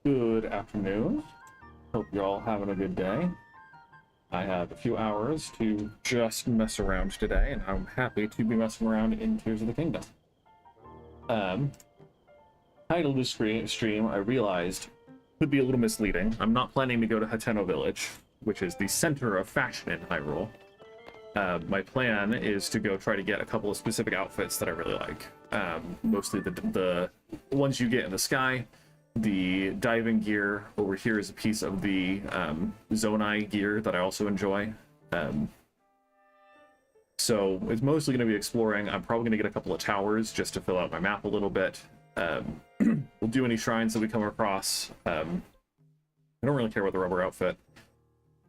Good afternoon. Hope you're all having a good day. I have a few hours to just mess around today, and I'm happy to be messing around in Tears of the Kingdom. Um, Title of this stream, I realized, could be a little misleading. I'm not planning to go to Hateno Village, which is the center of fashion in Hyrule. My plan is to go try to get a couple of specific outfits that I really like. Mostly the ones you get in the sky. The diving gear over here is a piece of the Zonai gear that I also enjoy. So it's mostly going to be exploring. I'm probably going to get a couple of towers just to fill out my map a little bit. We'll do any shrines that we come across. I don't really care about the rubber outfit.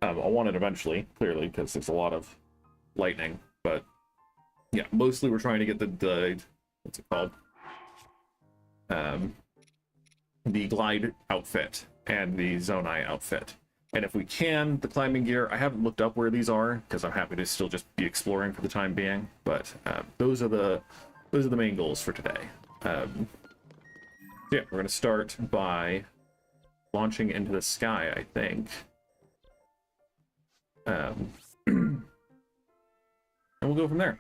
I'll want it eventually, clearly, because there's a lot of lightning. But yeah, mostly we're trying to get the what's it called? The glide outfit and the Zonai outfit. And if we can, the climbing gear, I haven't looked up where these are because I'm happy to still just be exploring for the time being. But those are the main goals for today. So yeah, we're going to start by launching into the sky, I think. And we'll go from there.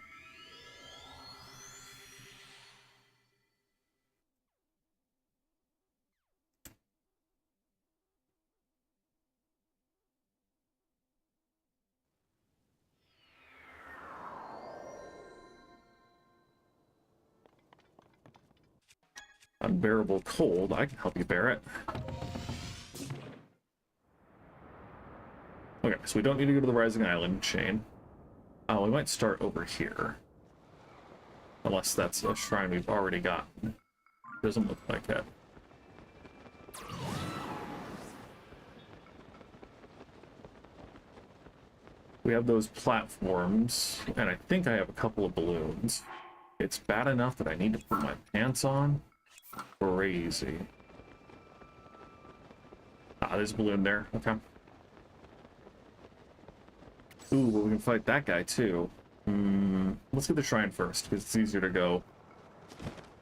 Unbearable cold. I can help you bear it. Okay, so we don't need to go to the Rising Island chain. We might start over here. Unless that's a shrine we've already gotten. Doesn't look like it. We have those platforms, and I think I have a couple of balloons. It's bad enough that I need to put my pants on. Crazy. There's a balloon there. Okay. Ooh, well, we can fight that guy too. Let's get the shrine first, because it's easier to go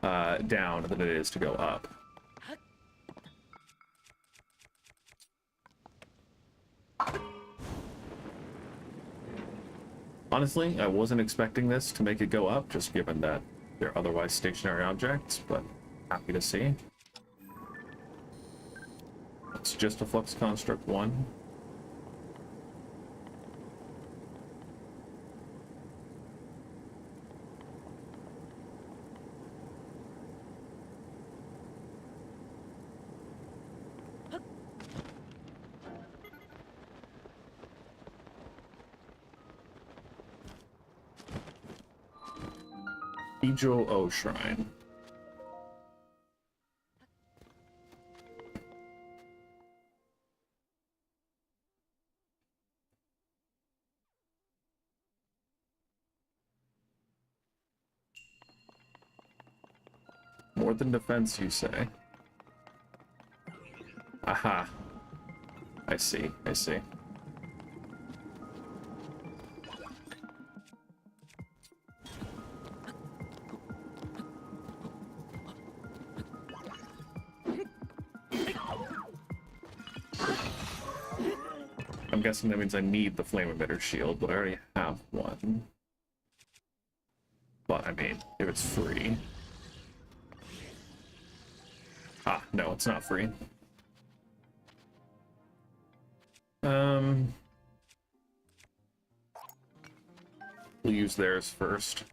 down than it is to go up. Honestly, I wasn't expecting this to make it go up, just given that they're otherwise stationary objects, but happy to see. It's just a Flux Construct 1. Ijo O Shrine. More than defense, you say? Aha. I see, I see. I'm guessing that means I need the flame emitter shield, but I already have one. But, I mean, if it's free... no, it's not free. We'll use theirs first.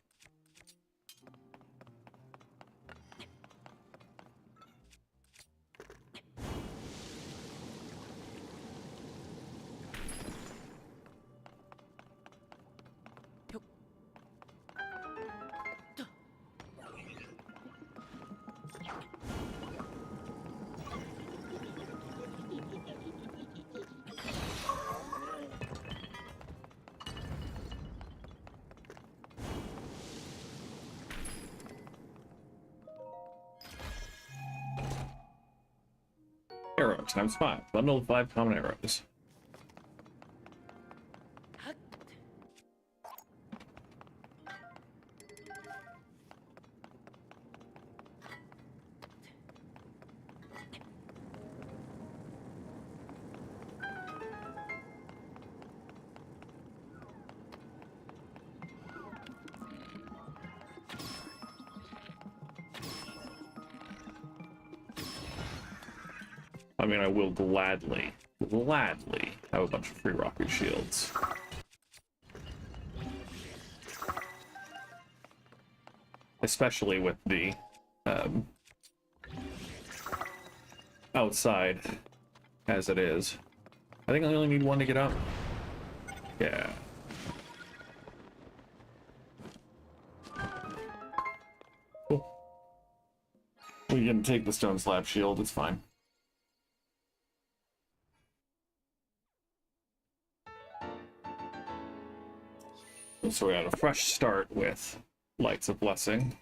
Arrow times 5. Bundle of 5 common arrows. I mean, I will gladly have a bunch of free rocket shields. Especially with the outside as it is. I think I only need one to get up. Yeah. Cool. We can take the stone slab shield, it's fine. So we had a fresh start with Lights of Blessing.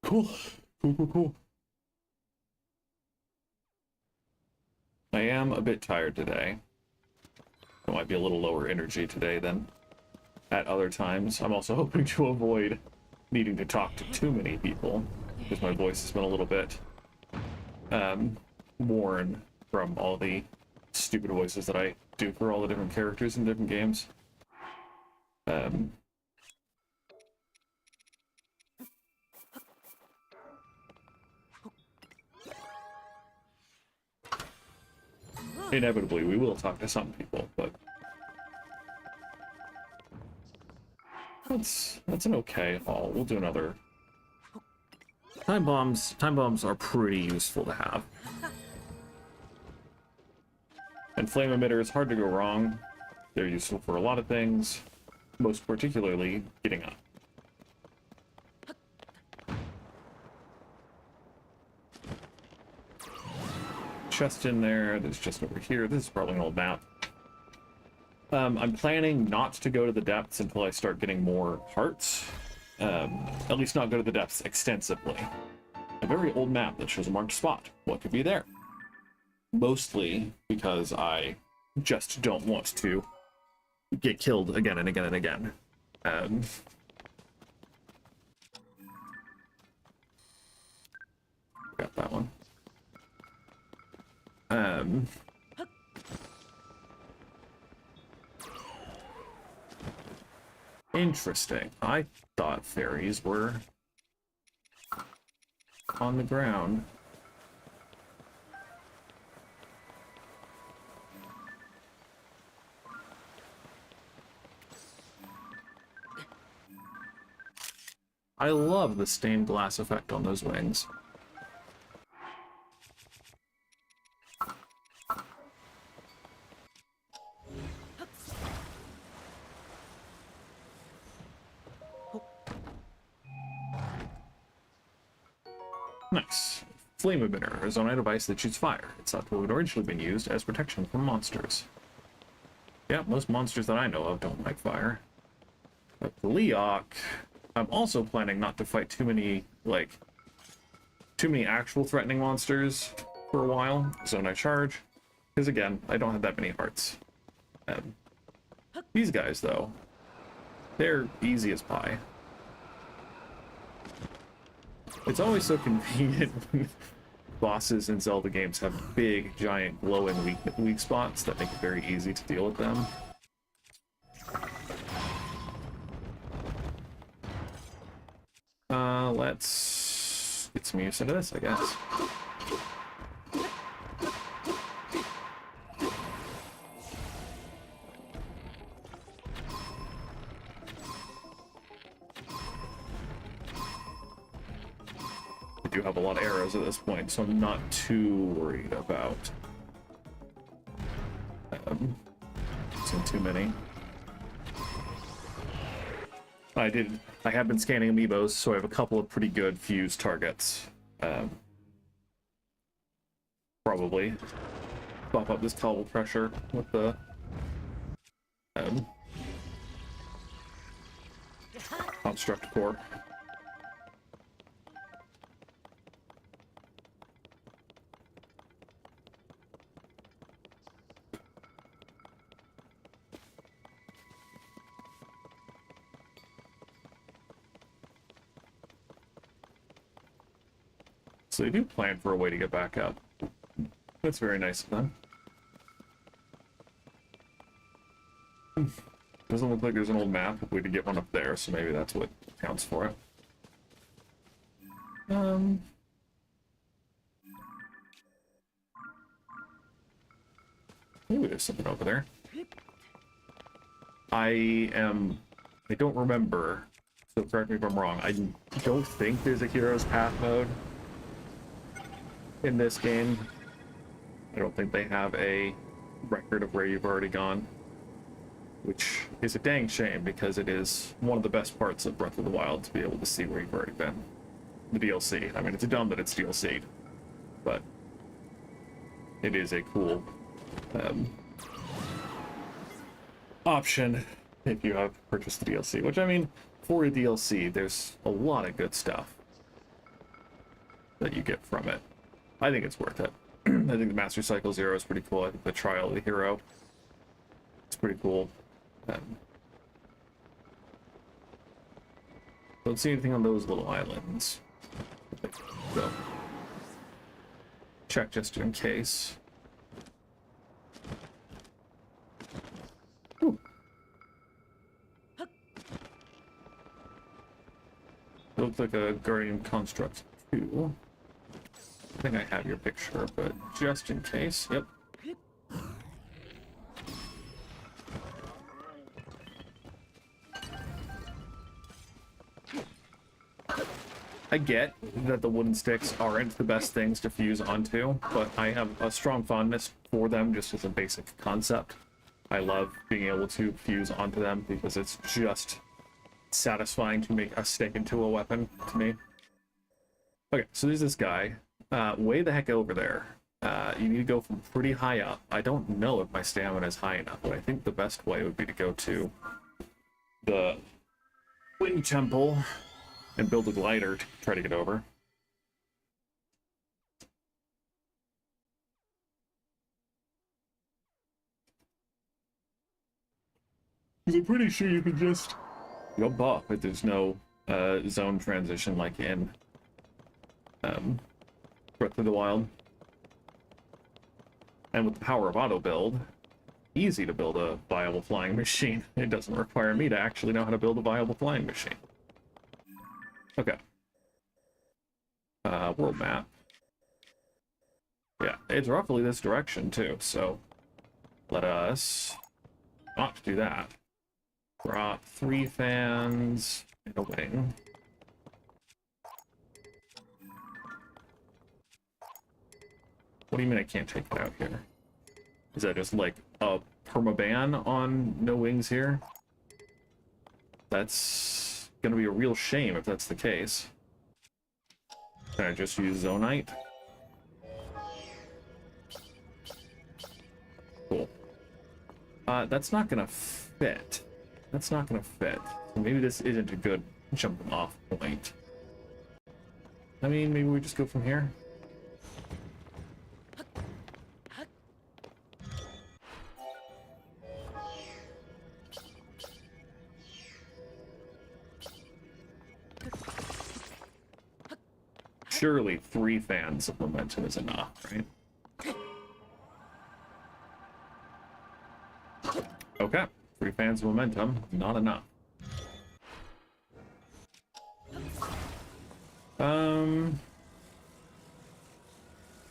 Cool. Cool. I am a bit tired today. I might be a little lower energy today than at other times. I'm also hoping to avoid needing to talk to too many people, because my voice has been a little bit worn from all the stupid voices that I do for all the different characters in different games. Inevitably, we will talk to some people, but that's an okay haul. We'll do another. Time bombs are pretty useful to have. And flame emitter is hard to go wrong. They're useful for a lot of things, most particularly getting up. Chest in there, there's just over here. This is probably an old map. I'm planning not to go to the depths until I start getting more hearts. At least not go to the depths extensively. A very old map that shows a marked spot. What could be there? Mostly because I just don't want to get killed again and again and again. Got that one. Interesting. I thought fairies were on the ground. I love the stained glass effect on those wings. Nice. Flame emitter is on a device that shoots fire. It's thought to have originally been used as protection from monsters. Yeah, most monsters that I know of don't like fire. But the Leok, I'm also planning not to fight too many actual threatening monsters for a while, so when I charge, because again, I don't have that many hearts. These guys, though, they're easy as pie. It's always so convenient when bosses in Zelda games have big, giant, glowing weak spots that make it very easy to deal with them. Let's get some use into this, I guess. I do have a lot of arrows at this point, so I'm not too worried about using too many. I have been scanning amiibos, so I have a couple of pretty good fuse targets. Probably bump up this toggle pressure with the construct core. So they do plan for a way to get back up. That's very nice of them. Doesn't look like there's an old map if we could get one up there, so maybe that's what counts for it. Ooh, there's something over there. I don't remember, so correct me if I'm wrong. I don't think there's a Hero's Path mode in this game. I don't think they have a record of where you've already gone, which is a dang shame because it is one of the best parts of Breath of the Wild to be able to see where you've already been. The DLC. I mean, it's dumb that it's DLC'd, but it is a cool option if you have purchased the DLC, which, I mean, for a DLC, there's a lot of good stuff that you get from it. I think it's worth it. I think the Master Cycle Zero is pretty cool. I think the Trial of the Hero is pretty cool. Don't see anything on those little islands. So, check just in case. Ooh. Looks like a Guardian Construct 2. I think I have your picture, but just in case. Yep. I get that the wooden sticks aren't the best things to fuse onto, but I have a strong fondness for them just as a basic concept. I love being able to fuse onto them because it's just satisfying to make a stick into a weapon to me. Okay, so there's this guy way the heck over there. You need to go from pretty high up. I don't know if my stamina is high enough, but I think the best way would be to go to the Wing Temple and build a glider to try to get over. Because I'm pretty sure you can just jump off if there's no zone transition like in Breath of the Wild. And with the power of auto build, easy to build a viable flying machine. It doesn't require me to actually know how to build a viable flying machine. Okay. World map. Yeah, it's roughly this direction too, so let us not do that. Drop 3 fans and a wing. What do you mean I can't take it out here? Is that just like a permaban on no wings here? That's gonna be a real shame if that's the case. Can I just use Zonite? Cool. That's not gonna fit. That's not gonna fit. So maybe this isn't a good jumping off point. I mean, maybe we just go from here. Surely 3 fans of momentum is enough, right? Okay, 3 fans of momentum, not enough.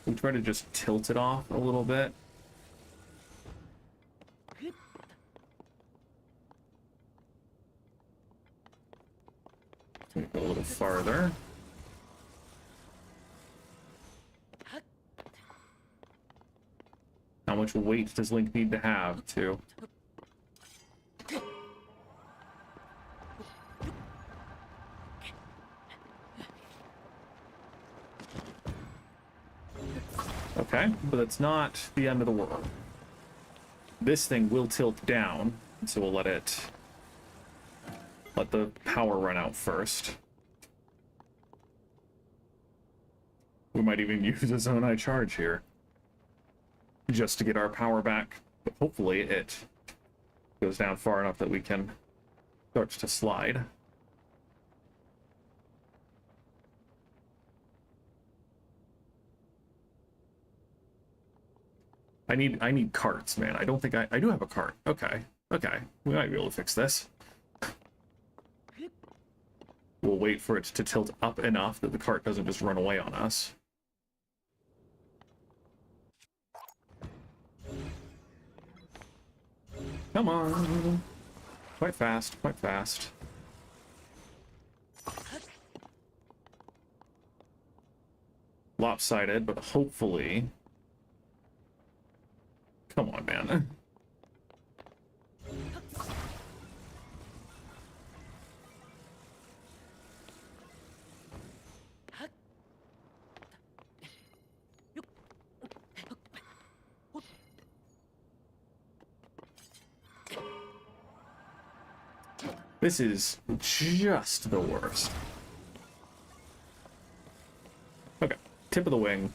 We try to just tilt it off a little bit. Go a little farther. How much weight does Link need to have to... Okay, but that's not the end of the world. This thing will tilt down, so we'll let the power run out first. We might even use a Zonai charge here, just to get our power back. But hopefully it goes down far enough that we can start to slide. I need carts, man. I don't think I do have a cart. Okay. Okay. We might be able to fix this. We'll wait for it to tilt up enough that the cart doesn't just run away on us. Come on. Quite fast, quite fast. Lopsided, but hopefully... Come on, man. This is just the worst. Okay, tip of the wing.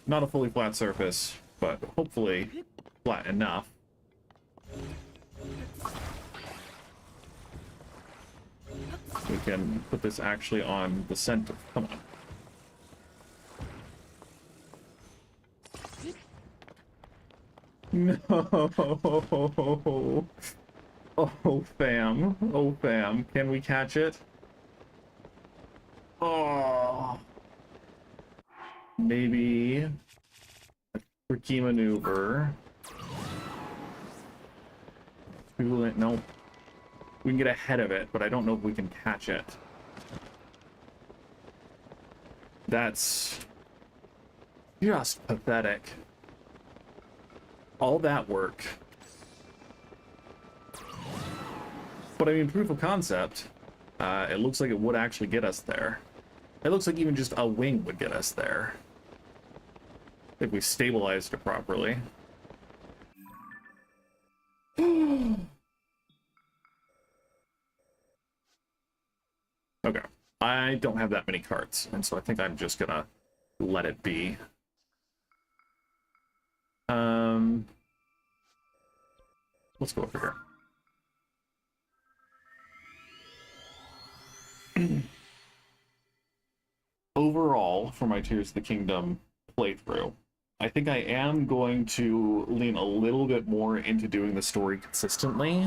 Not a fully flat surface, but hopefully flat enough. We can put this actually on the center. Come on. No. Oh, fam. Oh, fam. Can we catch it? Oh. Maybe a tricky maneuver. Nope. We can get ahead of it, but I don't know if we can catch it. That's just pathetic. All that work. But I mean, proof of concept, it looks like it would actually get us there. It looks like even just a wing would get us there. If we stabilized it properly. Okay. I don't have that many cards, and so I think I'm just gonna let it be. Let's go over here. Overall, for my Tears of the Kingdom playthrough, I think I am going to lean a little bit more into doing the story consistently,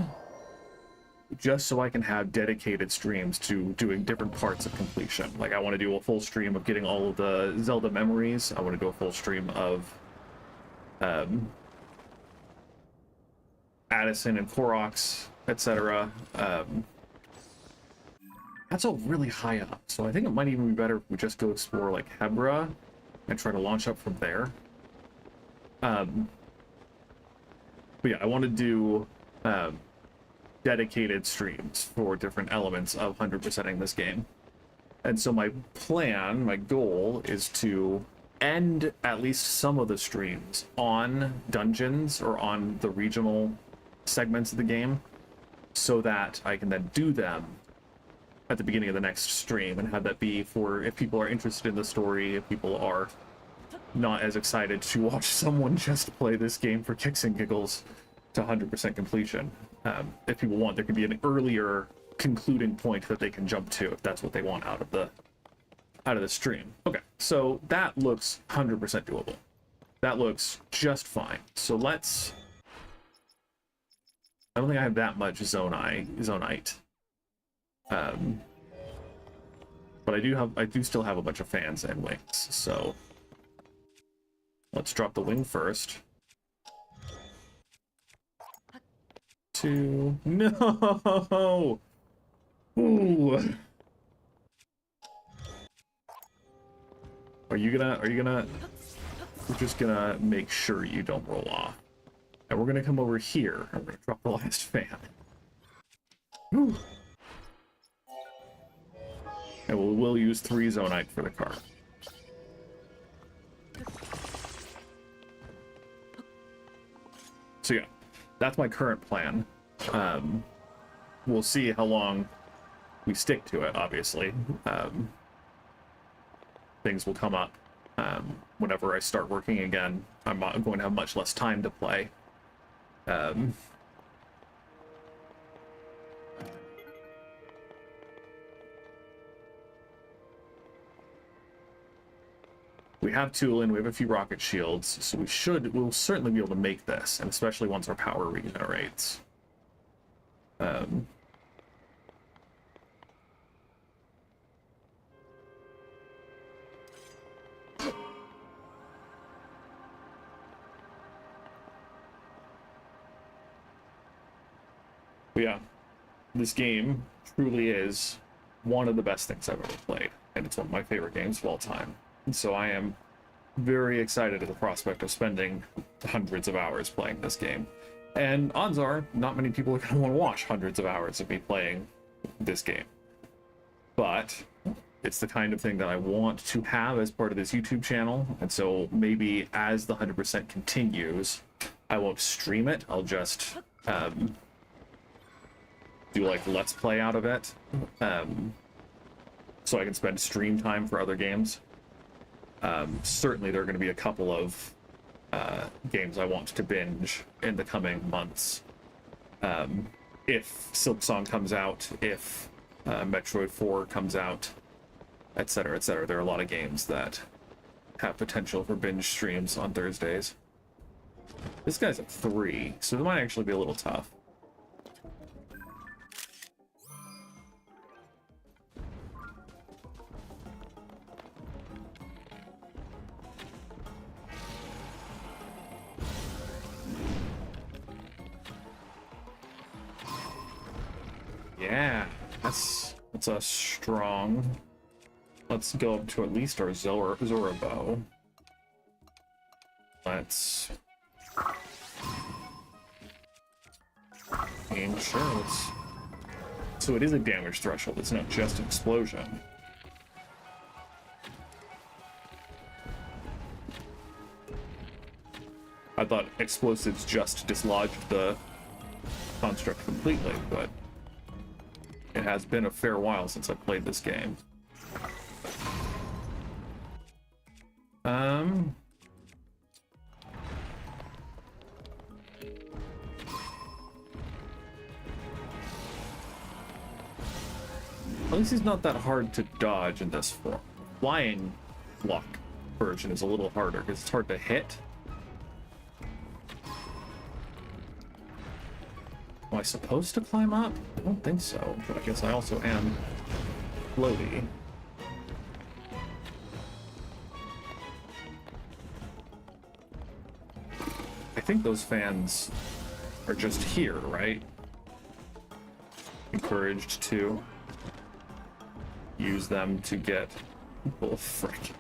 just so I can have dedicated streams to doing different parts of completion. Like, I want to do a full stream of getting all of the Zelda memories. I want to do a full stream of Addison and Koroks, etc. That's all really high up, so I think it might even be better if we just go explore, like, Hebra and try to launch up from there. But yeah, I want to do dedicated streams for different elements of 100%ing this game. And so my plan, my goal, is to end at least some of the streams on dungeons or on the regional segments of the game, so that I can then do them at the beginning of the next stream and have that be for if people are interested in the story, if people are not as excited to watch someone just play this game for kicks and giggles to 100% completion. If people want, there can be an earlier concluding point that they can jump to if that's what they want out of the stream. Okay, so that looks 100% doable. That looks just fine. So let's... I don't think I have that much Zonite. But I do still have a bunch of fans and wings, so let's drop the wing first. 2. No! Ooh. Are you gonna we're just gonna make sure you don't roll off. And we're gonna come over here and we're gonna drop the last fan. Whew. And we'll use 3 Zonite for the car. So yeah, that's my current plan. We'll see how long we stick to it, obviously. Things will come up. Whenever I start working again, I'm going to have much less time to play. We have Tulin, we have a few rocket shields, so we'll certainly be able to make this, and especially once our power regenerates. But yeah, this game truly is one of the best things I've ever played, and it's one of my favorite games of all time. And so I am very excited at the prospect of spending hundreds of hours playing this game. And odds are, not many people are going to want to watch hundreds of hours of me playing this game. But it's the kind of thing that I want to have as part of this YouTube channel, and so maybe as the 100% continues, I won't stream it, I'll just do like Let's Play out of it, so I can spend stream time for other games. Certainly there are going to be a couple of games I want to binge in the coming months. If Silksong comes out, if Metroid 4 comes out, etc., etc. There are a lot of games that have potential for binge streams on Thursdays. This guy's at 3, so it might actually be a little tough. Yeah, that's a strong. Let's go up to at least our Zora bow. Let's aim, sure, let's... So it is a damage threshold, it's not just an explosion. I thought explosives just dislodged the construct completely, but it has been a fair while since I've played this game. At least he's not that hard to dodge in this form. Flying block version is a little harder because it's hard to hit. Am I supposed to climb up? I don't think so, but I guess I also am floaty. I think those fans are just here, right? Encouraged to use them to get... Oh, frick.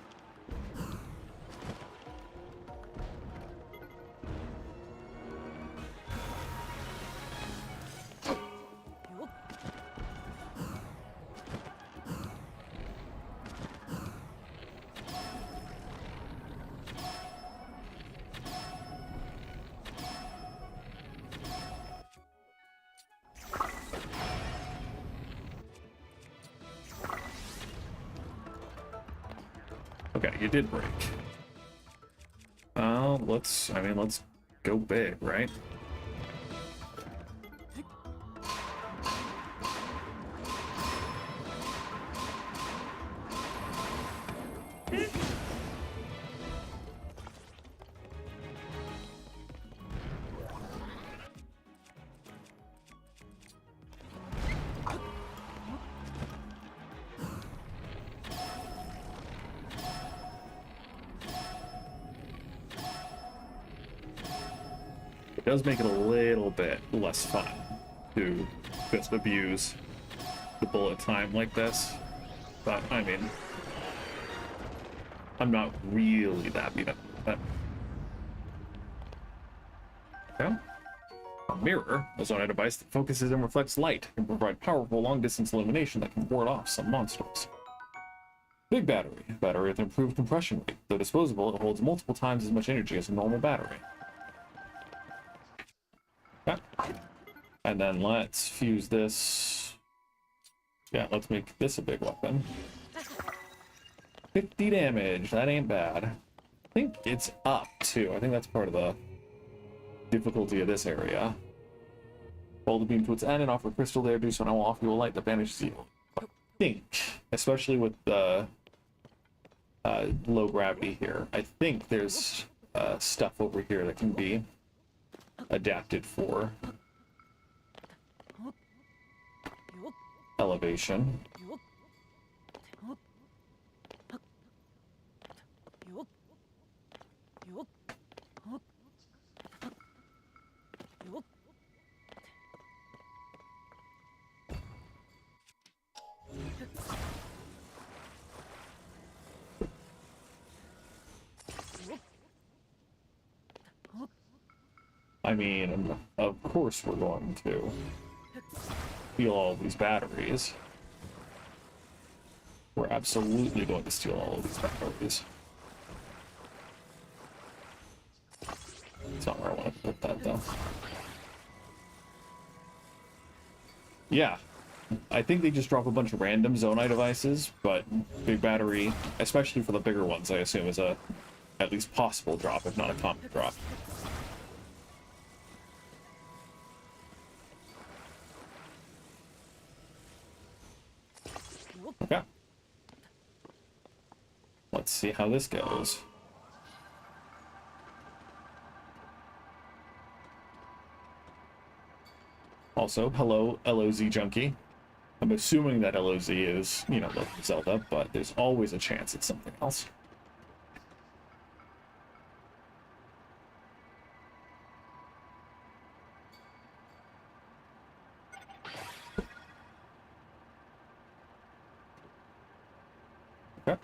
Okay, you did break. Let's go big, right? It does make it a little bit less fun to just abuse the bullet time like this, but I mean, I'm not really that beat up with it. Okay. A mirror, a Zonai device that focuses and reflects light, can provide powerful long-distance illumination that can ward off some monsters. Big battery, battery with improved compression rate. Though disposable, it holds multiple times as much energy as a normal battery. Okay. And then let's fuse this. Yeah, let's make this a big weapon. 50 damage, that ain't bad. I think it's up too. I think that's part of the difficulty of this area. Hold the beam to its end and offer crystal there. Do so now off you will light that banishes evil. I think, especially with the low gravity here, I think there's stuff over here that can be adapted for elevation. I mean, of course we're going to steal all these batteries. We're absolutely going to steal all of these batteries. That's not where I want to put that, though. Yeah. I think they just drop a bunch of random Zonai devices, but big battery, especially for the bigger ones, I assume is a at least possible drop, if not a common drop. Okay. Let's see how this goes. Also, hello, LOZ Junkie. I'm assuming that LOZ is, you know, like Zelda, but there's always a chance it's something else. Okay.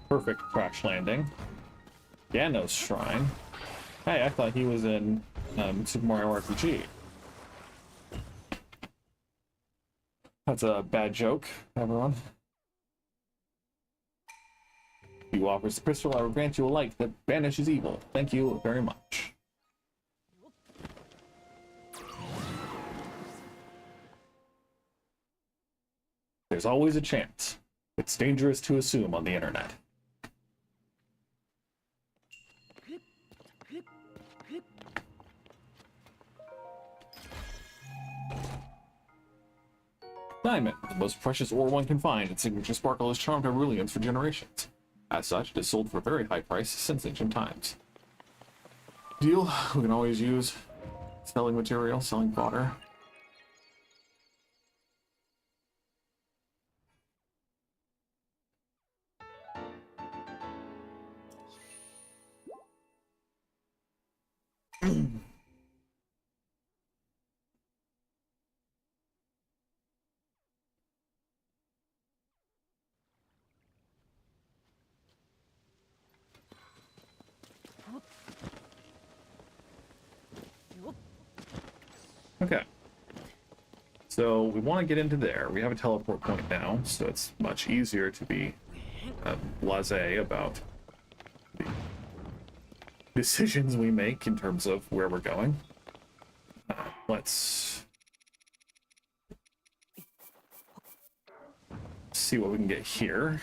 Perfect crash landing. Gano's Shrine. Hey, I thought he was in Super Mario RPG. That's a bad joke, everyone. You offers the crystal, I will grant you a light that banishes evil. Thank you very much. There's always a chance. It's dangerous to assume on the internet. Diamond, the most precious ore one can find. Its signature sparkle has charmed Irulians for generations. As such, it is sold for a very high price since ancient times. Deal, we can always use selling material, selling fodder. Okay. So we want to get into there. We have a teleport point now, so it's much easier to be blasé about the decisions we make in terms of where we're going. Let's see what we can get here.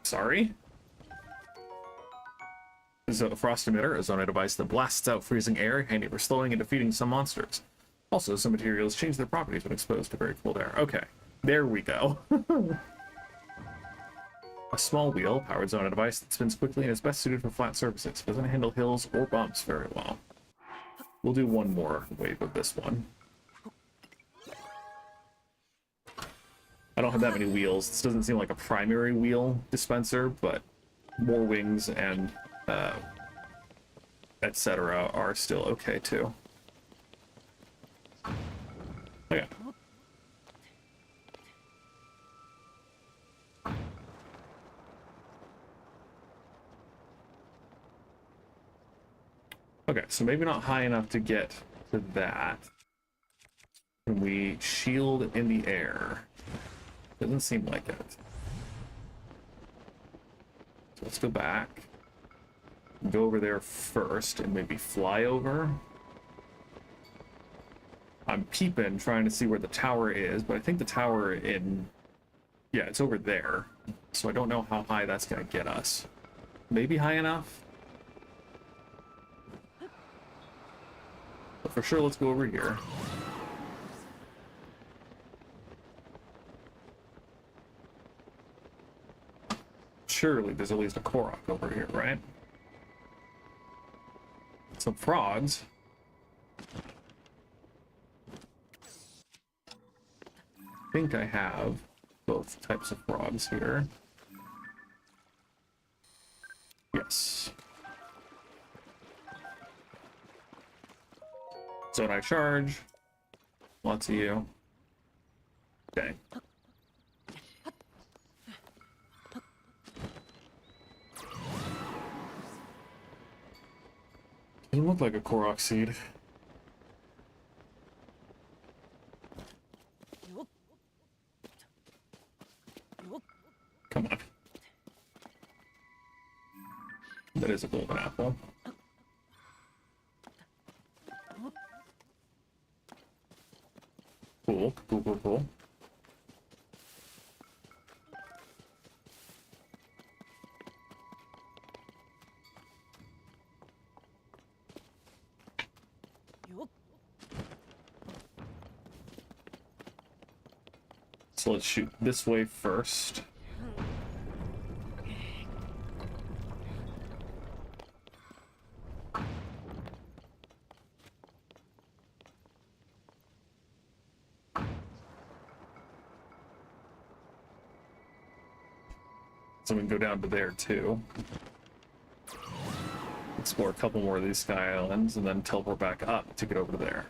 Sorry? This is a frost emitter, a Zonai device that blasts out freezing air, handy for slowing and defeating some monsters. Also, some materials change their properties when exposed to very cold air. Okay, there we go. A small wheel, powered Zonai device that spins quickly and is best suited for flat surfaces. Doesn't handle hills or bumps very well. We'll do one more wave of this one. I don't have that many wheels. This doesn't seem like a primary wheel dispenser, but more wings and etc. are still okay too. Okay. Okay, so maybe not high enough to get to that. Can we shield in the air? Doesn't seem like it. So let's go back. Go over there first and maybe fly over. I'm peeping, trying to see where the tower is, but I think the tower in... Yeah, it's over there. So I don't know how high that's going to get us. Maybe high enough? But for sure, let's go over here. Surely there's at least a Korok over here, right? Some frogs. I think I have both types of frogs here. Yes. Zonai charge. Lots of you. Okay. Doesn't look like a Korok seed. Come on. That is a golden apple. Cool, cool, cool, cool. So let's shoot this way first. So we can go down to there too. Explore a couple more of these sky islands and then teleport back up to get over to there.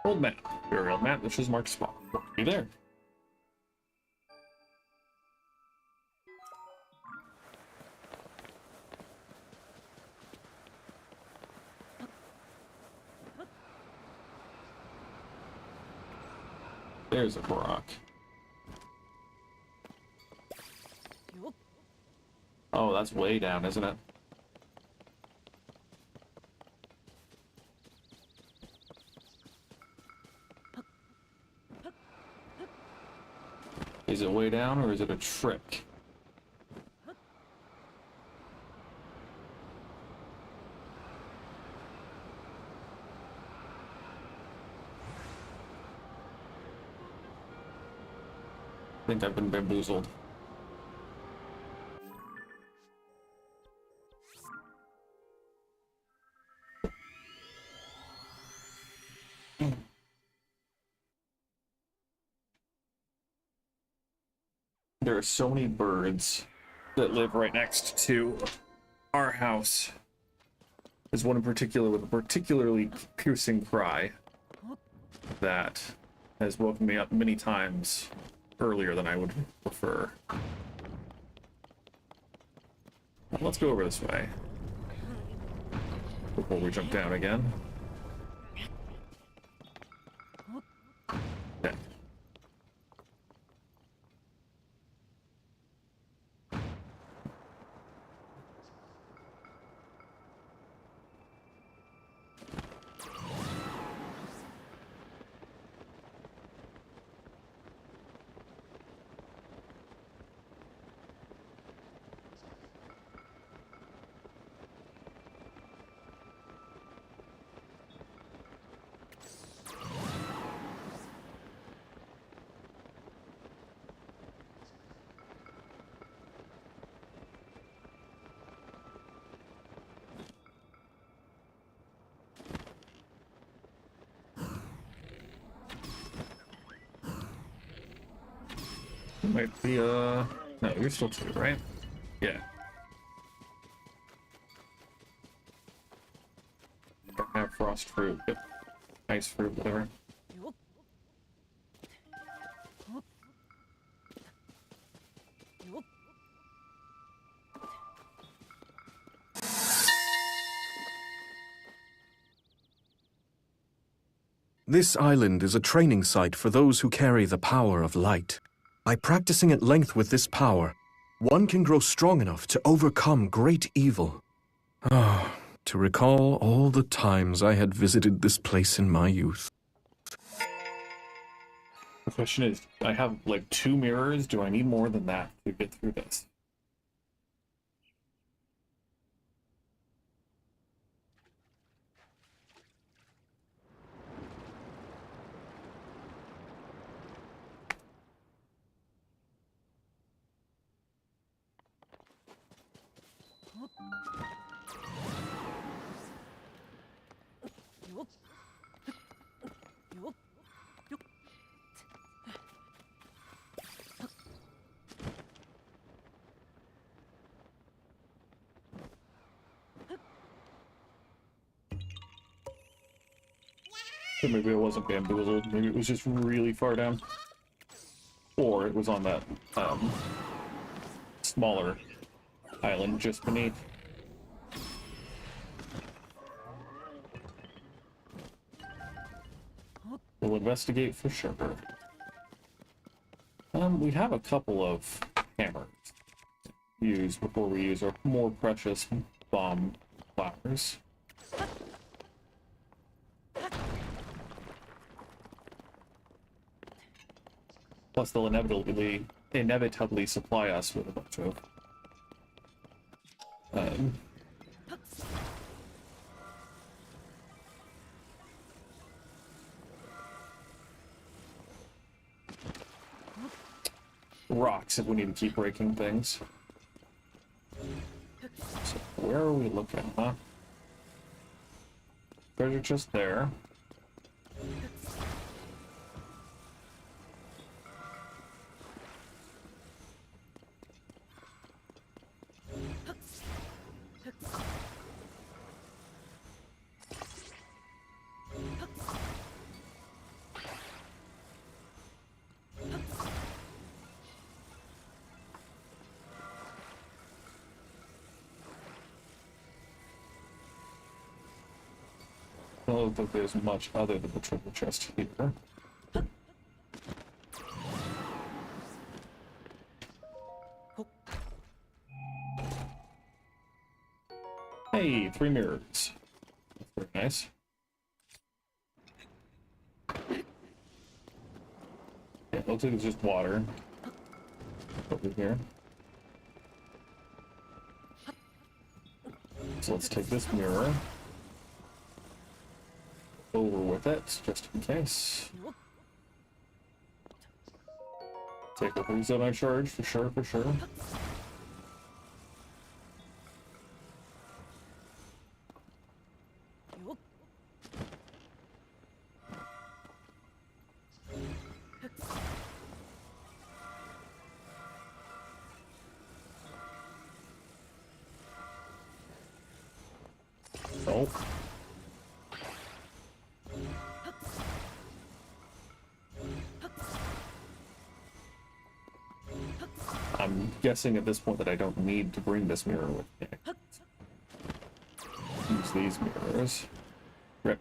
Old map. Very old map. This is marked spot. Be there. There's a rock. Oh, that's way down, isn't it? Is it way down or is it a trick? I think I've been bamboozled. There are so many birds that live right next to our house. There's one in particular with a particularly piercing cry that has woken me up many times earlier than I would prefer. Well, let's go over this way before we jump down again. Okay. Might be, no, you're still two, right? Yeah. Don't have frost fruit. Yep. Ice fruit, whatever. This island is a training site for those who carry the power of light. By practicing at length with this power, one can grow strong enough to overcome great evil. Ah, to recall all the times I had visited this place in my youth. The question is, I have like 2 mirrors. Do I need more than that to get through this? Or maybe it wasn't bamboozled. Maybe it was just really far down. Or it was on that smaller island just beneath. We'll investigate for sure. We have a couple of hammers used before we use our more precious bomb flowers. Plus, they'll inevitably supply us with a bunch of rocks if we need to keep breaking things. So where are we looking, huh? Treasure chest there. I don't think there's much other than the treasure chest here. Hey, 3 mirrors. That's very nice. Yeah, looks like it's just water over here. So let's take this mirror over with it, just in case. Take a 3 zone charge for sure, for sure. Oh. I'm guessing at this point that I don't need to bring this mirror with me. Use these mirrors. Rip.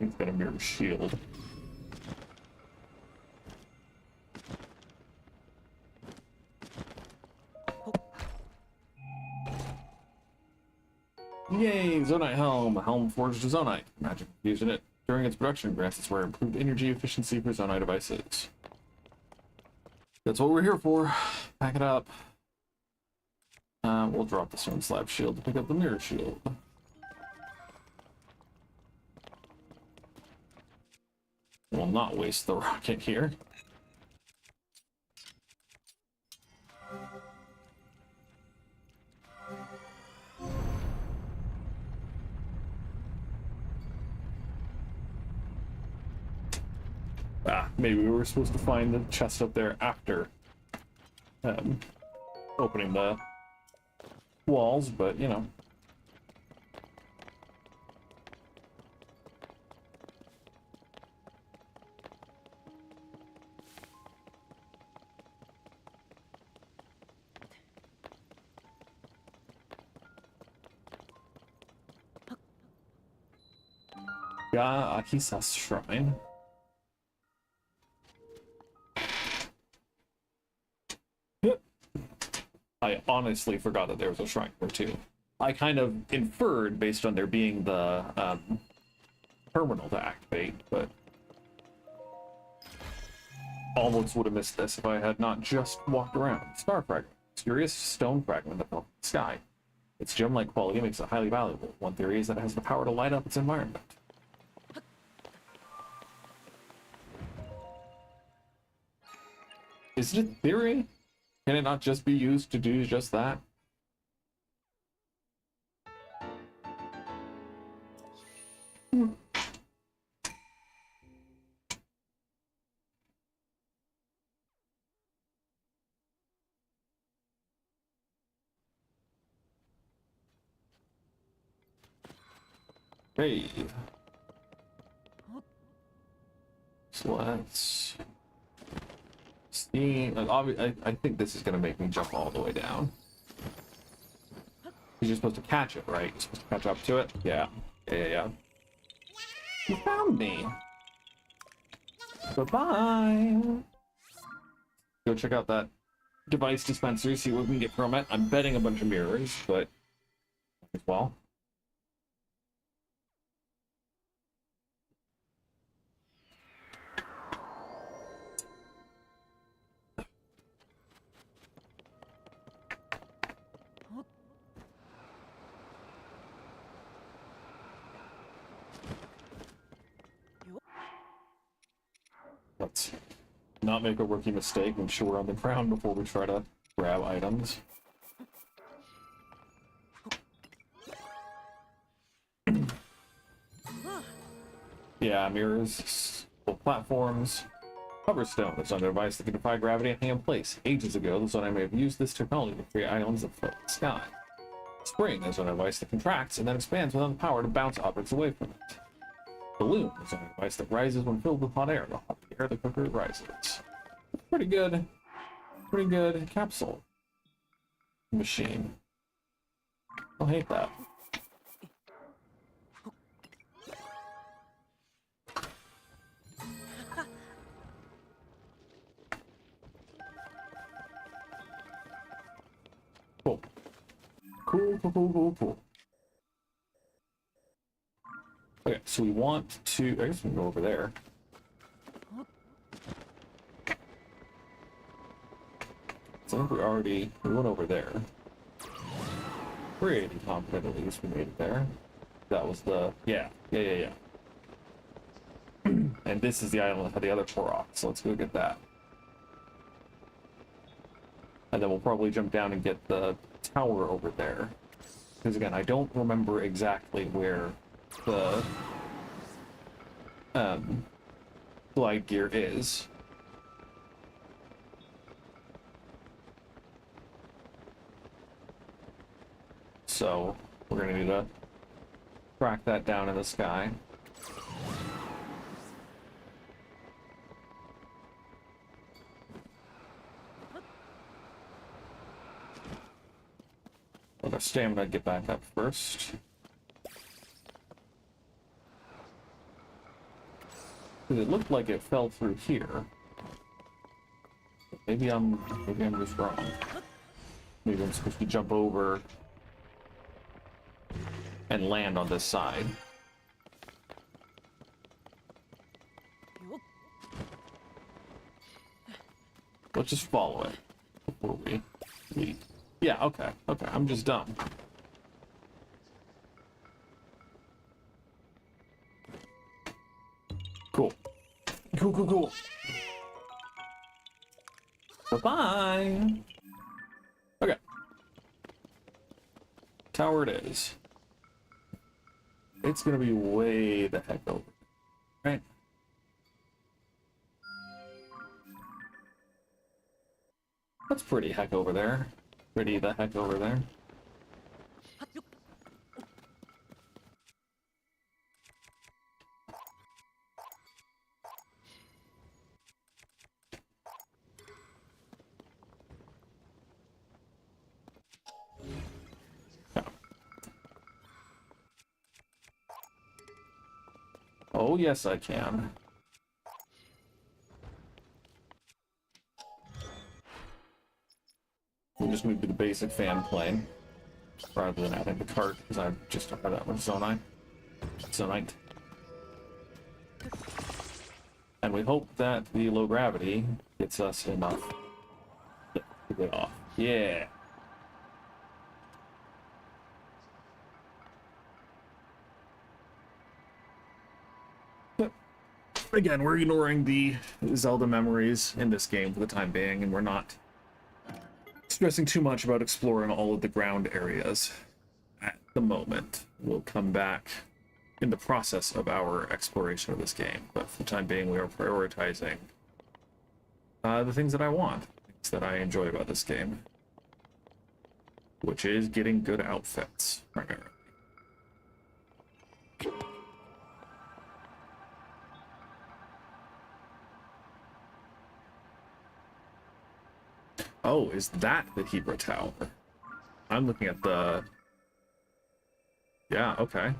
He's got a mirror shield. Yay, Zonite helm. A helm forged to Zonite. Magic infused in it. During its production, grants its wearer improved energy efficiency for Zonite devices. That's what we're here for. Pack it up. We'll drop the stone slab shield to pick up the mirror shield. We'll not waste the rocket here. Maybe we were supposed to find the chest up there after opening the walls, but you know. Yeah, Akisa's shrine. I honestly forgot that there was a shrine there too. I kind of inferred based on there being the terminal to activate, but Almost would have missed this if I had not just walked around. Star fragment. Curious stone fragment that fell from the sky. Its gem-like quality makes it highly valuable. One theory is that it has the power to light up its environment. Is it a theory? Can it not just be used to do just that? Hey. So let's see. I think this is going to make me jump all the way down. You're supposed to catch it, right? You're supposed to catch up to it? Yeah. Yeah. You found me. Bye-bye. Go check out that device dispensary, see what we can get from it. I'm betting a bunch of mirrors, but as well. Let's not make a rookie mistake and sure we're on the ground before we try to grab items. Yeah, mirrors, platforms. Coverstone is another device that can defy gravity and hang in place. Ages ago, the Zonai may have used this technology to create islands that float in the sky. Spring is another device that contracts and then expands without the power to bounce objects away from it. Balloon is a device that rises when filled with hot air. The hotter the air, the quicker it rises. Pretty good capsule machine. I'll hate that. Cool. Cool. Okay, so we want to... I guess we can go over there. So I think we went over there. Pretty confident at least we made it there. That was the... Yeah. And this is the island that had the other Korok, so let's go get that. And then we'll probably jump down and get the tower over there. Because again, I don't remember exactly where the glide gear is. So we're gonna need to track that down in the sky. Let our stamina get back up first. Because it looked like it fell through here. Maybe I'm just wrong. Maybe I'm supposed to jump over and land on this side. Let's just follow it before we leave. Yeah, okay, I'm just dumb. Cool. Bye-bye! Okay. Tower it is. It's gonna be way the heck over. Right? That's pretty heck over there. Pretty the heck over there. Oh, yes, I can. We'll just move to the basic fan plane rather than adding the cart because I just don't have that much zonite. And we hope that the low gravity gets us enough to get off. Yeah. But again, we're ignoring the Zelda memories in this game for the time being, and we're not stressing too much about exploring all of the ground areas at the moment. We'll come back in the process of our exploration of this game, but for the time being, we are prioritizing the things that I want, things that I enjoy about this game, which is getting good outfits, primarily. Oh, is that the Hebra Tower? I'm looking at the... Yeah, okay.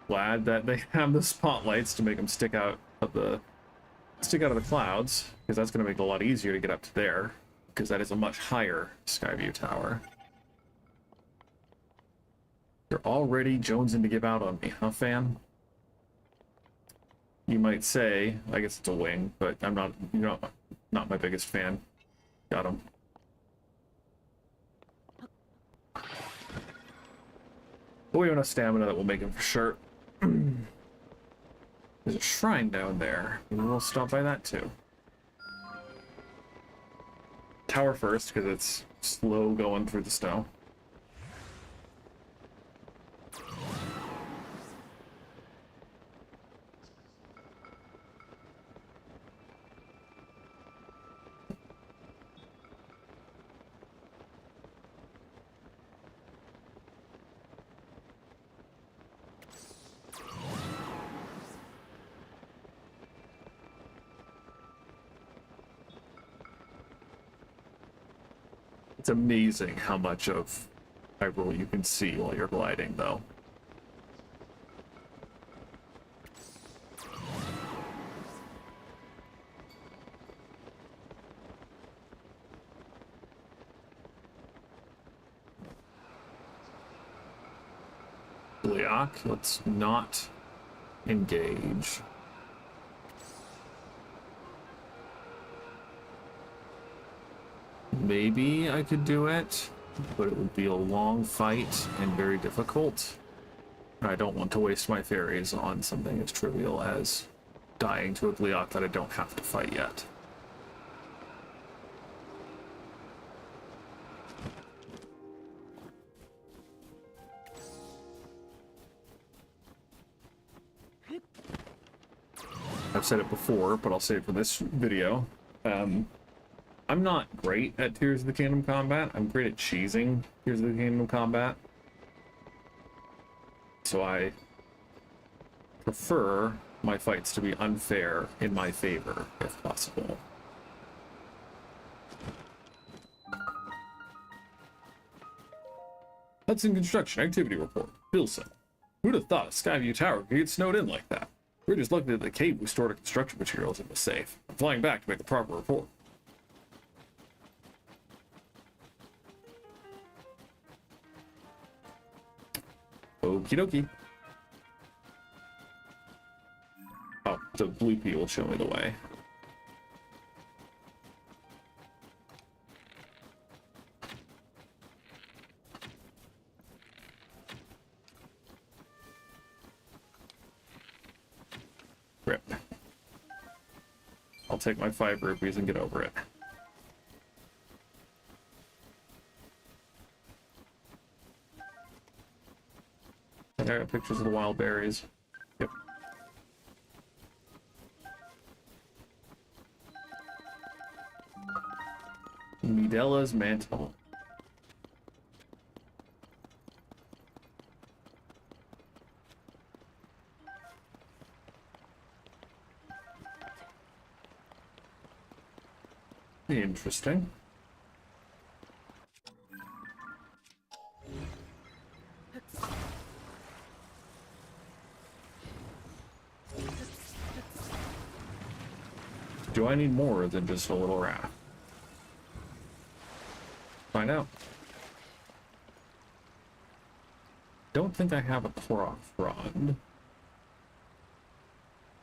Glad that they have the spotlights to make them stick out of the clouds, because that's going to make it a lot easier to get up to there, because that is a much higher Skyview Tower. You're already jonesing to give out on me, huh, fan? You might say, I guess it's a wing, but I'm not, you know, not my biggest fan. Got him. But we have enough stamina that will make him for sure. There's a shrine down there. We'll stop by that too. Tower first, because it's slow going through the snow. It's amazing how much of Hyrule you can see while you're gliding, though. Bliak, let's not engage. Maybe I could do it, but it would be a long fight and very difficult. I don't want to waste my fairies on something as trivial as dying to a Bliak that I don't have to fight yet. I've said it before, but I'll say it for this video. I'm not great at Tears of the Kingdom combat. I'm great at cheesing Tears of the Kingdom combat. So I prefer my fights to be unfair in my favor, if possible. Hudson Construction Activity Report. Bilson. Who'd have thought a Skyview Tower could get snowed in like that? We're just lucky that the cave we stored our construction materials in was safe. I'm flying back to make the proper report. Okie dokie. Oh, the blue pea will show me the way. Rip. I'll take my 5 rupees and get over it. I got pictures of the wild berries. Yep. Midella's mantle. Interesting. Do I need more than just a little raft? Find out. Don't think I have a Korok rod.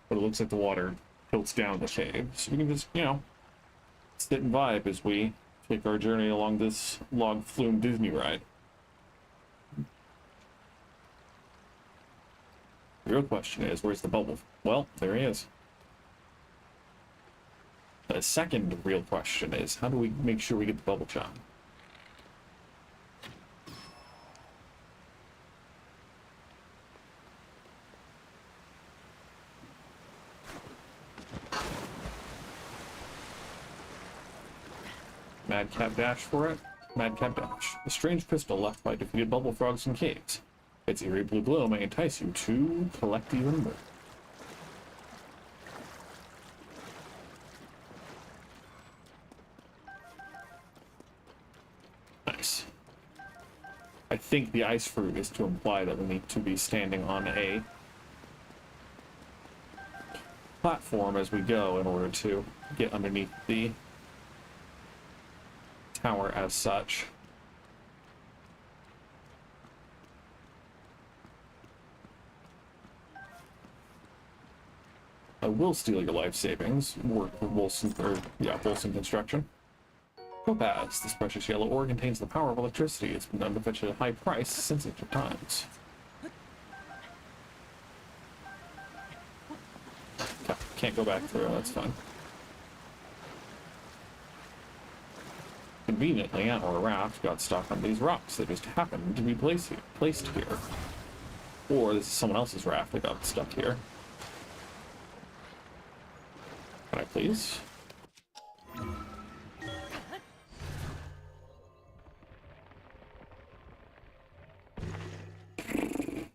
But it looks like the water tilts down the cave. So we can just, you know, sit and vibe as we take our journey along this log flume Disney ride. The real question is, where's the bubble? Well, there he is. The second real question is, how do we make sure we get the bubble chop? Madcap dash for it. Madcap dash. A strange crystal left by defeated bubble frogs in caves. Its eerie blue glow may entice you to collect even more. Nice. I think the ice fruit is to imply that we need to be standing on a platform as we go in order to get underneath the tower as such. I will steal your life savings. Work for Wilson, Wilson Construction. Topaz. This precious yellow ore contains the power of electricity. It's been known to fetch at a high price since ancient times. Okay, can't go back through, that's fine. Conveniently, our raft got stuck on these rocks that just happened to be placed here. Or this is someone else's raft that got stuck here. Can I please?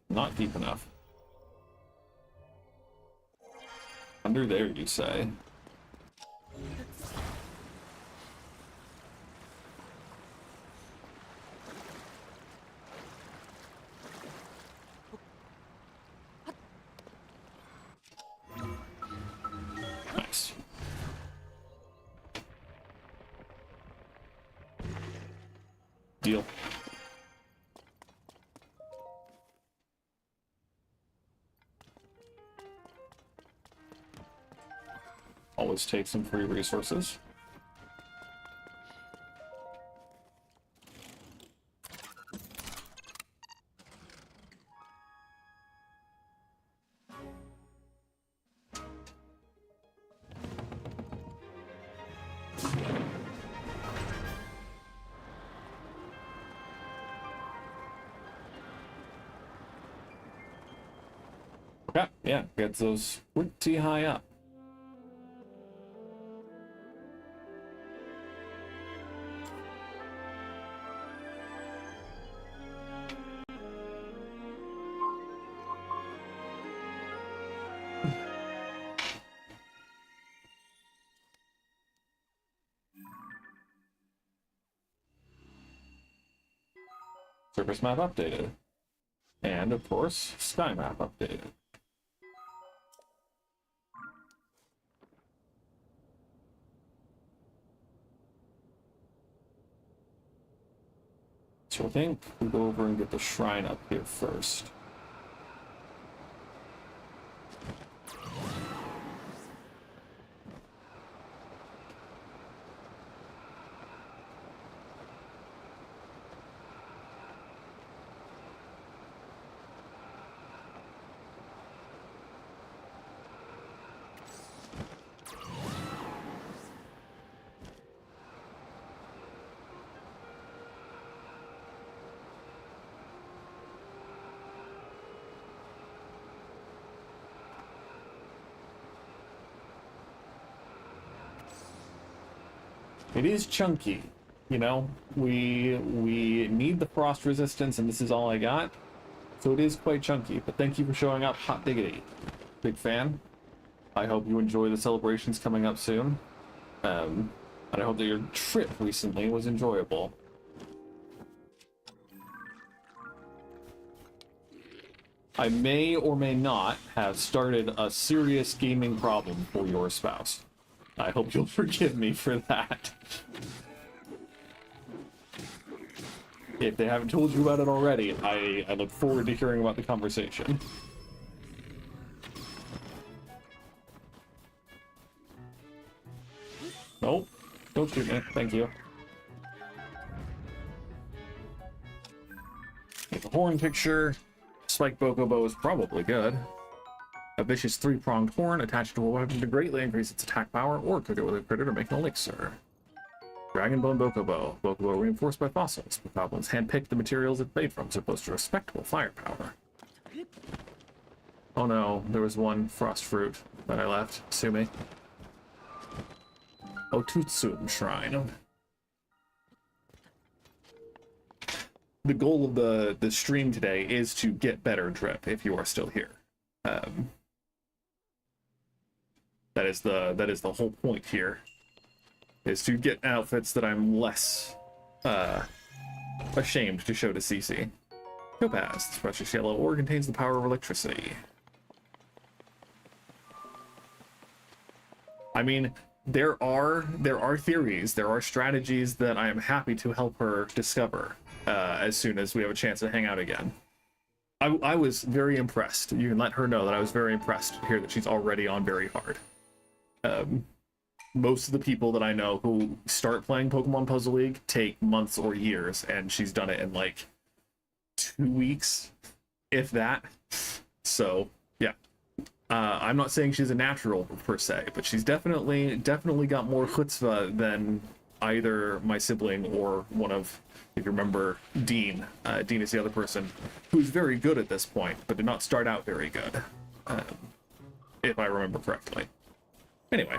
Not deep enough. Under there, you say? Nice. Deal. Always take some free resources. Okay, yeah, gets those pretty high up. Surface map updated. And, of course, sky map updated. So I think we go over and get the shrine up here first. It is chunky, you know. We need the frost resistance, and this is all I got. So it is quite chunky, but thank you for showing up, hot diggity. Big fan. I hope you enjoy the celebrations coming up soon. And I hope that your trip recently was enjoyable. I may or may not have started a serious gaming problem for your spouse. I hope you'll forgive me for that. If they haven't told you about it already, I look forward to hearing about the conversation. Don't shoot me. Thank you. Get the horn picture. Spike Bokobo is probably good. A vicious three-pronged horn attached to a weapon to greatly increase its attack power, or cook it with a critter to make an elixir. Dragonbone Bokobo. Bokobo reinforced by fossils. The goblins handpicked the materials it's made from, supposed to respectable firepower. Oh no, there was one frost fruit that I left. Sue me. Oh, Tutsum Shrine. The goal of the stream today is to get better drip, if you are still here. That is the whole point here, is to get outfits that I'm less ashamed to show to CC. Topaz, this precious yellow ore contains the power of electricity. I mean, there are theories, there are strategies that I am happy to help her discover as soon as we have a chance to hang out again. I was very impressed. You can let her know that I was very impressed to hear that she's already on very hard. Most of the people that I know who start playing Pokemon Puzzle League take months or years, and she's done it in like 2 weeks, if that. So yeah, I'm not saying she's a natural per se, but she's definitely got more chutzpah than either my sibling or one of, if you remember, Dean. Dean is the other person who's very good at this point, but did not start out very good, if I remember correctly. Anyway,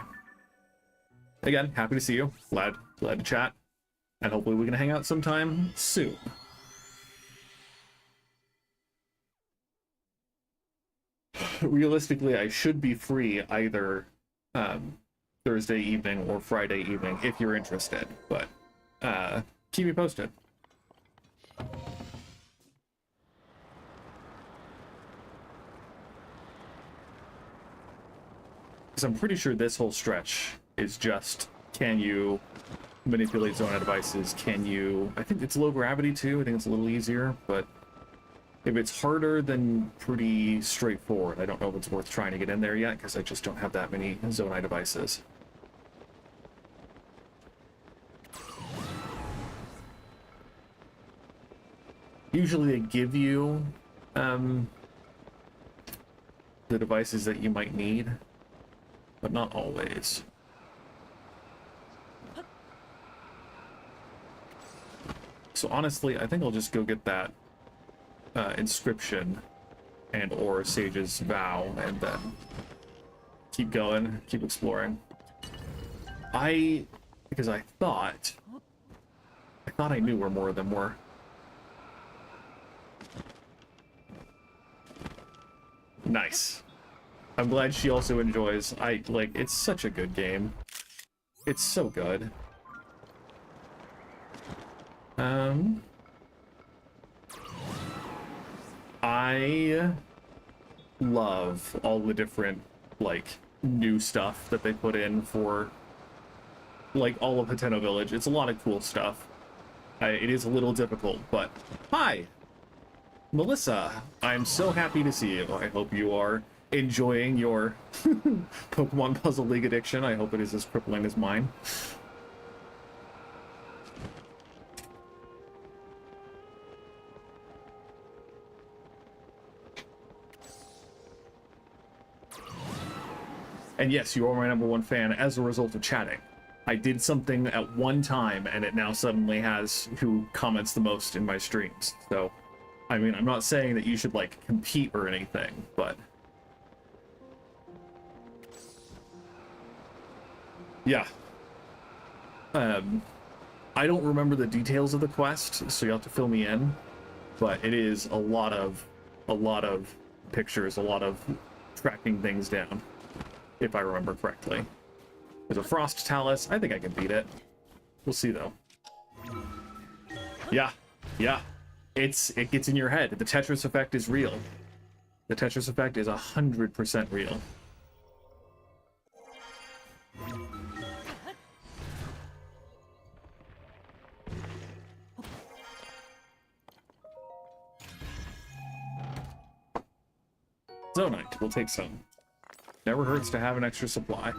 again, happy to see you. Glad to chat, and hopefully we can hang out sometime soon. Realistically, I should be free either Thursday evening or Friday evening if you're interested, but keep me posted. Because I'm pretty sure this whole stretch is just, can you manipulate Zona devices? Can you... I think it's low gravity too. I think it's a little easier, but if it's harder, then pretty straightforward. I don't know if it's worth trying to get in there yet, because I just don't have that many Zonai devices. Usually they give you the devices that you might need, but not always. So honestly, I think I'll just go get that inscription and or Sage's Vow, and then keep going, keep exploring. Because I thought I knew where more of them were. Nice. I'm glad she also enjoys. It's such a good game. It's so good. I love all the different, new stuff that they put in for, all of Hateno Village. It's a lot of cool stuff. It is a little difficult, but... Hi! Melissa! I'm so happy to see you. I hope you are enjoying your Pokemon Puzzle League addiction. I hope it is as crippling as mine. And yes, you are my #1 fan as a result of chatting. I did something at one time, and it now suddenly has who comments the most in my streams. So, I mean, I'm not saying that you should, compete or anything, but... Yeah. I don't remember the details of the quest, so you'll have to fill me in. But it is a lot of pictures, a lot of tracking things down, if I remember correctly. There's a Frost Talus. I think I can beat it. We'll see, though. Yeah. It gets in your head. The Tetris effect is real. The Tetris effect is 100% real. Zonite, we'll take some. Never hurts to have an extra supply.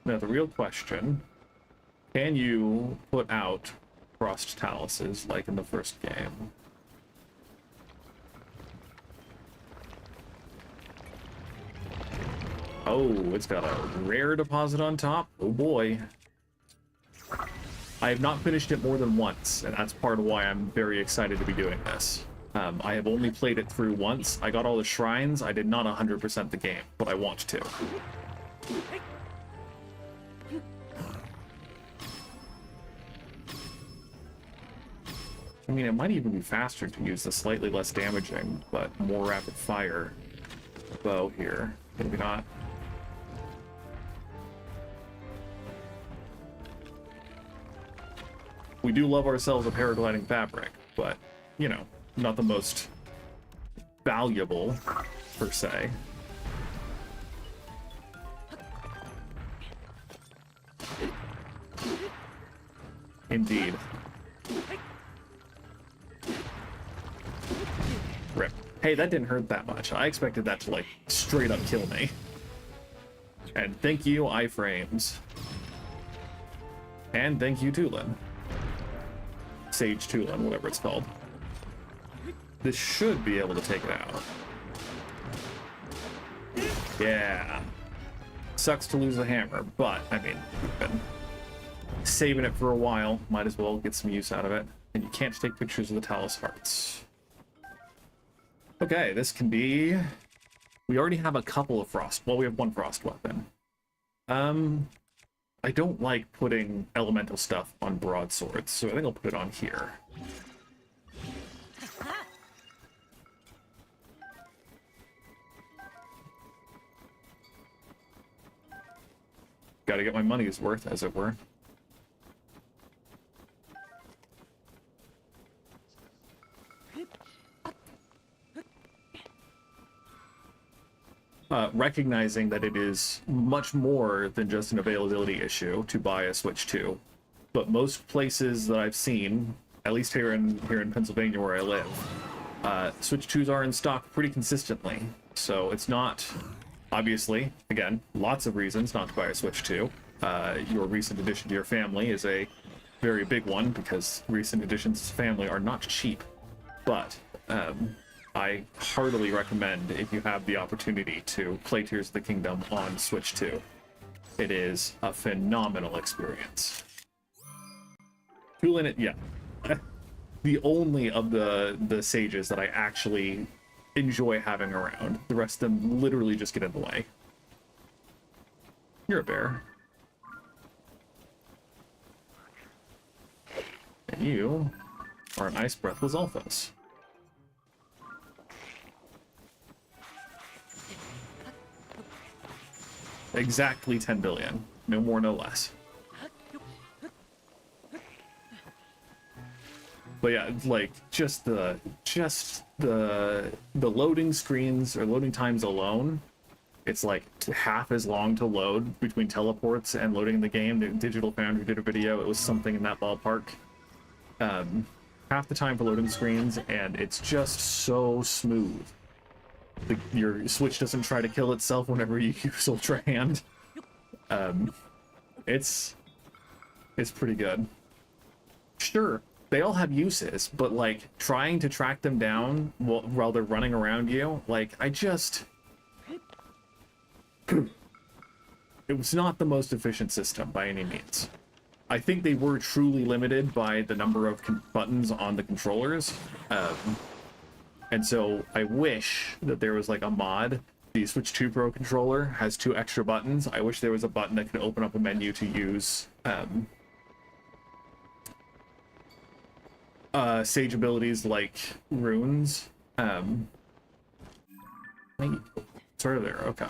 Now, the real question, can you put out frost taluses like in the first game? Oh, it's got a rare deposit on top. Oh boy. I have not finished it more than once, and that's part of why I'm very excited to be doing this. I have only played it through once. I got all the shrines. I did not 100% the game, but I want to. I mean, it might even be faster to use the slightly less damaging, but more rapid fire bow here. Maybe not. We do love ourselves a paragliding fabric, but, you know, not the most valuable, per se. Indeed. Rip. Hey, that didn't hurt that much. I expected that to, like, straight up kill me. And thank you, iframes. And thank you, Tulin. Sage Tulin, whatever it's called. This should be able to take it out. Yeah. Sucks to lose the hammer, but, I mean, we've been saving it for a while. Might as well get some use out of it. And you can't take pictures of the Talus Hearts. Okay, this can be... We already have a couple of frost. Well, we have one frost weapon. I don't like putting elemental stuff on broadswords, so I think I'll put it on here. Gotta get my money's worth, as it were. Recognizing that it is much more than just an availability issue to buy a Switch 2. But most places that I've seen, at least here in Pennsylvania where I live, Switch 2s are in stock pretty consistently. So it's not, obviously, again, lots of reasons not to buy a Switch 2. Your recent addition to your family is a very big one, because recent additions to family are not cheap. But, I heartily recommend, if you have the opportunity, to play Tears of the Kingdom on Switch 2. It is a phenomenal experience. Tulin, yeah. The only of the sages that I actually enjoy having around. The rest of them literally just get in the way. You're a bear. And you are an Ice Breath with Alphas. Exactly 10 billion. No more, no less. But yeah, like, just the loading screens or loading times alone, it's like half as long to load between teleports and loading the game. The Digital Foundry did a video, it was something in that ballpark. Half the time for loading screens, and it's just so smooth. Your Switch doesn't try to kill itself whenever you use Ultra Hand. It's pretty good. Sure, they all have uses, but like trying to track them down while they're running around you, like it was not the most efficient system by any means. I think they were truly limited by the number of buttons on the controllers. And so I wish that there was like a mod. The Switch 2 Pro controller has 2 extra buttons. I wish there was a button that could open up a menu to use Sage abilities like runes. It's right there, okay.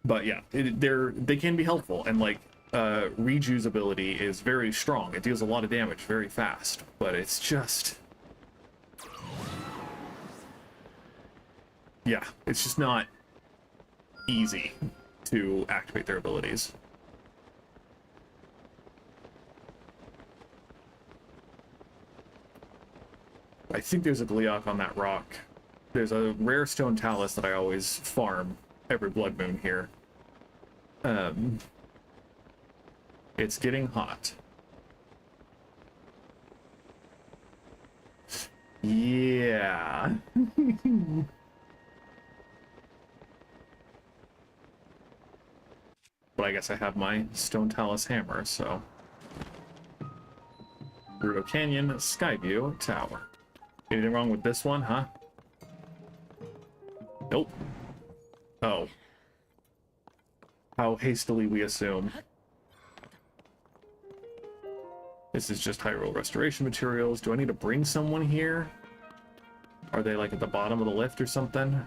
But yeah, they can be helpful, and like Riju's ability is very strong. It deals a lot of damage very fast, but it's just... Yeah, it's just not easy to activate their abilities. I think there's a Gleeok on that rock. There's a rare stone talus that I always farm every blood moon here. Um, it's getting hot. Yeah. But I guess I have my Stone Talus hammer, so... Rudo Canyon, Skyview, Tower. Anything wrong with this one, huh? Nope. Oh. How hastily we assume. This is just Hyrule Restoration materials. Do I need to bring someone here? Are they like at the bottom of the lift or something?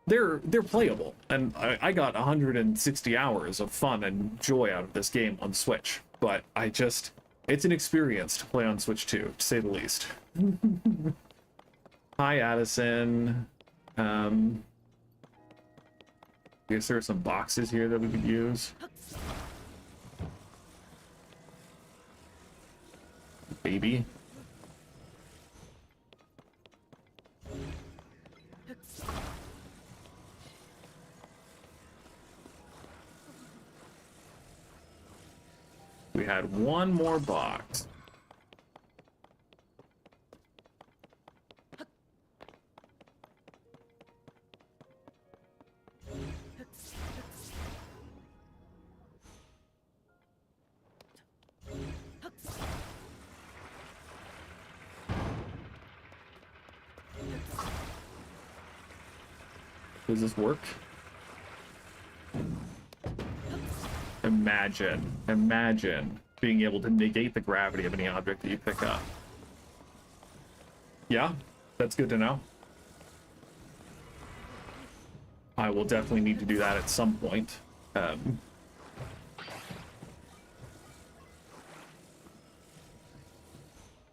They're playable, and I got 160 hours of fun and joy out of this game on Switch, but it's an experience to play on Switch 2, to say the least. Hi, Addison. I guess there are some boxes here that we could use. Baby. We had one more box. Does this work? Imagine being able to negate the gravity of any object that you pick up. Yeah, that's good to know. I will definitely need to do that at some point.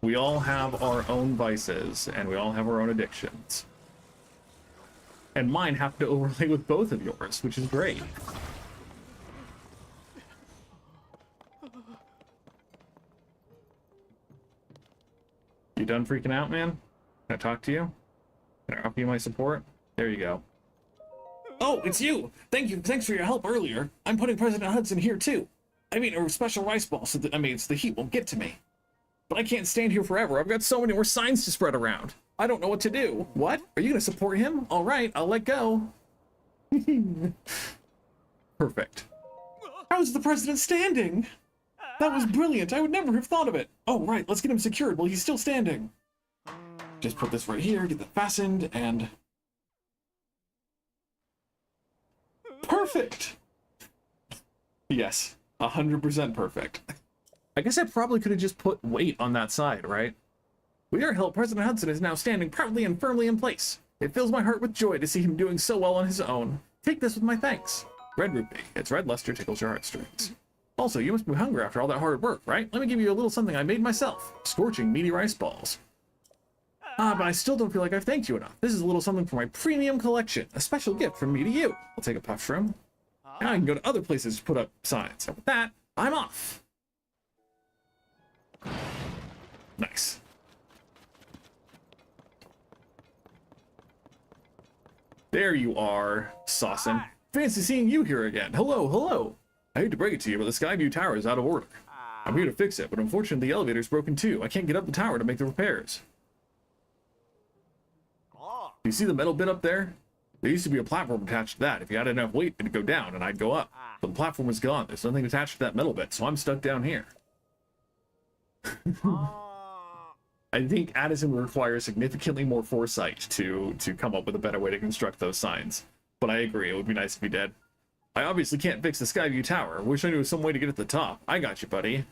We all have our own vices, and we all have our own addictions. And mine have to overlay with both of yours, which is great. You done freaking out, man? Can I talk to you? Can I offer you my support? There you go. Oh, it's you! Thank you. Thanks for your help earlier. I'm putting President Hudson here, too. I mean, a special rice ball, so that, the heat won't get to me. But I can't stand here forever. I've got so many more signs to spread around. I don't know what to do. What? Are you gonna support him? All right, I'll let go. Perfect. How's the president standing? That was brilliant. I would never have thought of it. Oh, right. Let's get him secured while he's still standing. Just put this right here, get that fastened, and... Perfect! Yes, 100% perfect. I guess I probably could have just put weight on that side, right? With your help, President Hudson is now standing proudly and firmly in place. It fills my heart with joy to see him doing so well on his own. Take this with my thanks. Red rupee. Its red luster tickles your heartstrings. Also, you must be hungry after all that hard work, right? Let me give you a little something I made myself. Scorching, meaty rice balls. But I still don't feel like I've thanked you enough. This is a little something for my premium collection. A special gift from me to you. I'll take a puff from. Now I can go to other places to put up signs. And with that, I'm off. Nice. There you are, Sawson. Fancy seeing you here again. Hello, hello. I hate to break it to you, but the Skyview Tower is out of order. I'm here to fix it, but unfortunately the elevator's broken too. I can't get up the tower to make the repairs. You see the metal bit up there? There used to be a platform attached to that. If you had enough weight, it'd go down and I'd go up. But the platform is gone. There's nothing attached to that metal bit, so I'm stuck down here. I think Addison would require significantly more foresight to come up with a better way to construct those signs. But I agree, it would be nice if he did. I obviously can't fix the Skyview Tower. Wish I knew some way to get at the top. I got you, buddy.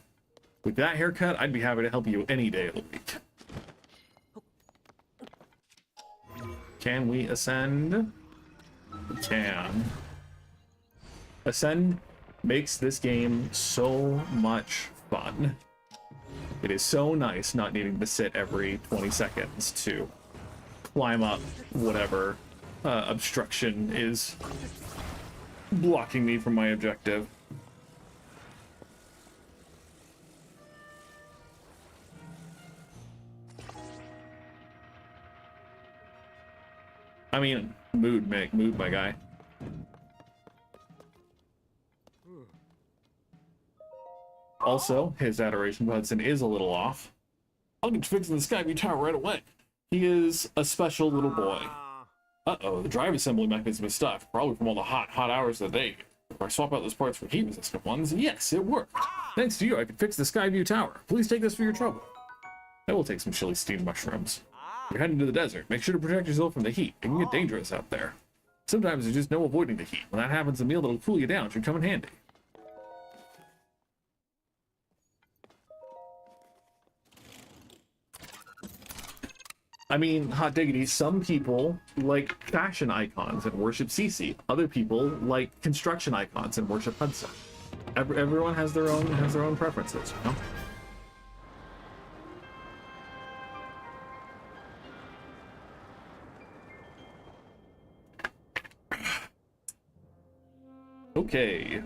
With that haircut, I'd be happy to help you any day of the week. Can we ascend? We can. Ascend makes this game so much fun. It is so nice not needing to sit every 20 seconds to climb up whatever obstruction is blocking me from my objective. I mean, Mood, my guy. Also, his adoration of Hudson is a little off. I'll get fixing the Skyview Tower right away. He is a special little boy. Uh-oh, the drive assembly mechanism is stuck, probably from all the hot hours of the day. If I swap out those parts for heat-resistant ones, yes, it worked. Thanks to you, I can fix the Skyview Tower. Please take this for your trouble. That will take some chili steamed mushrooms. You're heading to the desert. Make sure to protect yourself from the heat. It can get dangerous out there. Sometimes there's just no avoiding the heat. When that happens, a meal that'll cool you down should come in handy. I mean, hot diggity, some people like fashion icons and worship Cece. Other people like construction icons and worship Hudson. Everyone has their own preferences, you know? Okay.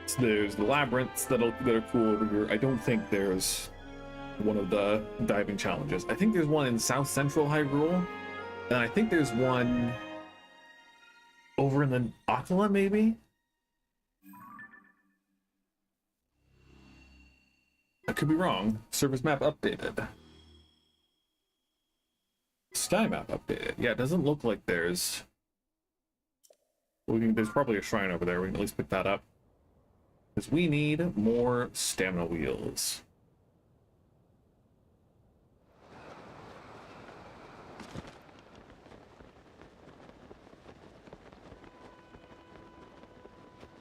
So there's the labyrinths that are cool over here. I don't think there's one of the diving challenges. I think there's one in South Central Hyrule, and I think there's one over in the Ocula, maybe? I could be wrong. Surface map updated. Sky map updated. Yeah, it doesn't look like there's... there's probably a shrine over there. We can at least pick that up. Because we need more stamina wheels.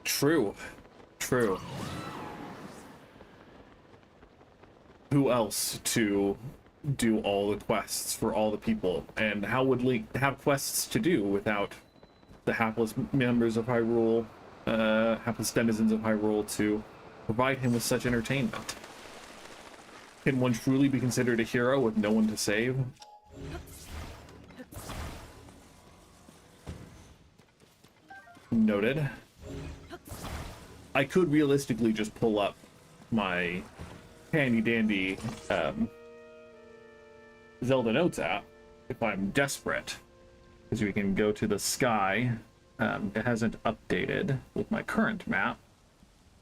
True. Who else to do all the quests for all the people? And how would Link have quests to do without the hapless members of Hyrule, hapless denizens of Hyrule to provide him with such entertainment? Can one truly be considered a hero with no one to save? Noted. I could realistically just pull up my handy-dandy Zelda Notes app if I'm desperate, because we can go to the sky. It hasn't updated with my current map,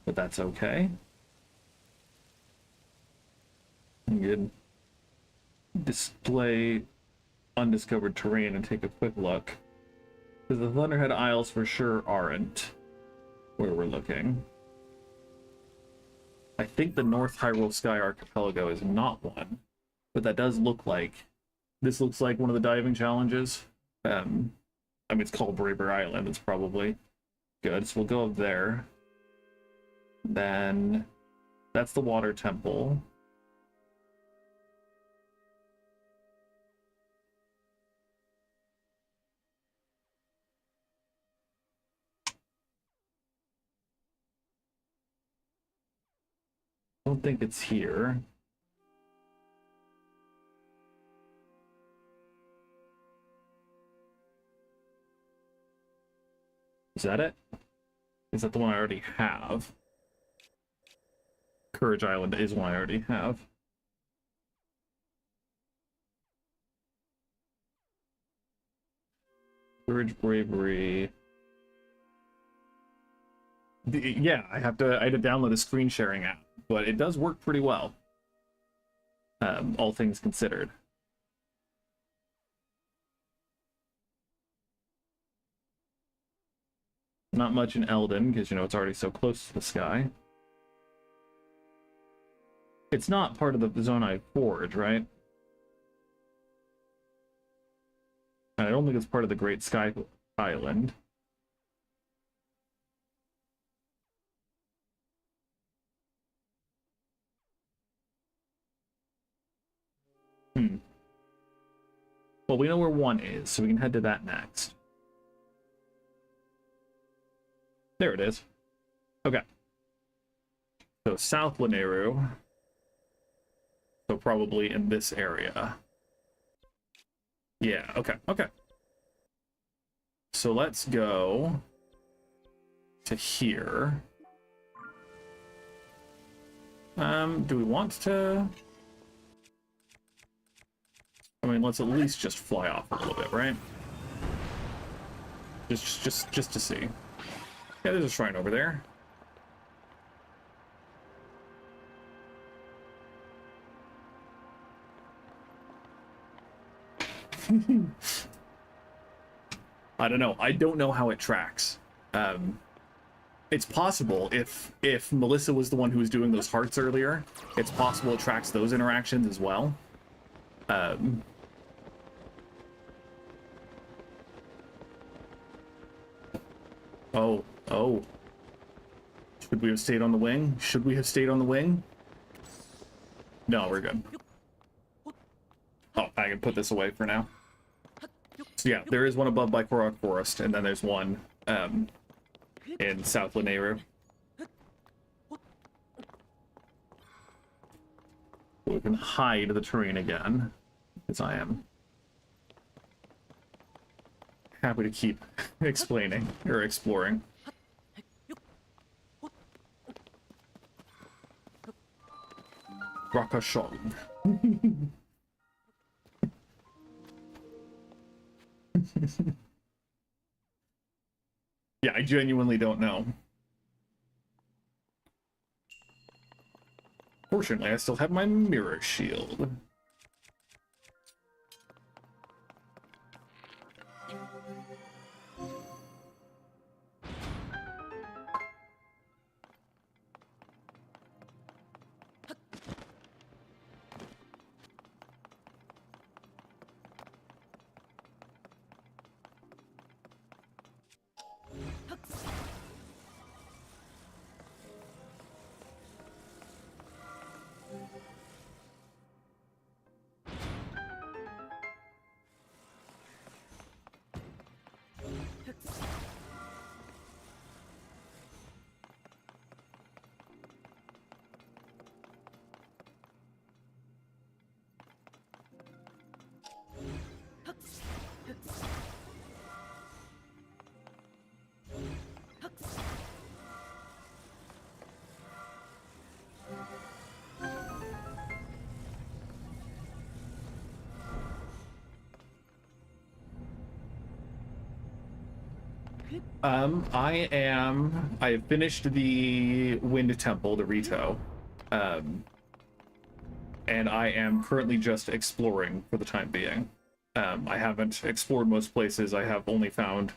but that's okay. You can display undiscovered terrain and take a quick look, because the Thunderhead Isles for sure aren't where we're looking. I think the North Hyrule Sky Archipelago is not one, but that does look like... This looks like one of the diving challenges. I mean, it's called Braver Island. It's probably good. So we'll go up there. Then that's the Water Temple. I don't think it's here. Is that it? Is that the one I already have? Courage Island is one I already have. Courage, bravery. Yeah, I had to download a screen sharing app, but it does work pretty well. All things considered. Not much in Eldin, because, you know, it's already so close to the sky. It's not part of the Zonai Forge, right? And I don't think it's part of the Great Sky Island. Well, we know where one is, so we can head to that next. There it is. Okay. So South Lanayru. So probably in this area. Yeah, okay, okay. So let's go to here. Do we want to... I mean, let's at least just fly off a little bit, right? Just to see. Yeah, there's a shrine over there. I don't know. I don't know how it tracks. It's possible if Melissa was the one who was doing those hearts earlier, it's possible it tracks those interactions as well. Oh. Should we have stayed on the wing? Should we have stayed on the wing? No, we're good. Oh, I can put this away for now. So yeah, there is one above by Korok Forest, and then there's one in South Lanayru. We can hide the terrain again, as I am happy to keep explaining or exploring. Rakashog. Yeah, I genuinely don't know. Fortunately, I still have my mirror shield. I have finished the Wind Temple, the Rito, and I am currently just exploring for the time being. I haven't explored most places. I have only found,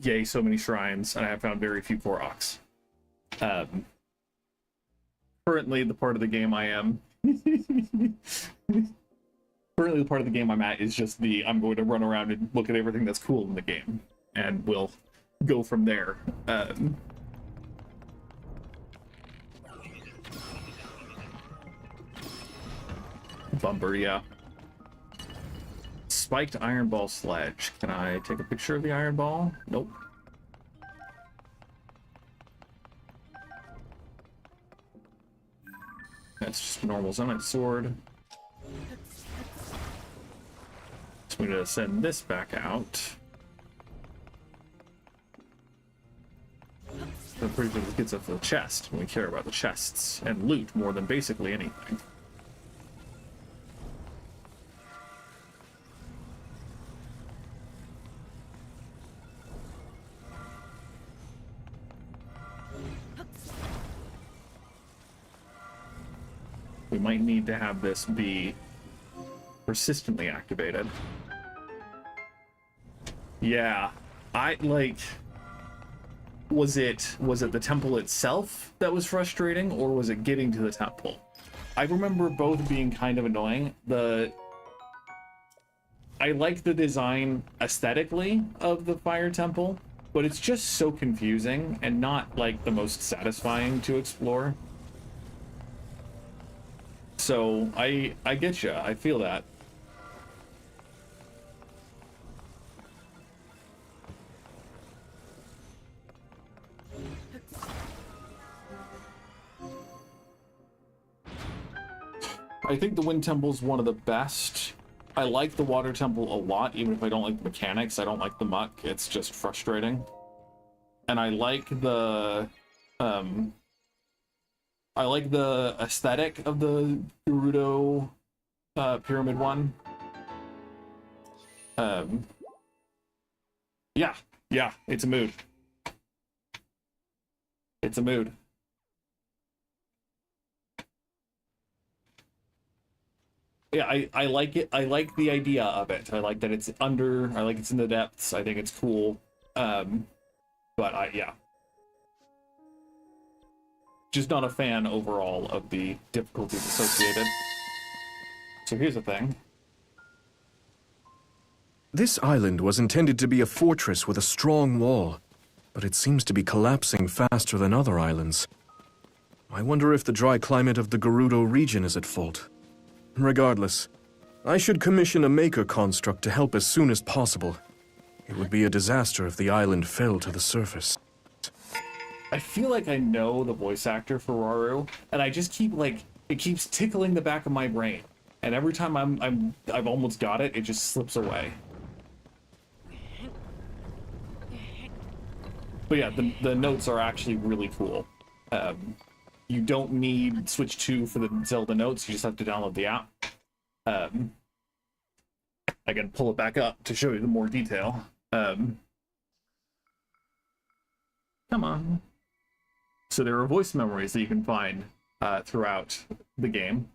yay, so many shrines, and I have found very few Koroks. Currently, the part of the game I am... Currently, the part of the game I'm at is just I'm going to run around and look at everything that's cool in the game, and we'll go from there. Bumper, yeah. Spiked iron ball sledge. Can I take a picture of the iron ball? Nope. That's just a normal Zonite sword. So we're gonna send this back out. I'm pretty sure this gets us the chest, and we care about the chests and loot more than basically anything. We might need to have this be persistently activated. Yeah, was it the temple itself that was frustrating, or was it getting to the temple? I remember both being kind of annoying. I like the design aesthetically of the fire temple, but it's just so confusing and not like the most satisfying to explore. So I get you. I feel that. I think the Wind Temple is one of the best. I like the Water Temple a lot, even if I don't like the mechanics. I don't like the muck. It's just frustrating. And I like the aesthetic of the Gerudo pyramid one. Yeah, yeah, it's a mood. It's a mood. Yeah, I like it. I like the idea of it. I like that it's under. I like it's in the depths. I think it's cool. But yeah, just not a fan overall of the difficulties associated. So here's the thing. This island was intended to be a fortress with a strong wall, but it seems to be collapsing faster than other islands. I wonder if the dry climate of the Gerudo region is at fault. Regardless, I should commission a maker construct to help as soon as possible. It would be a disaster if the island fell to the surface. I feel like I know the voice actor for Rauru, and I just keep like it keeps tickling the back of my brain, and every time I've almost got it, it just slips away. But yeah, the notes are actually really cool. You don't need Switch 2 for the Zelda notes, you just have to download the app. I can pull it back up to show you the more detail. Come on. So there are voice memories that you can find throughout the game.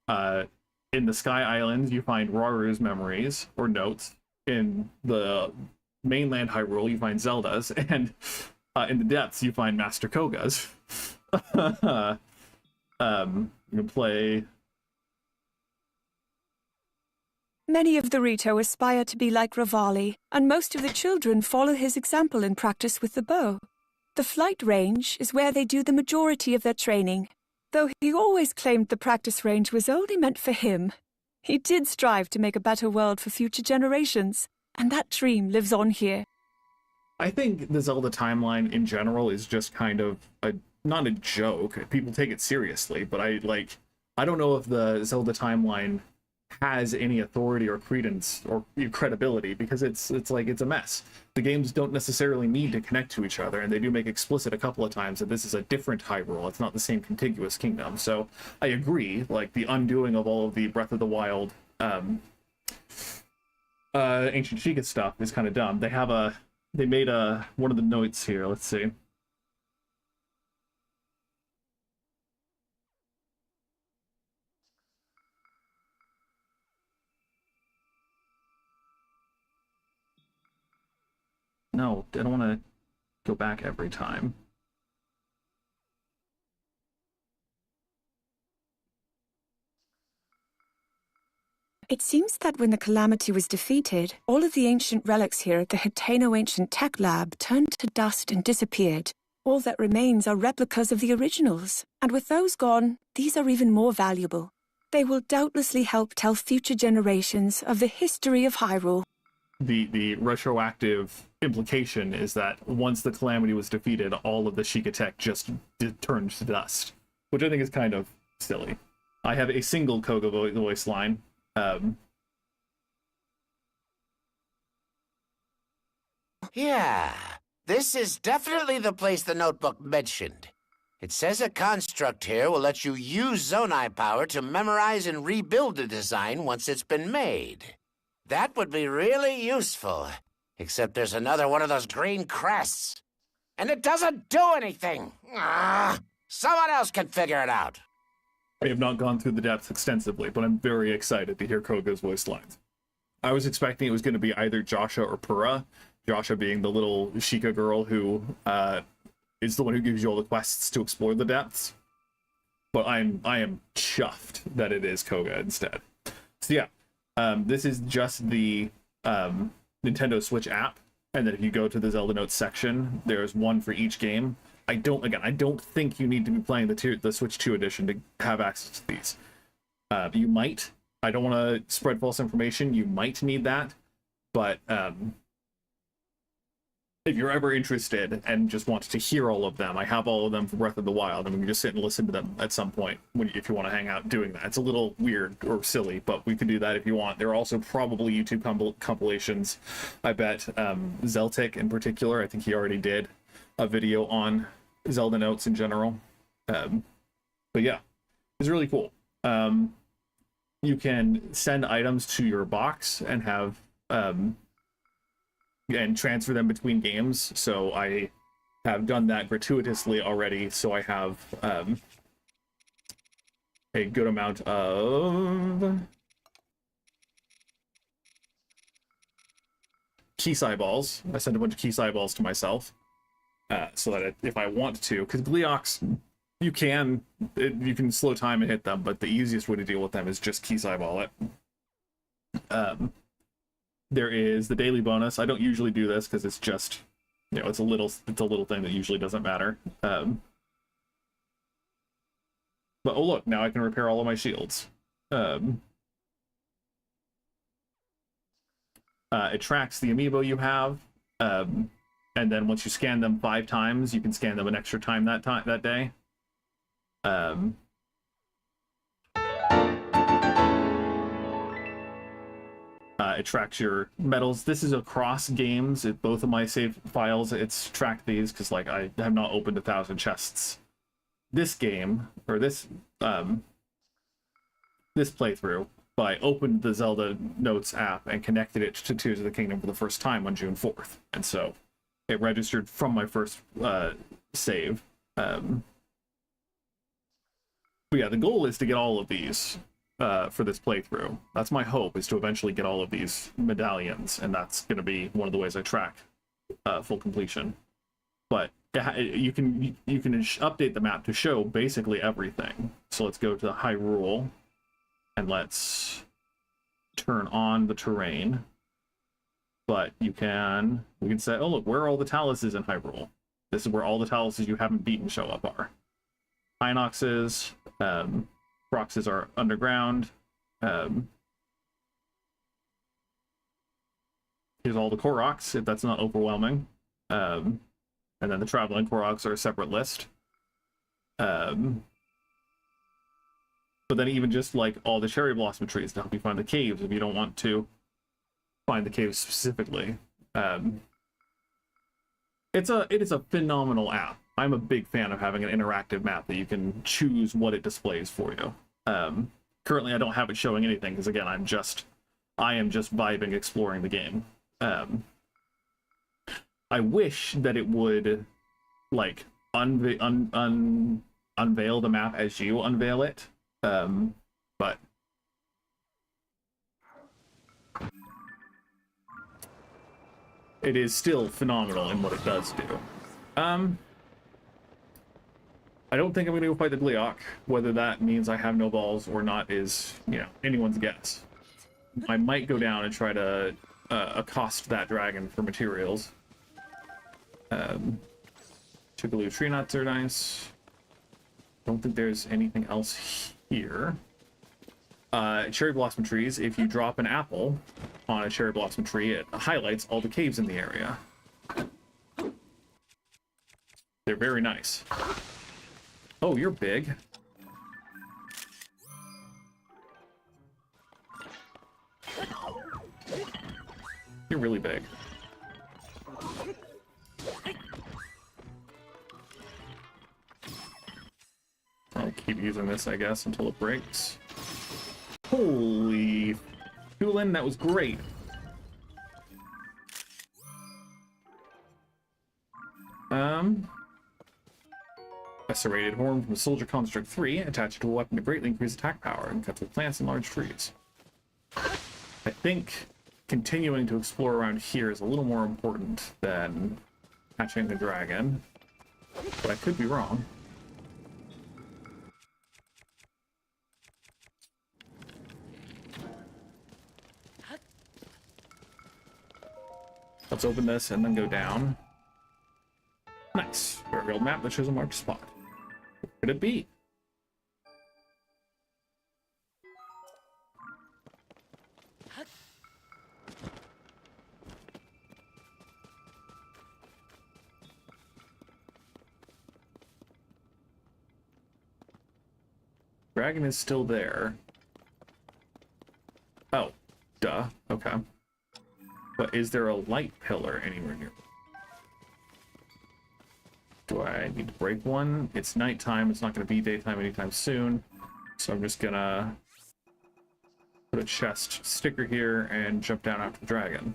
In the Sky Islands, you find Raru's memories, or notes. In the mainland Hyrule, you find Zelda's, and in the depths, you find Master Koga's. You can play... Many of the Rito aspire to be like Rivali, and most of the children follow his example in practice with the bow. The flight range is where they do the majority of their training, though he always claimed the practice range was only meant for him. He did strive to make a better world for future generations, and that dream lives on here. I think the Zelda timeline in general is just kind of not a joke. People take it seriously, but I don't know if the Zelda timeline has any authority or credence or credibility, because it's a mess. The games don't necessarily need to connect to each other, and they do make explicit a couple of times that this is a different Hyrule. It's not the same contiguous kingdom. So I agree, like the undoing of all of the Breath of the Wild Ancient Sheikah stuff is kind of dumb. They made one of the notes here. Let's see. No, I don't want to go back every time. It seems that when the Calamity was defeated, all of the ancient relics here at the Hiteno Ancient Tech Lab turned to dust and disappeared. All that remains are replicas of the originals, and with those gone, these are even more valuable. They will doubtlessly help tell future generations of the history of Hyrule. The retroactive implication is that once the Calamity was defeated, all of the Sheikah Tech just turned to dust, which I think is kind of silly. I have a single Koga voice line. Yeah, this is definitely the place the notebook mentioned. It says a construct here will let you use Zonai power to memorize and rebuild a design once it's been made. That would be really useful, except there's another one of those green crests. And it doesn't do anything! Someone else can figure it out. I have not gone through the depths extensively, but I'm very excited to hear Koga's voice lines. I was expecting it was going to be either Joshua or Pura. Joshua being the little Sheikah girl who is the one who gives you all the quests to explore the depths. But I am chuffed that it is Koga instead. So yeah, this is just the Nintendo Switch app, and then if you go to the Zelda Notes section, there's one for each game. I don't think you need to be playing the Switch 2 edition to have access to these. You might. I don't want to spread false information. You might need that, but if you're ever interested and just want to hear all of them, I have all of them for Breath of the Wild, and we can just sit and listen to them at some point if you want to hang out doing that. It's a little weird or silly, but we can do that if you want. There are also probably YouTube compilations. I bet Zeltic in particular, I think he already did a video on Zelda Notes in general. But yeah, it's really cool. You can send items to your box and have and transfer them between games. So I have done that gratuitously already. So I have a good amount of Keysai balls. I sent a bunch of Keysai balls to myself, so that if I want to, because Gleox, you can slow time and hit them, but the easiest way to deal with them is just Keysai ball it. There is the daily bonus. I don't usually do this because it's just, it's a little thing that usually doesn't matter. But oh look, now I can repair all of my shields. It tracks the amiibo you have, and then once you scan them 5 times, you can scan them an extra time that day. It tracks your medals. This is across games. Both of my save files, it's tracked these because like I have not opened 1,000 chests this game or this playthrough. But I opened the Zelda Notes app and connected it to Tears of the Kingdom for the first time on June 4th. And so it registered from my first save. But yeah, the goal is to get all of these for this playthrough. That's my hope, is to eventually get all of these medallions. And that's going to be one of the ways I track full completion. But you can update the map to show basically everything. So let's go to Hyrule. And let's turn on the terrain. But we can say, oh look, where are all the taluses in Hyrule? This is where all the taluses you haven't beaten show up are. Hinoxes, Roxes are underground. Here's all the Koroks, if that's not overwhelming. And then the traveling Koroks are a separate list. But then even just like all the cherry blossom trees to help you find the caves if you don't want to find the caves specifically. It is a phenomenal app. I'm a big fan of having an interactive map that you can choose what it displays for you. Currently, I don't have it showing anything because again, I am just vibing, exploring the game. I wish that it would like unveil the map as you unveil it. But it is still phenomenal in what it does do. I don't think I'm going to go fight the Gleeok. Whether that means I have no balls or not is, anyone's guess. I might go down and try to accost that dragon for materials. Chickaloo tree nuts are nice. Don't think there's anything else here. Cherry blossom trees, if you drop an apple on a cherry blossom tree, it highlights all the caves in the area. They're very nice. Oh, you're big. You're really big. I'll keep using this, I guess, until it breaks. Holy Tulin, that was great. A serrated horn from Soldier Construct 3, attached to a weapon to greatly increase attack power and cuts with plants and large trees. I think continuing to explore around here is a little more important than catching the dragon, but I could be wrong. Let's open this and then go down. Nice. Burial map that shows a marked spot. Where could it be? Dragon is still there. Oh, duh. Okay. But is there a light pillar anywhere near? Do I need to break one? It's nighttime. It's not going to be daytime anytime soon. So I'm just going to put put a chest sticker here and jump down after the dragon.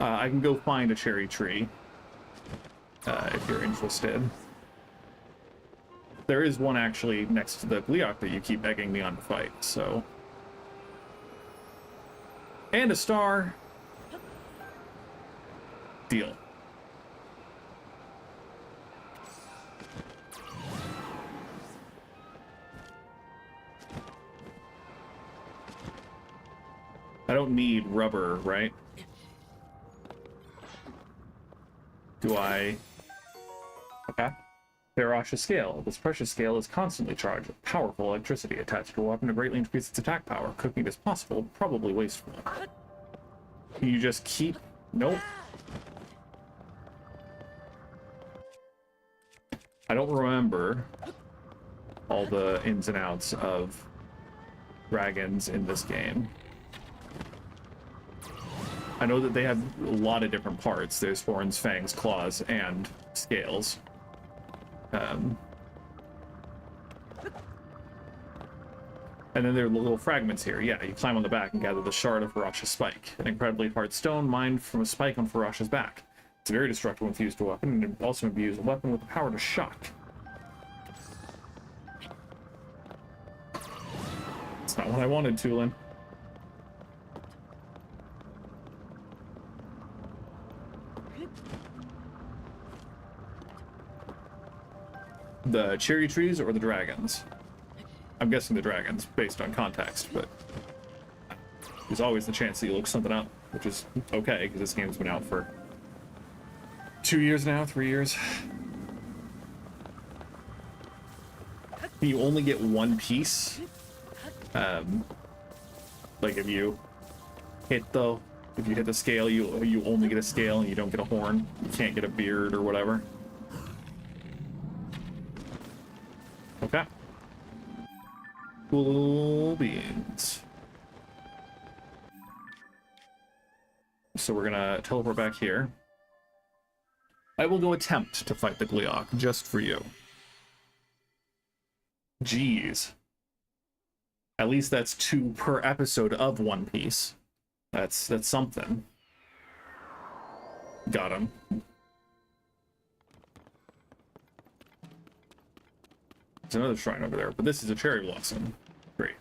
I can go find a cherry tree if you're interested. There is one actually next to the Gliok that you keep begging me on to fight, so... And a star! Deal. I don't need rubber, right? Do I? Okay. Ferocious scale. This precious scale is constantly charged with powerful electricity attached to a weapon to greatly increase its attack power. Cooking it is possible, probably wasteful. Can you just keep... Nope. I don't remember all the ins and outs of dragons in this game. I know that they have a lot of different parts. There's horns, fangs, claws, and scales. And then there are little fragments here. Yeah, you climb on the back and gather the shard of Ferocious Spike, an incredibly hard stone mined from a spike on Ferocious back. It's very destructive when fused to a weapon, and it also imbues a weapon with the power to shock. That's not what I wanted, Tulin. The cherry trees or the dragons? I'm guessing the dragons, based on context, but there's always the chance that you look something up, which is okay, because this game's been out for 2 years now, 3 years. You only get one piece. Like if you hit the scale, you only get a scale and you don't get a horn. You can't get a beard or whatever. Okay. Cool beans. So we're gonna teleport back here. I will go attempt to fight the Gliok, just for you. Jeez. At least that's 2 per episode of One Piece. That's something. Got him. There's another shrine over there, but this is a cherry blossom. Great.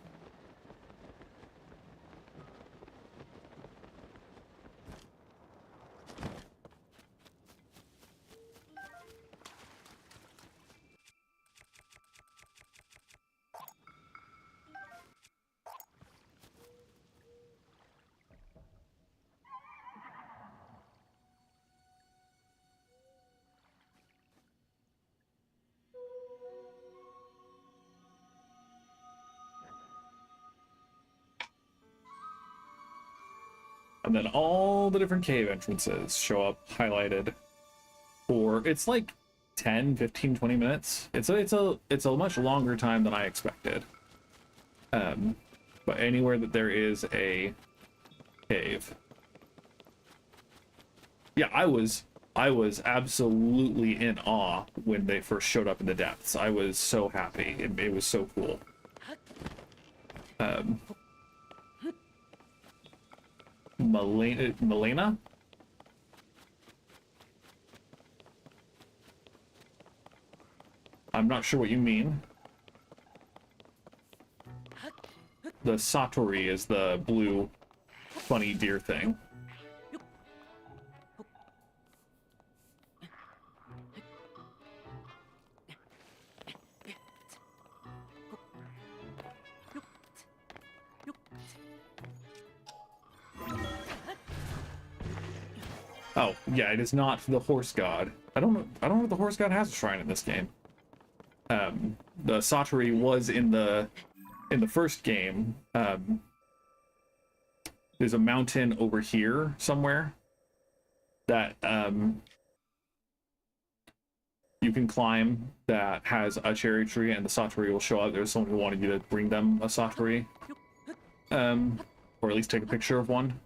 And then all the different cave entrances show up highlighted for, it's like 10, 15, 20 minutes. It's a much longer time than I expected. But anywhere that there is a cave. Yeah, I was absolutely in awe when they first showed up in the depths. I was so happy. It was so cool. Milena? I'm not sure what you mean. The Satori is the blue funny deer thing. Oh, yeah, it is not the horse god. I don't know if the horse god has a shrine in this game. The Satori was in the first game. There's a mountain over here somewhere that you can climb that has a cherry tree, and the Satori will show up. There's someone who wanted you to bring them a Satori, or at least take a picture of one.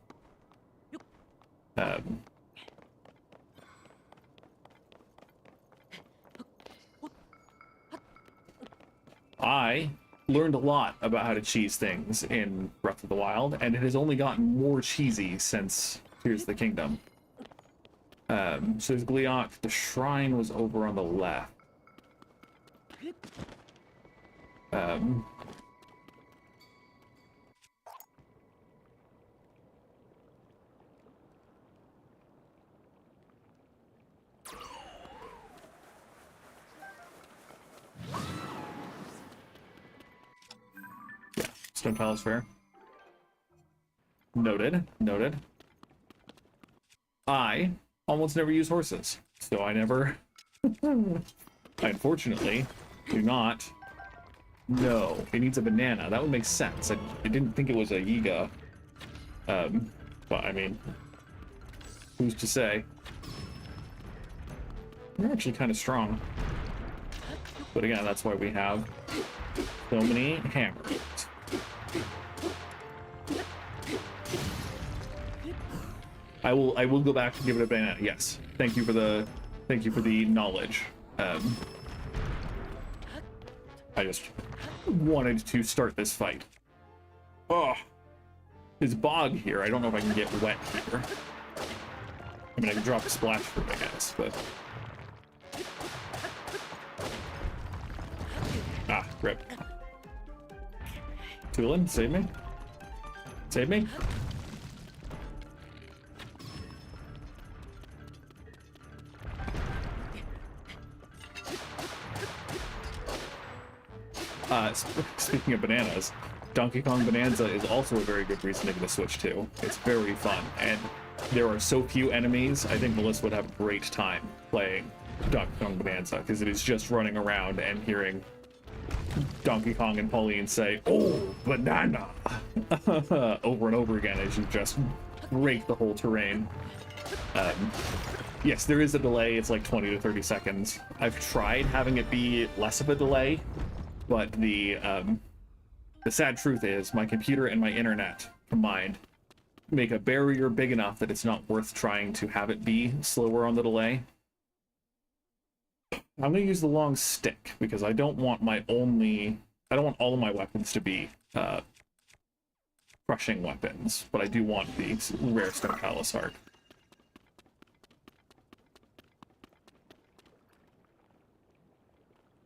I learned a lot about how to cheese things in Breath of the Wild, and it has only gotten more cheesy since Tears of the Kingdom. So there's Gleeok. The shrine was over on the left. Yeah, Stone Palace Fair. Noted. Noted. I almost never use horses, so I never... I unfortunately do not know. It needs a banana. That would make sense. I didn't think it was a Yiga. But I mean, who's to say? They're actually kind of strong. But again, that's why we have so many hammers. I will go back and give it a banana. Yes. Thank you for the knowledge. I just wanted to start this fight. Oh, there's bog here. I don't know if I can get wet here. I mean, I can drop a splash fruit, I guess, but... Ah, rip. Tulin, save me. Save me. Speaking of bananas, Donkey Kong Bonanza is also a very good reason to get a Switch to. It's very fun, and there are so few enemies. I think Melissa would have a great time playing Donkey Kong Bonanza, because it is just running around and hearing Donkey Kong and Pauline say, "Oh, banana!" over and over again as you just rake the whole terrain. Yes, there is a delay. It's like 20 to 30 seconds. I've tried having it be less of a delay, but the sad truth is my computer and my internet combined make a barrier big enough that it's not worth trying to have it be slower on the delay. I'm going to use the long stick because I don't want I don't want all of my weapons to be crushing weapons, but I do want the rare Stone Palace Heart.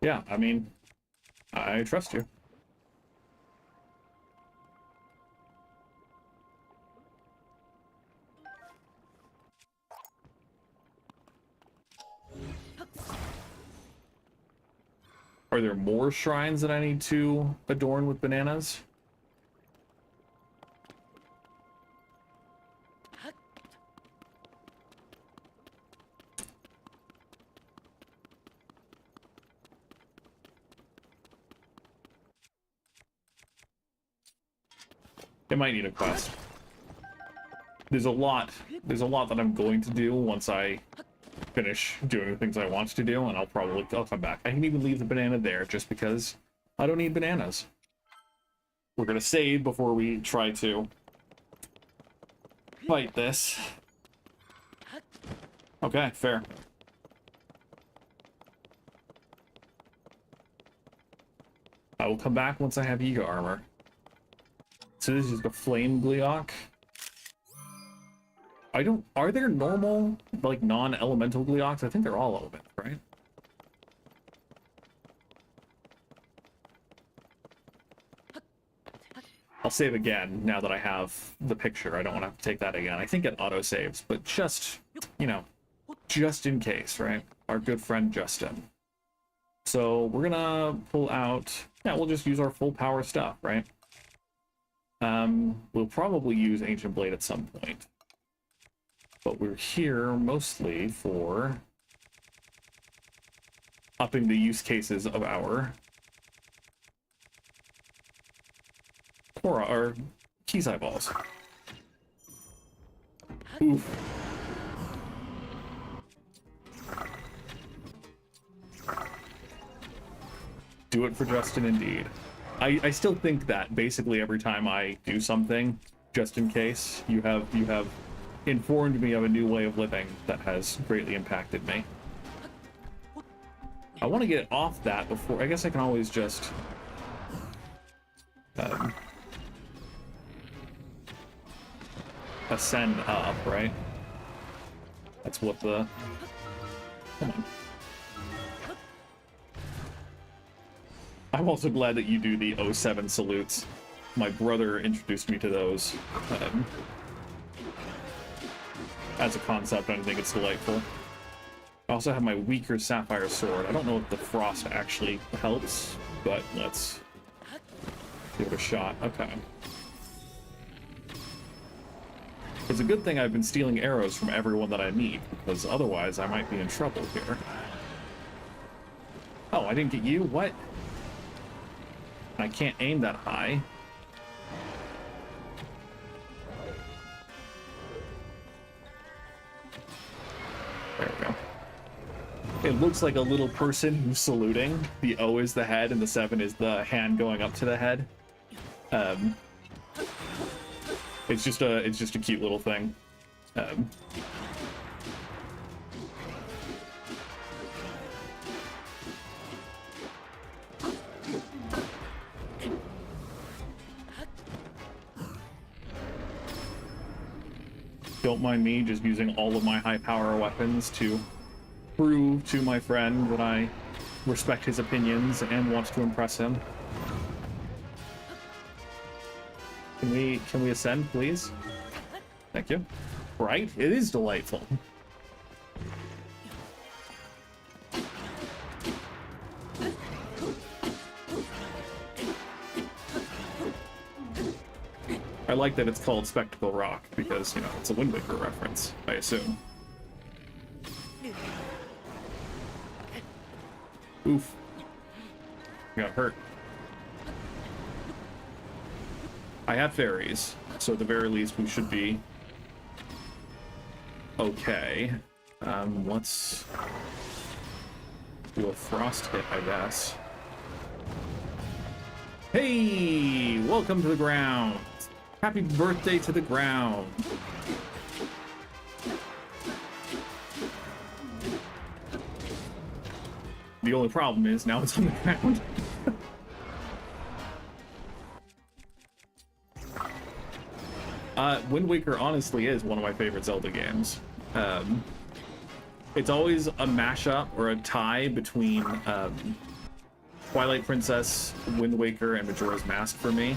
Yeah, I mean, I trust you. Are there more shrines that I need to adorn with bananas? It might need a quest. There's a lot that I'm going to do once I finish doing the things I want to do, and I'll come back. I can even leave the banana there just because I don't need bananas. We're gonna save before we try to fight this. Okay, fair. I will come back once I have Yiga armor. So this is the flame Gleeok. Are there normal, like, non-elemental Gleeoks? I think they're all element, right? I'll save again now that I have the picture. I don't want to have to take that again. I think it auto-saves, but just, you know, just in case, right? Our good friend Justin. So we're gonna pull out, yeah, we'll just use our full power stuff, right? We'll probably use Ancient Blade at some point. But we're here mostly for upping the use cases of our Keys Eyeballs. Oof. Do it for Justin indeed. I still think that basically every time I do something, just in case, you have informed me of a new way of living that has greatly impacted me. I want to get off that before... I guess I can always just um, ascend up, right? That's what the... Come on. I'm also glad that you do the '07 salutes. My brother introduced me to those as a concept, and I think it's delightful. I also have my weaker sapphire sword. I don't know if the frost actually helps, but let's give it a shot. Okay. It's a good thing I've been stealing arrows from everyone that I meet, because otherwise I might be in trouble here. Oh, I didn't get you? What? I can't aim that high. There we go. It looks like a little person who's saluting. The O is the head, and the 7 is the hand going up to the head. It's just a cute little thing. Don't mind me just using all of my high power weapons to prove to my friend that I respect his opinions and want to impress him. Can we ascend, please? Thank you. Right? It is delightful. I like that it's called Spectacle Rock because, you know, it's a Wind Waker reference, I assume. Oof. Got hurt. I have fairies, so at the very least we should be okay. Let's do a frost hit, I guess. Hey! Welcome to the ground! Happy birthday to the ground! The only problem is now it's on the ground. Wind Waker honestly is one of my favorite Zelda games. It's always a mashup or a tie between Twilight Princess, Wind Waker, and Majora's Mask for me.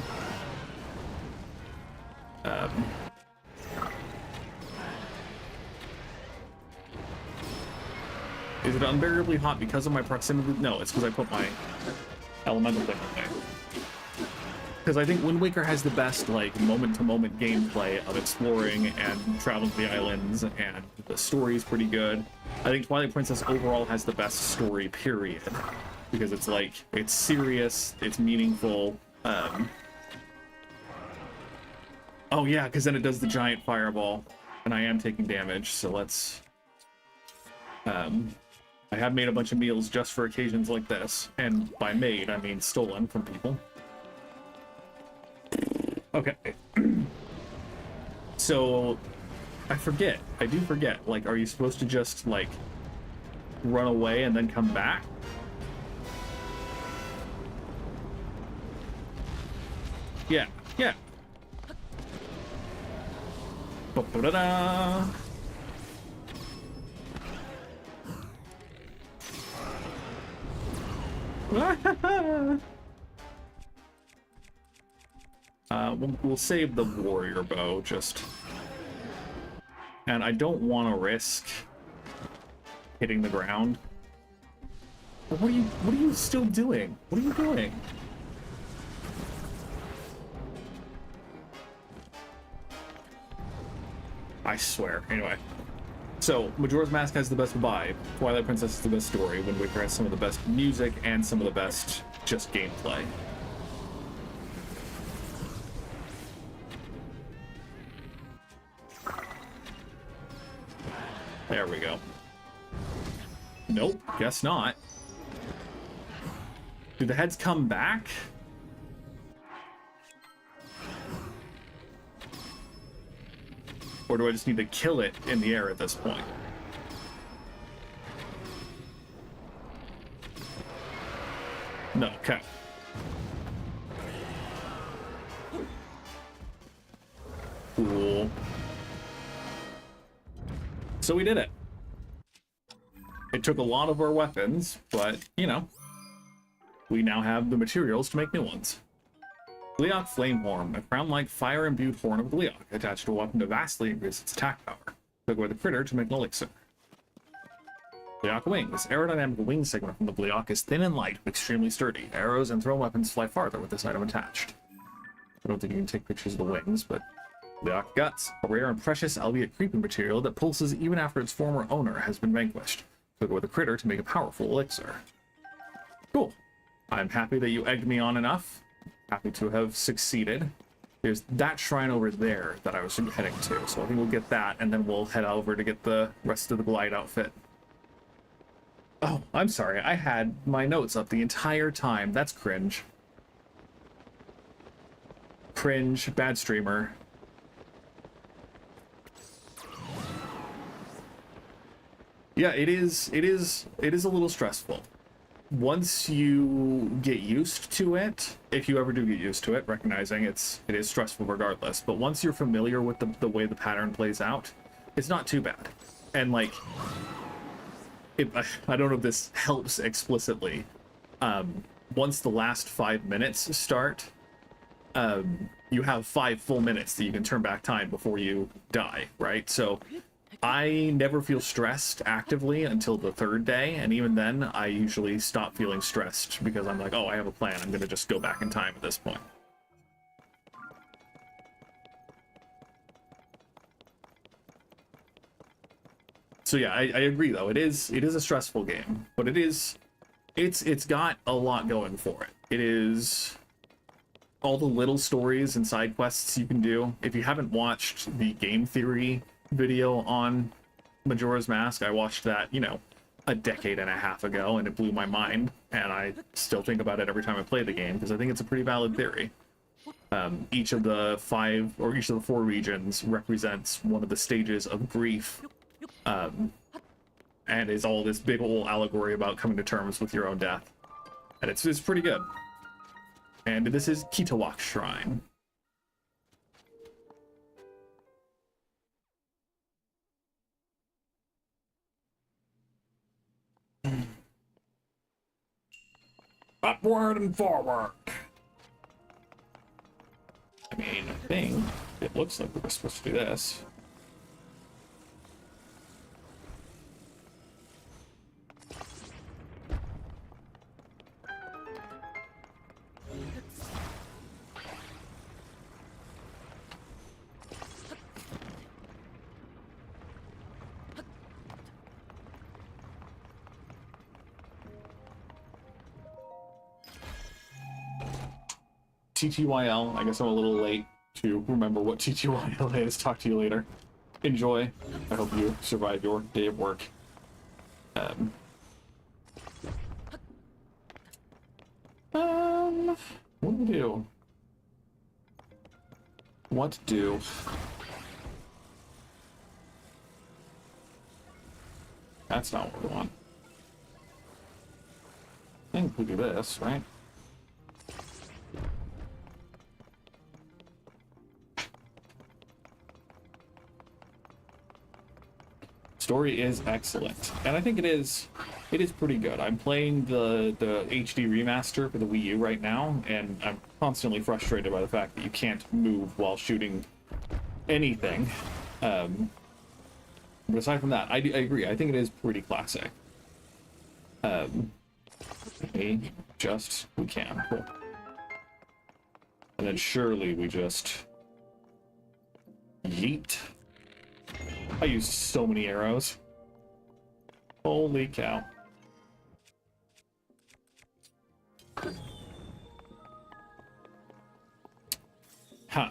Is it unbearably hot because of my proximity? No, it's because I put my elemental thing on there. Because I think Wind Waker has the best, like, moment-to-moment gameplay of exploring and traveling to the islands, and the story's pretty good. I think Twilight Princess overall has the best story, period. Because it's, like, it's serious, it's meaningful. Oh, yeah, because then it does the giant fireball, and I am taking damage, so let's... I have made a bunch of meals just for occasions like this, and by made, I mean stolen from people. Okay. So, I do forget, like, are you supposed to just, like, run away and then come back? Yeah, yeah. Ba-ba-da-da. We'll save the warrior bow, just... And I don't want to risk hitting the ground. But what are you still doing? What are you doing? I swear. Anyway. So, Majora's Mask has the best vibe. Twilight Princess is the best story. Wind Waker has some of the best music and some of the best just gameplay. There we go. Nope, guess not. Do the heads come back? Or do I just need to kill it in the air at this point? No, okay. Cool. So we did it. It took a lot of our weapons, but, you know, we now have the materials to make new ones. Gleok Flamehorn, a crown-like fire-imbued horn of Gleok, attached to a weapon to vastly increase its attack power. Took away the critter to make an elixir. Gleok Wing. This aerodynamic wing segment from the Gleok is thin and light, but extremely sturdy. Arrows and thrown weapons fly farther with this item attached. I don't think you can take pictures of the wings, but... Gleok Guts, a rare and precious, albeit creeping material that pulses even after its former owner has been vanquished. Took away the critter to make a powerful elixir. Cool. I'm happy that you egged me on enough. Happy to have succeeded. There's that shrine over there that I was heading to, so I think we'll get that, and then we'll head over to get the rest of the glide outfit. Oh, I'm sorry. I had my notes up the entire time. That's cringe. Cringe. Bad streamer. Yeah, it is a little stressful. Once you get used to it, if you ever do get used to it, recognizing it is stressful regardless, but once you're familiar with the way the pattern plays out, it's not too bad. And like, I don't know if this helps explicitly. Once the last 5 minutes start, you have 5 full minutes that you can turn back time before you die, right? So I never feel stressed actively until the 3rd day, and even then, I usually stop feeling stressed because I'm like, oh, I have a plan. I'm going to just go back in time at this point. So yeah, I agree though. It is a stressful game, but it's got a lot going for it. It is all the little stories and side quests you can do. If you haven't watched the game theory video on Majora's Mask, I watched that, you know, a decade and a half ago, and it blew my mind, and I still think about it every time I play the game because I think it's a pretty valid theory. Each of the 5 or each of the 4 regions represents one of the stages of grief, and is all this big old allegory about coming to terms with your own death, and it's pretty good. And this is Kitawak Shrine. Upward and forward. I mean, I think it looks like we're supposed to do this. TTYL, I guess I'm a little late to remember what TTYL is. Talk to you later. Enjoy. I hope you survive your day of work. What do we do? What to do? That's not what we want. I think we do this, right? Story is excellent, and I think it is pretty good. I'm playing the HD remaster for the Wii U right now, and I'm constantly frustrated by the fact that you can't move while shooting anything. But aside from that, I agree. I think it is pretty classic. We can. Cool. And then surely we just yeet. I used so many arrows. Holy cow. Huh.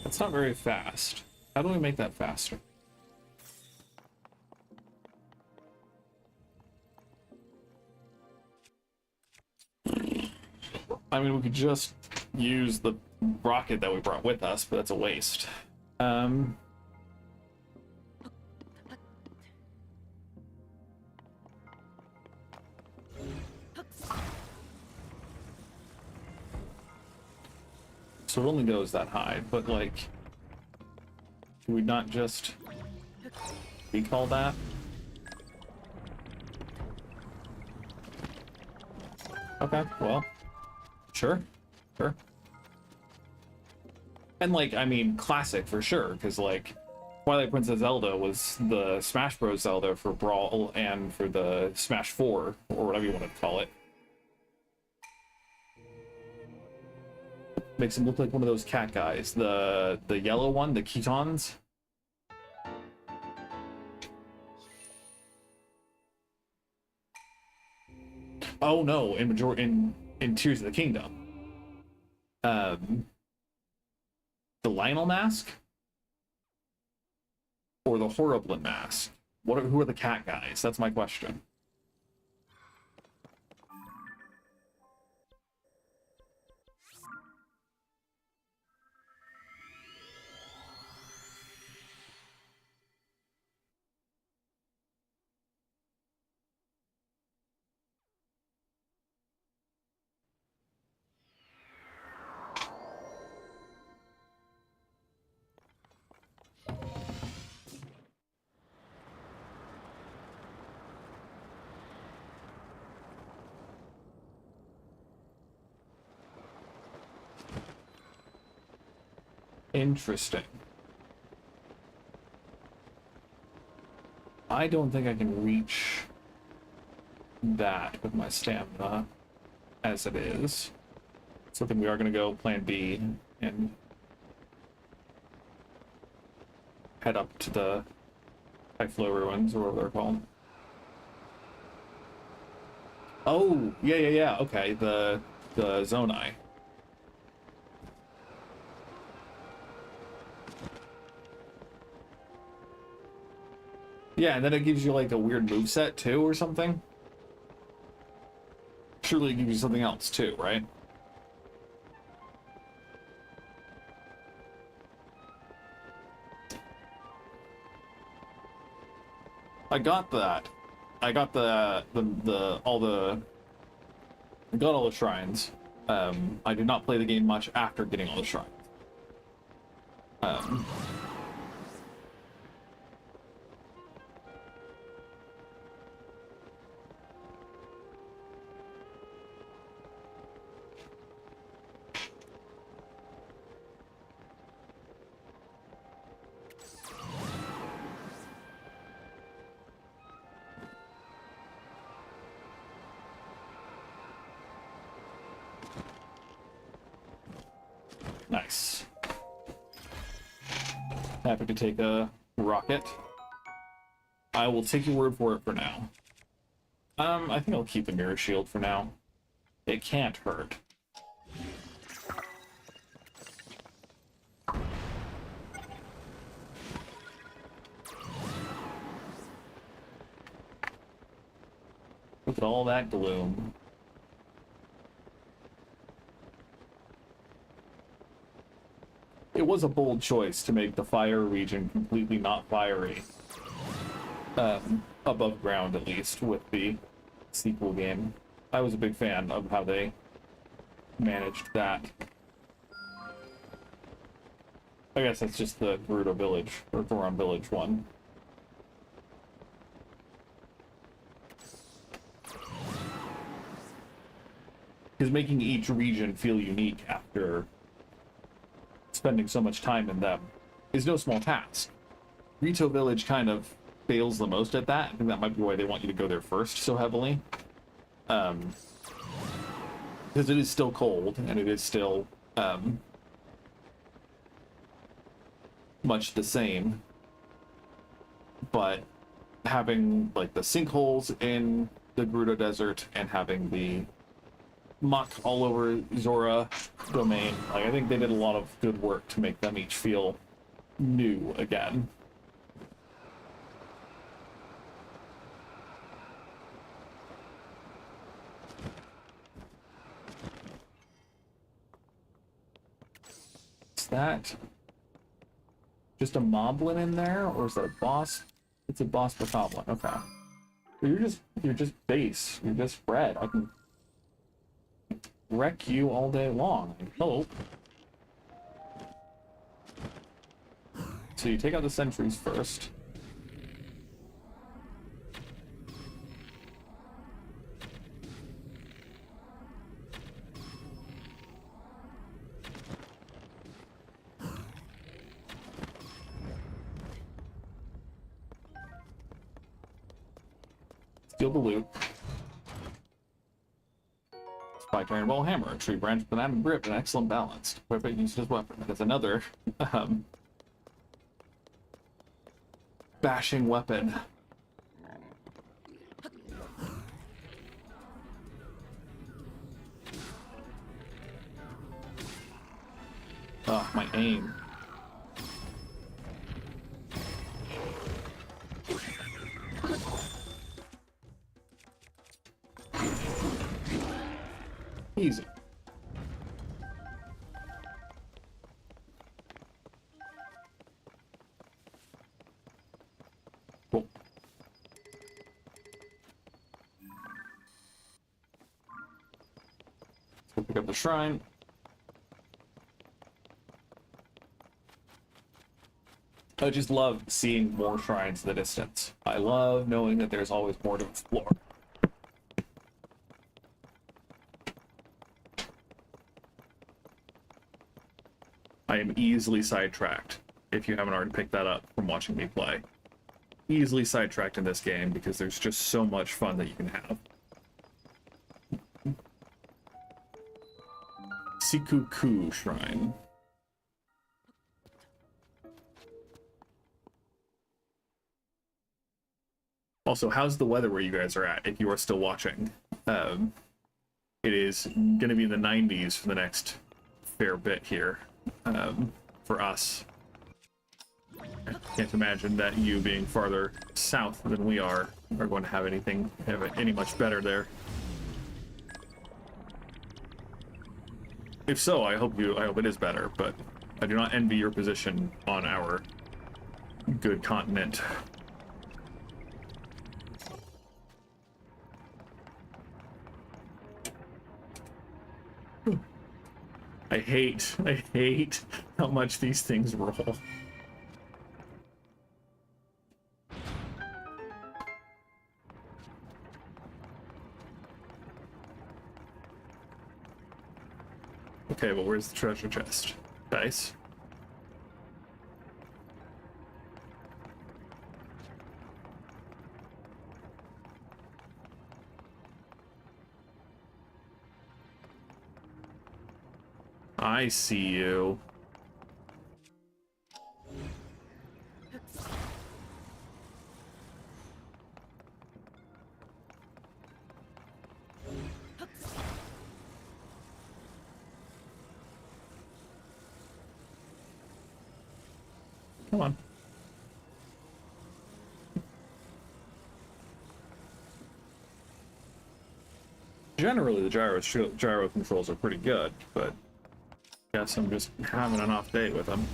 That's not very fast. How do we make that faster? I mean, we could just use the rocket that we brought with us, but that's a waste. So it only goes that high, but like, should we not just recall that? Okay, well, sure. And like, I mean, classic for sure, because like, Twilight Princess Zelda was the Smash Bros. Zelda for Brawl and for the Smash 4, or whatever you want to call it. Makes him look like one of those cat guys. The yellow one, the Ketons. Oh no, in Tears of the Kingdom. The Lionel mask? Or the Horriblin mask? Who are the cat guys? That's my question. Interesting. I don't think I can reach that with my stamina as it is. So then we are going to go plan B and head up to the Typhlo ruins, or whatever they're called. Oh, yeah. Okay, the Zonai. Yeah, and then it gives you like a weird moveset too, or something. Surely it gives you something else too, right? I got that. I got I got all the shrines. I did not play the game much after getting all the shrines. Nice. Happy to take a rocket. I will take your word for it for now. I think I'll keep the mirror shield for now. It can't hurt. Look at all that gloom. It was a bold choice to make the fire region completely not fiery. Above ground, at least, with the sequel game. I was a big fan of how they managed that. I guess that's just the Gerudo Village, or Thoron Village one. Because making each region feel unique after spending so much time in them is no small task. Rito Village kind of fails the most at that. I think that might be why they want you to go there first so heavily. Because it is still cold, and it is still much the same. But having like the sinkholes in the Gerudo Desert and having the muck all over Zora domain, like, I think they did a lot of good work to make them each feel new again. Is that just a moblin in there, or is that a boss? It's a boss bokoblin. Okay. You're just base. You're just red. I can wreck you all day long. Hello. so you take out the sentries first. Steal the loot. Spike iron ball hammer, a tree branch with an added grip and excellent balance. Equip it used as weapon. That is another bashing weapon. Oh, my aim. Easy. Cool. Let's go pick up the shrine. I just love seeing more shrines in the distance. I love knowing that there's always more to explore. I am easily sidetracked, if you haven't already picked that up from watching me play. Easily sidetracked in this game because there's just so much fun that you can have. Sikuku Shrine. Also, how's the weather where you guys are at, if you are still watching? It is going to be in the 90s for the next fair bit here, for us. I can't imagine that you being farther south than we are going to have any much better there. If so, I hope it is better, but I do not envy your position on our good continent. I hate how much these things roll. Okay, well, where's the treasure chest? Nice. I see you. Come on. Generally, the gyro controls are pretty good, but guess I'm just having an off day with them.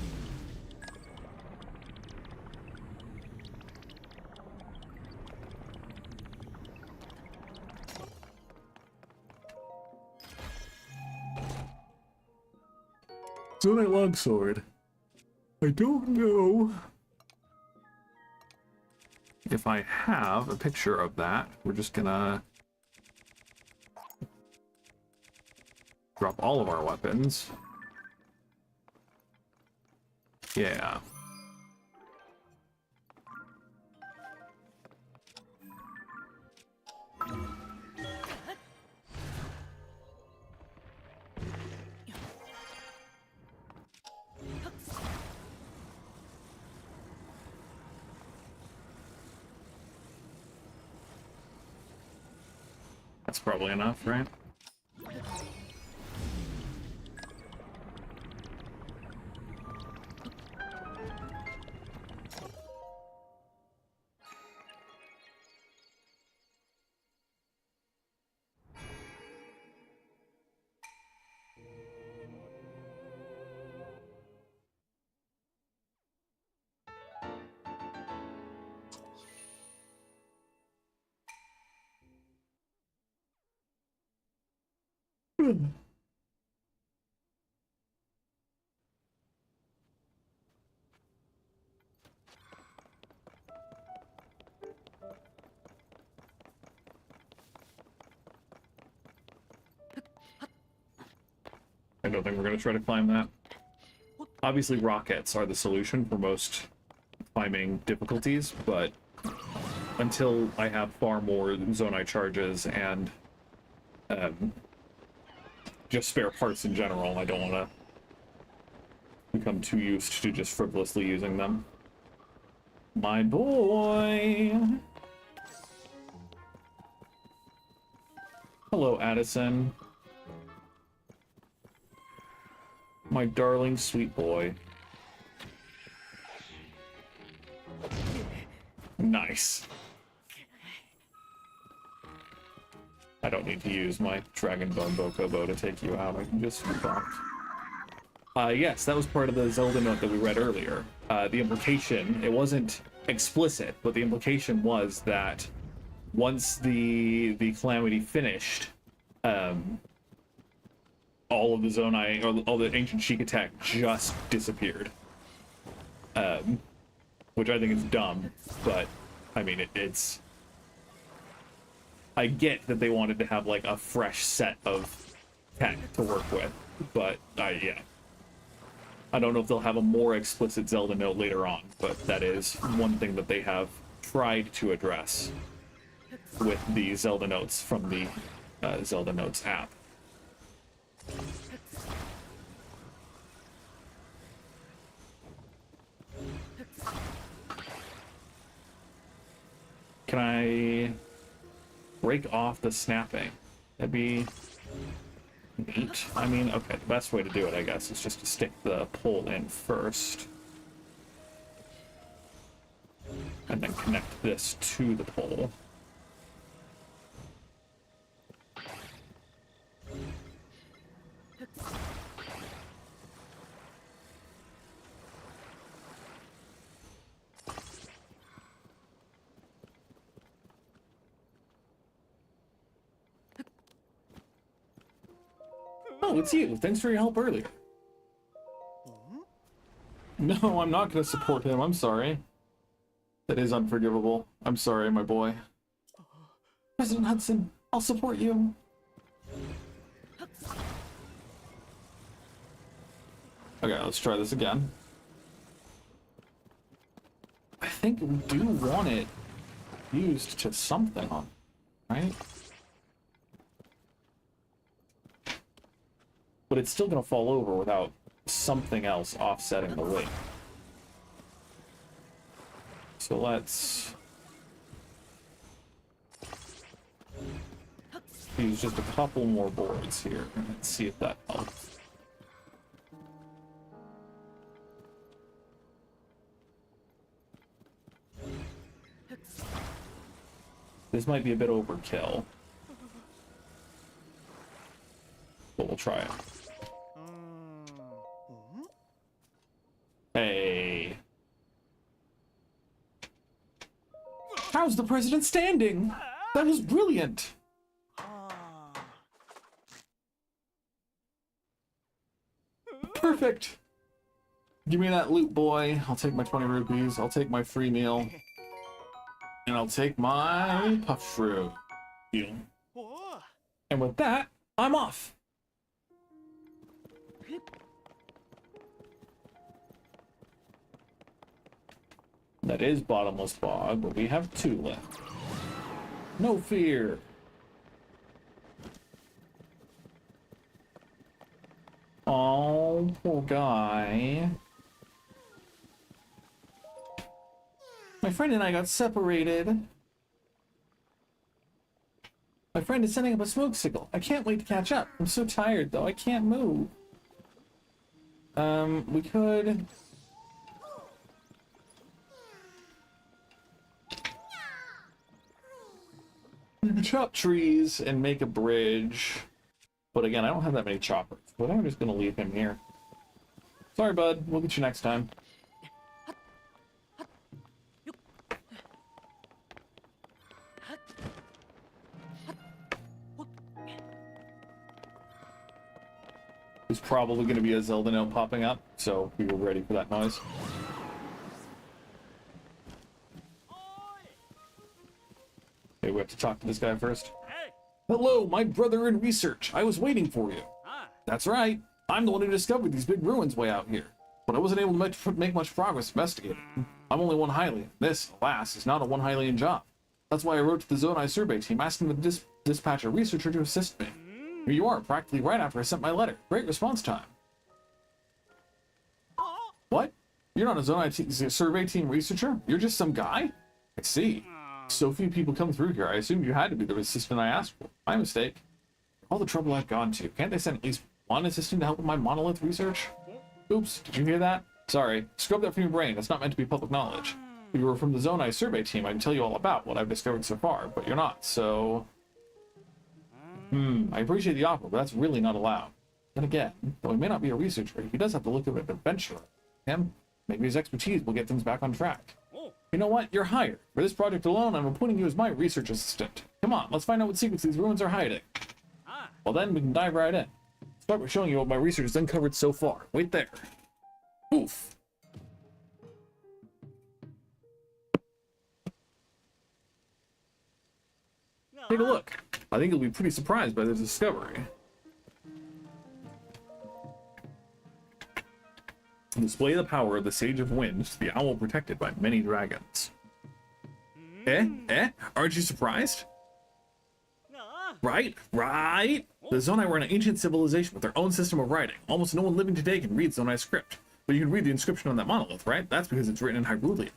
Zonite longsword. I don't know if I have a picture of that. We're just gonna drop all of our weapons. Yeah. That's probably enough, right? I don't think we're going to try to climb that. Obviously, rockets are the solution for most climbing difficulties, but until I have far more Zonai charges and just spare parts in general, I don't want to become too used to just frivolously using them. My boy! Hello, Addison. My darling sweet boy. Nice. I don't need to use my Dragon Bone Bokobo to take you out. I can just talk. Yes, that was part of the Zelda note that we read earlier. The implication, it wasn't explicit, but the implication was that once the Calamity finished, all of the Zonai, or all the Ancient Sheik attack just disappeared. Which I think is dumb, but, I mean, it's... I get that they wanted to have, like, a fresh set of tech to work with, but, yeah. I don't know if they'll have a more explicit Zelda note later on, but that is one thing that they have tried to address with the Zelda notes from the Zelda Notes app. Can I break off the snapping? That'd be neat. I mean, okay, the best way to do it, I guess, is just to stick the pole in first. And then connect this to the pole. Oh, it's you. Thanks for your help earlier. No, I'm not going to support him. I'm sorry. That is unforgivable. I'm sorry, my boy. President Hudson, I'll support you. Okay, let's try this again. I think we do want it used to something, right? But it's still going to fall over without something else offsetting the weight. So let's use just a couple more boards here and see if that helps. This might be a bit overkill, but we'll try it. Hey. How's the president standing? That was brilliant. Perfect. Give me that loot, boy. I'll take my 20 rupees. I'll take my free meal. And I'll take my puff fruit. And with that, I'm off. That is Bottomless Bog, but we have 2 left. No fear. Oh, poor guy. My friend and I got separated. My friend is setting up a smoke signal. I can't wait to catch up. I'm so tired, though. I can't move. We could... chop trees and make a bridge. But again, I don't have that many choppers. But I'm just gonna leave him here. Sorry, bud. We'll get you next time. There's probably going to be a Zelda note popping up, so we were ready for that noise. Okay, we have to talk to this guy first. Hello, my brother in research. I was waiting for you. That's right. I'm the one who discovered these big ruins way out here, but I wasn't able to make much progress investigating. I'm only one Hylian. This, alas, is not a one Hylian job. That's why I wrote to the Zonai survey team asking them to dispatch a researcher to assist me. Here you are, practically right after I sent my letter. Great response time. What? You're not a Zonai survey team researcher? You're just some guy? I see. So few people come through here, I assumed you had to be the assistant I asked for. My mistake. All the trouble I've gone to, can't they send at least one assistant to help with my monolith research? Oops, did you hear that? Sorry, scrub that from your brain, that's not meant to be public knowledge. If you were from the Zonai survey team, I can tell you all about what I've discovered so far, but you're not, so... I appreciate the offer, but that's really not allowed. Then again, though he may not be a researcher, he does have the look of an adventurer. Him? Maybe his expertise will get things back on track. You know what? You're hired. For this project alone, I'm appointing you as my research assistant. Come on, let's find out what secrets these ruins are hiding. Well then, we can dive right in. Start by showing you what my research has uncovered so far. Wait there. Oof. Take a look. I think you'll be pretty surprised by this discovery. Display the power of the Sage of Winds to the owl protected by many dragons. Aren't you surprised? Right? The Zonai were an ancient civilization with their own system of writing. Almost no one living today can read Zonai script. But you can read the inscription on that monolith, right? That's because it's written in Hyrulean.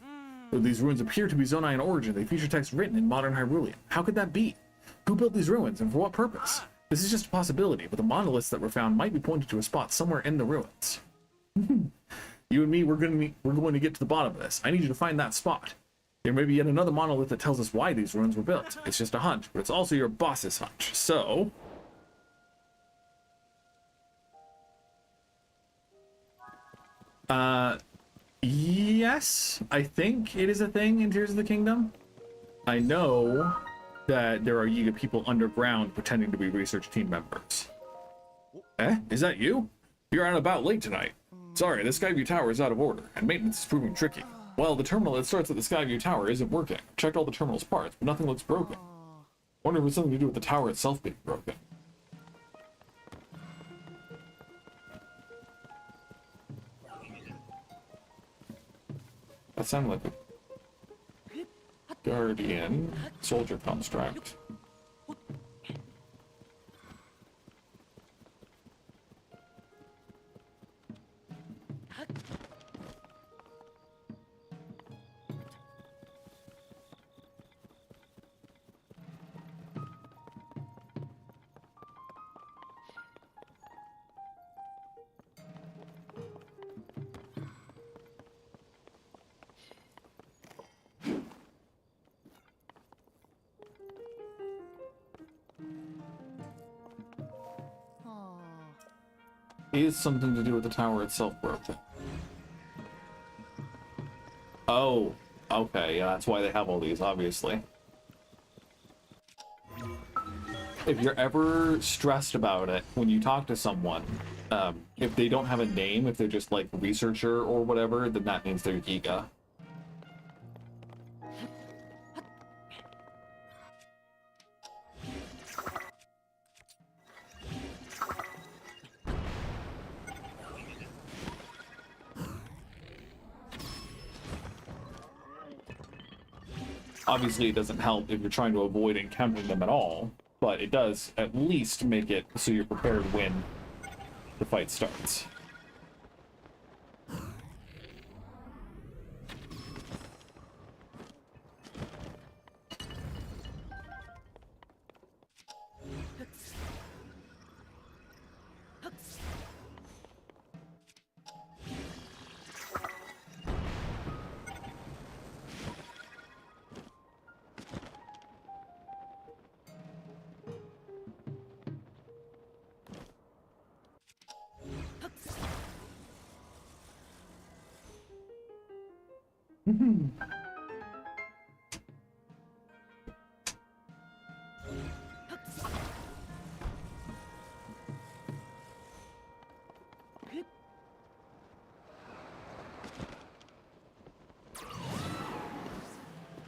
Though these ruins appear to be Zonai in origin, they feature text written in modern Hyrulean. How could that be? Who built these ruins and for what purpose? This is just a possibility, but the monoliths that were found might be pointed to a spot somewhere in the ruins. You and me, we're going to get to the bottom of this. I need you to find that spot. There may be yet another monolith that tells us why these ruins were built. It's just a hunch, but it's also your boss's hunch. So... yes, I think it is a thing in Tears of the Kingdom. I know that there are Yiga people underground pretending to be research team members. Is that you? You're out and about late tonight. Sorry, the Skyview Tower is out of order, and maintenance is proving tricky. Well, the terminal that starts at the Skyview Tower isn't working. Checked all the terminal's parts, but nothing looks broken. Wonder if it's something to do with the tower itself being broken. That sounded like a guardian soldier construct. Is something to do with the tower itself broken? Oh, okay, yeah, that's why they have all these, obviously. If you're ever stressed about it when you talk to someone, if they don't have a name, if they're just like researcher or whatever, then that means they're Giga. Obviously, it doesn't help if you're trying to avoid encountering them at all, but it does at least make it so you're prepared when the fight starts.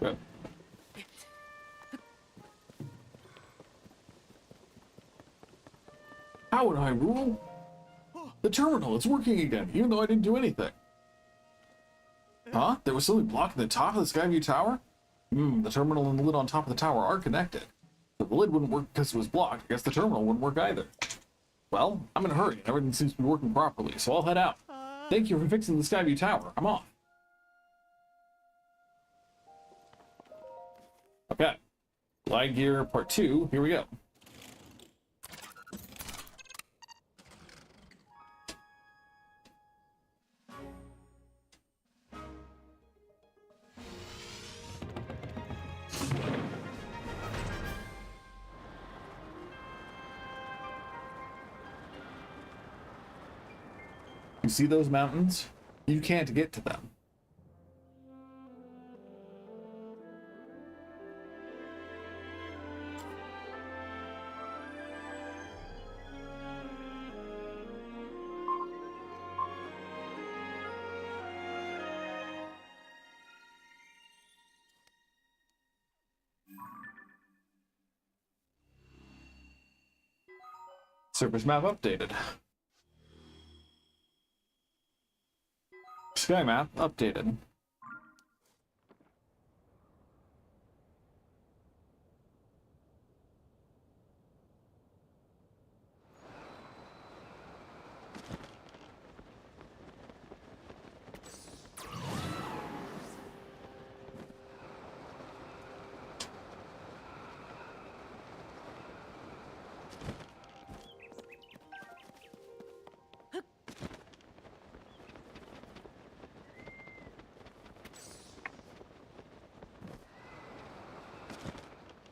Good. How would I rule? The terminal, it's working again, even though I didn't do anything. Huh? There was something blocking the top of the Skyview Tower? The terminal and the lid on top of the tower are connected. If the lid wouldn't work because it was blocked, I guess the terminal wouldn't work either. Well, I'm in a hurry, and everything seems to be working properly, so I'll head out. Thank you for fixing the Skyview Tower. I'm off. Okay. Glide Gear Part 2, here we go. You see those mountains? You can't get to them. Surface map updated. Sky map updated.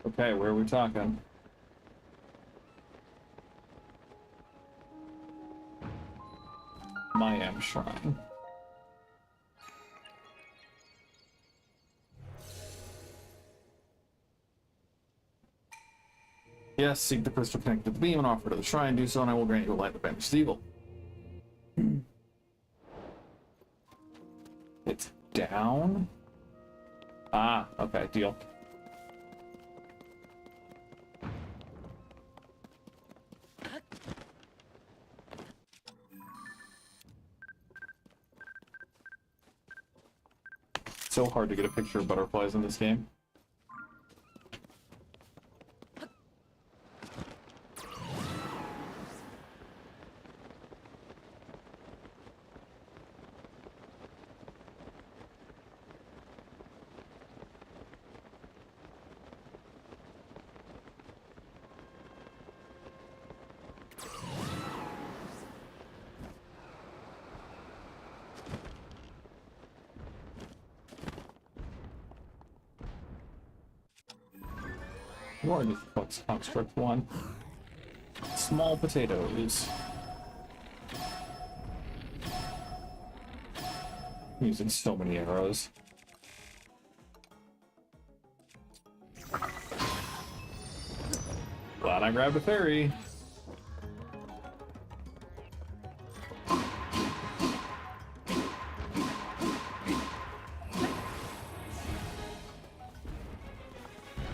Okay, where are we talking? Mayam Shrine. Yes, seek the crystal connected to the beam and offer to the shrine. Do so, and I will grant you a light that banishes evil. It's down? Ah, okay, deal. So hard to get a picture of butterflies in this game. More just what's construct one. Small potatoes. I'm using so many arrows. Glad I grabbed a fairy.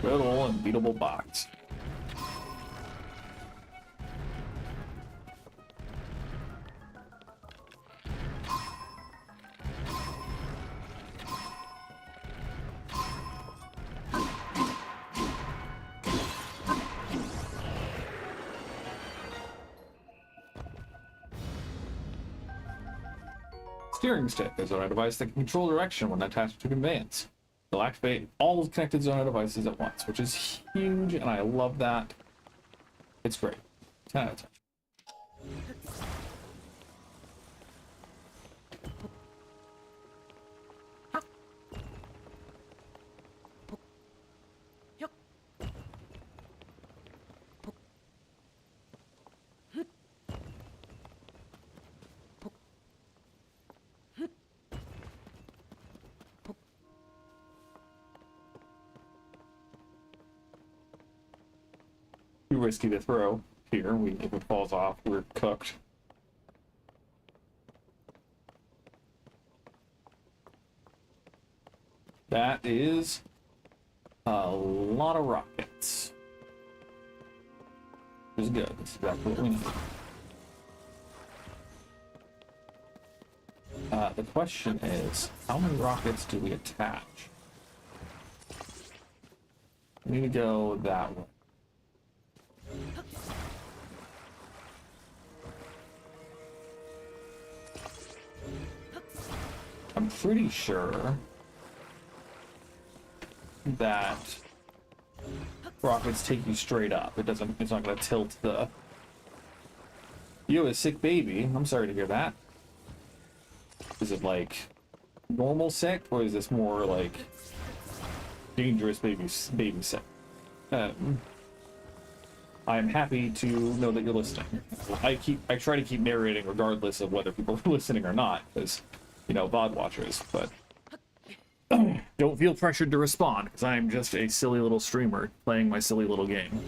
Good old unbeatable box. Steering stick is a device that can control direction when attached to conveyance. It'll activate all connected Zona devices at once, which is huge, and I love that. It's great. 10 out of 10. Too risky to throw here. If it falls off, we're cooked. That is a lot of rockets. This is good. This is exactly what we need. The question is, how many rockets do we attach? We need to go that way. I'm pretty sure that rockets take you straight up. It's not gonna tilt the... You have a sick baby. I'm sorry to hear that. Is it like normal sick, or is this more like dangerous baby sick? I am happy to know that you're listening. I try to keep narrating regardless of whether people are listening or not, because, you know, VOD watchers, but don't feel pressured to respond, because I'm just a silly little streamer playing my silly little game.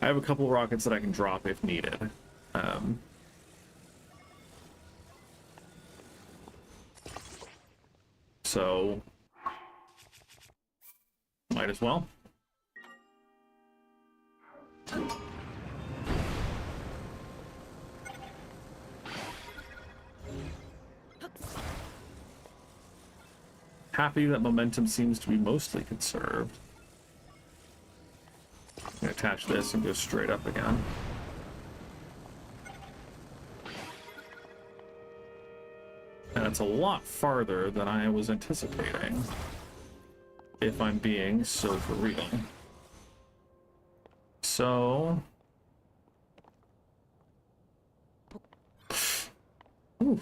I have a couple rockets that I can drop if needed. So, might as well. Happy that momentum seems to be mostly conserved. I'm gonna attach this and go straight up again. And it's a lot farther than I was anticipating, if I'm being so for real. So... Ooh.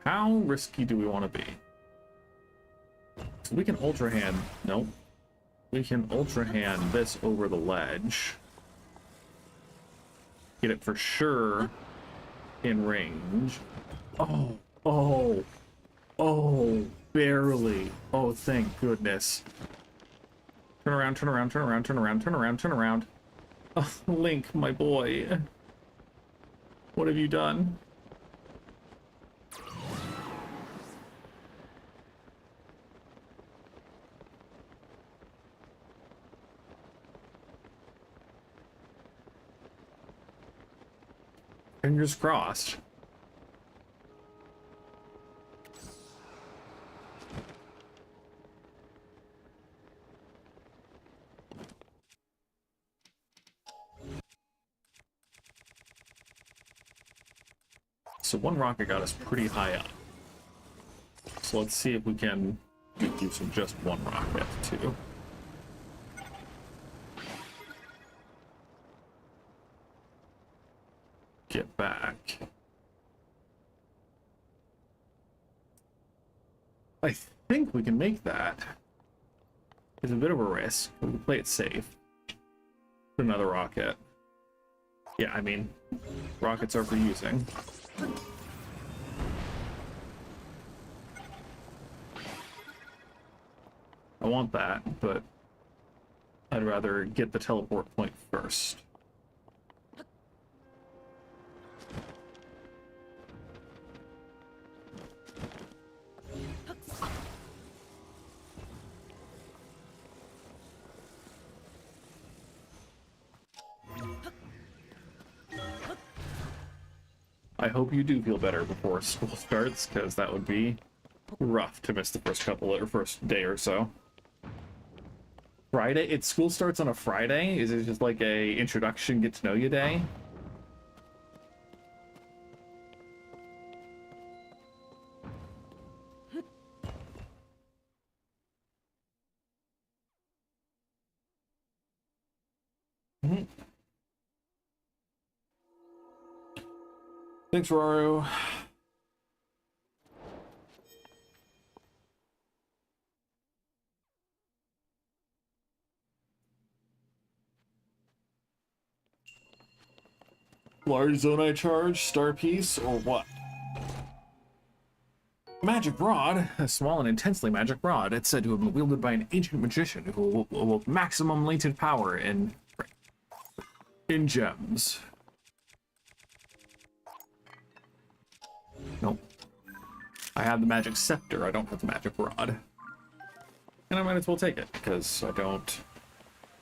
How risky do we want to be? So we can Ultra Hand... Nope. We can Ultra Hand this over the ledge. Get it for sure in range. Oh, oh, oh, barely. Oh, thank goodness. Turn around, turn around, turn around, turn around, turn around, turn around. Oh, Link, my boy. What have you done? Fingers crossed. So one rocket got us pretty high up. So let's see if we can make use of just one rocket too. Get back. I think we can make that. It's a bit of a risk. We can play it safe. Put another rocket. Yeah, I mean, rockets are for using. I want that, but I'd rather get the teleport point first. I hope you do feel better before school starts, because that would be rough to miss the first day or so. Friday? School starts on a Friday? Is it just like a introduction, get to know you day? Thanks, Raru. Large Zonai charge, star piece, or what? Magic rod, a small and intensely magic rod. It's said to have been wielded by an ancient magician who will awoke maximum latent power in gems. Nope. I have the magic scepter, I don't have the magic rod. And I might as well take it, because I don't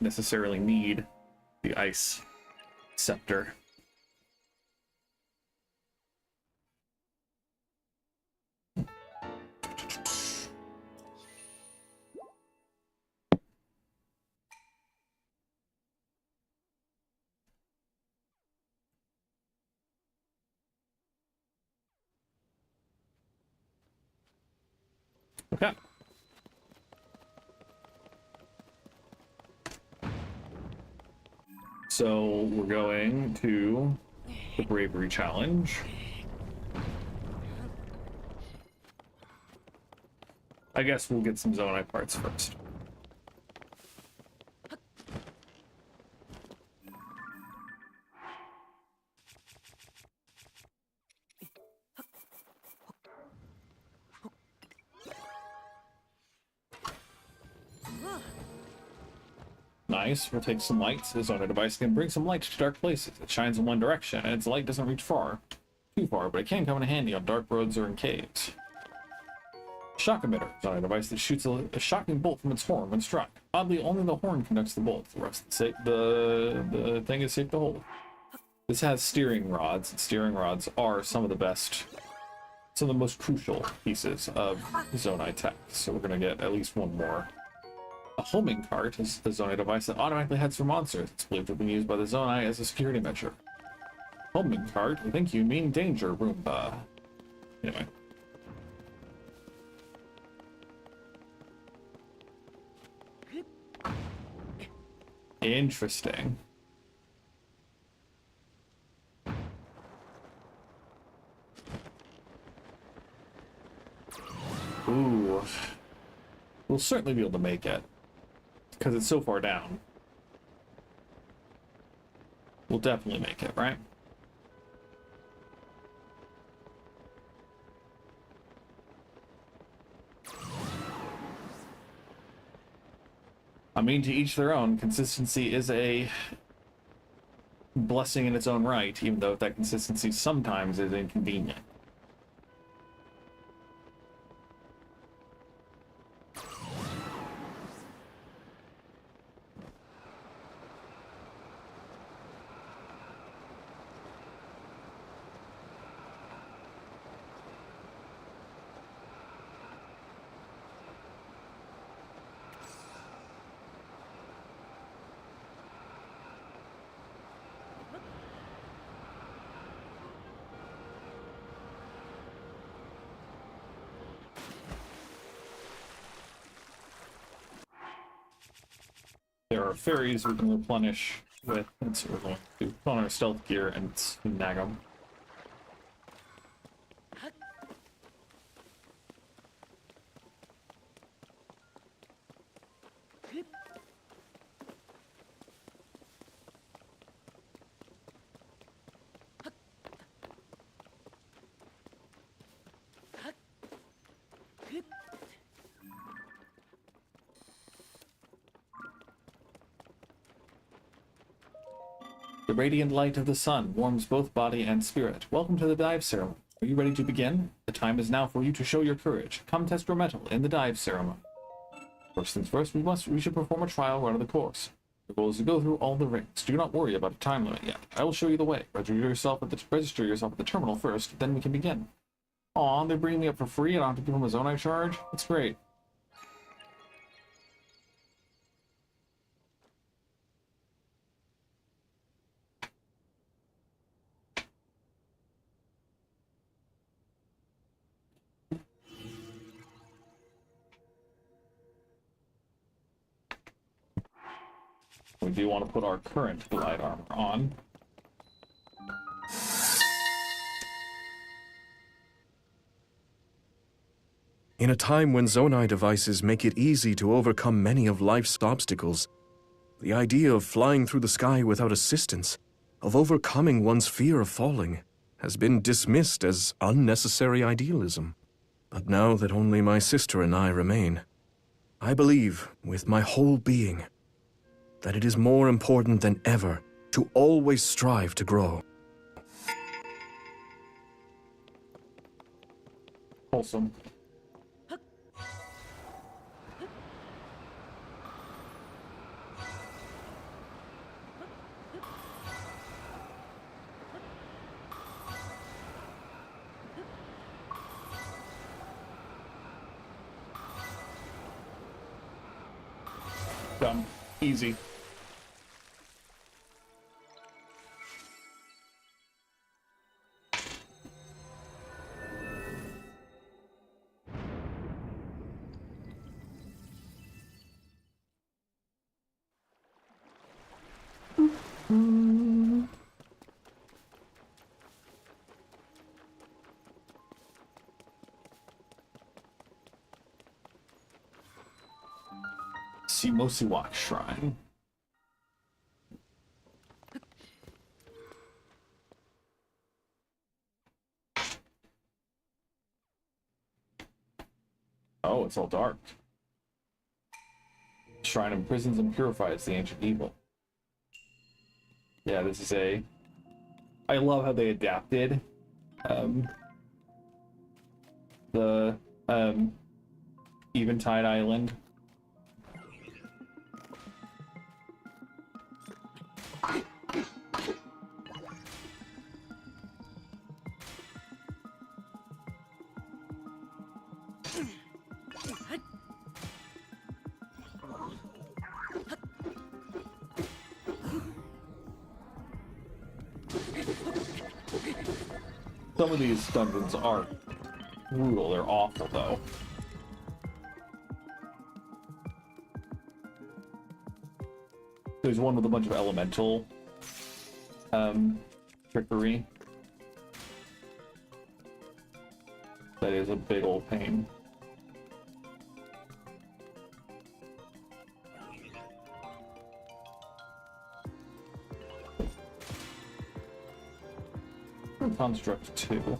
necessarily need the ice scepter. Okay. So we're going to the bravery challenge. I guess we'll get some Zonai parts first. Nice. We'll take some lights. This Zonai device can bring some light to dark places. It shines in one direction, and its light doesn't reach too far, but it can come in handy on dark roads or in caves. Shock emitter. Zonai device that shoots a shocking bolt from its horn when struck. Oddly, only the horn conducts the bolt. The rest of the thing is safe to hold. This has steering rods, and steering rods are some of the most crucial pieces of Zonai tech. So we're gonna get at least one more. A homing cart is a Zonai device that automatically heads for monsters. It's believed to have been used by the Zonai as a security measure. Homing cart? I think you mean danger, Roomba. Anyway. Interesting. Ooh. We'll certainly be able to make it. Because it's so far down. We'll definitely make it, right? I mean, to each their own. Consistency is a blessing in its own right, even though that consistency sometimes is inconvenient. There are fairies we can replenish with, and so we're going to put on our stealth gear and snag them. The radiant light of the sun warms both body and spirit. Welcome to the dive ceremony. Are you ready to begin? The time is now for you to show your courage. Come test your mettle in the dive ceremony. First things first, we should perform a trial run of the course. The goal is to go through all the rings. Do not worry about a time limit yet. I will show you the way. Register yourself at the terminal first, then we can begin. Aw, they're bringing me up for free and I don't have to give them a Zonai charge? That's great. We do want to put our current glide armor on. In a time when Zonai devices make it easy to overcome many of life's obstacles, the idea of flying through the sky without assistance, of overcoming one's fear of falling, has been dismissed as unnecessary idealism. But now that only my sister and I remain, I believe, with my whole being, that it is more important than ever to always strive to grow. Wholesome. Done. Easy. Simosiwak Shrine. Oh, it's all dark. Shrine imprisons and purifies the ancient evil. Yeah, this is a... I love how they adapted the Eventide Island. Some of these dungeons are brutal, they're awful though. There's one with a bunch of elemental trickery. That is a big old pain. Construct 2.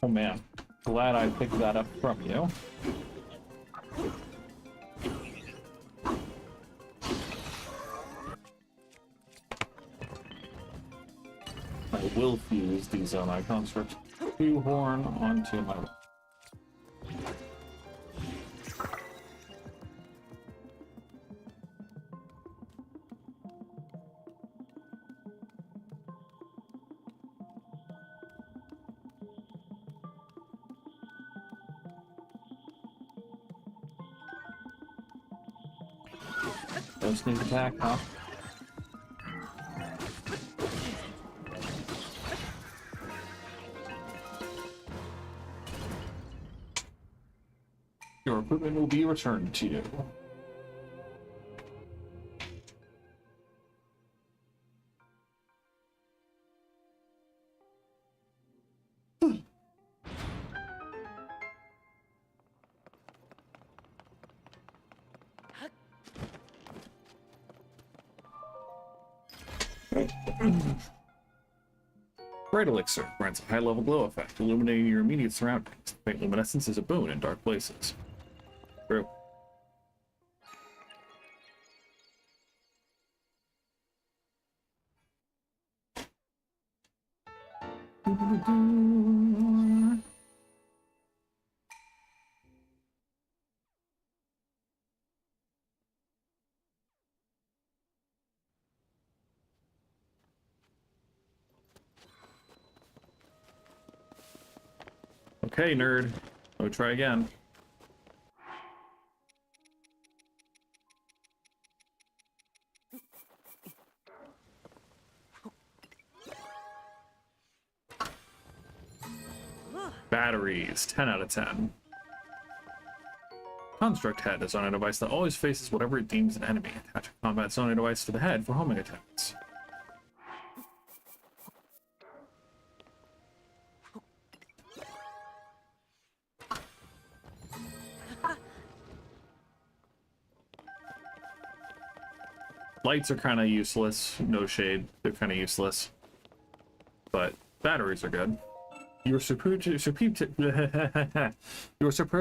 Oh man, glad I picked that up from you. I will fuse the Zonai Construct 2 horn onto my... No sneak attack, huh? Your equipment will be returned to you. Bright Elixir grants a high-level glow effect, illuminating your immediate surroundings. Faint luminescence is a boon in dark places. True. Okay, nerd. Let me try again. Batteries, 10 out of 10. Construct head is on a device that always faces whatever it deems an enemy. Attach a combat sonar device to the head for homing attacks. Lights are kind of useless. No shade. They're kind of useless. But batteries are good. Your superb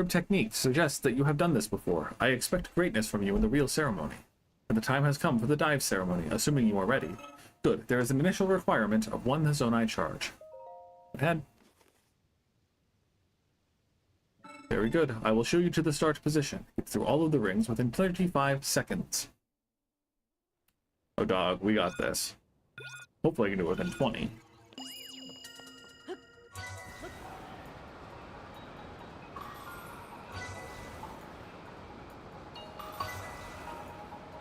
technique suggests that you have done this before. I expect greatness from you in the real ceremony. And the time has come for the dive ceremony, assuming you are ready. Good. There is an initial requirement of 1 Zonai charge. Go ahead. Very good. I will show you to the start position. Get through all of the rings within 35 seconds. Oh, dog, we got this. Hopefully I can do it within 20.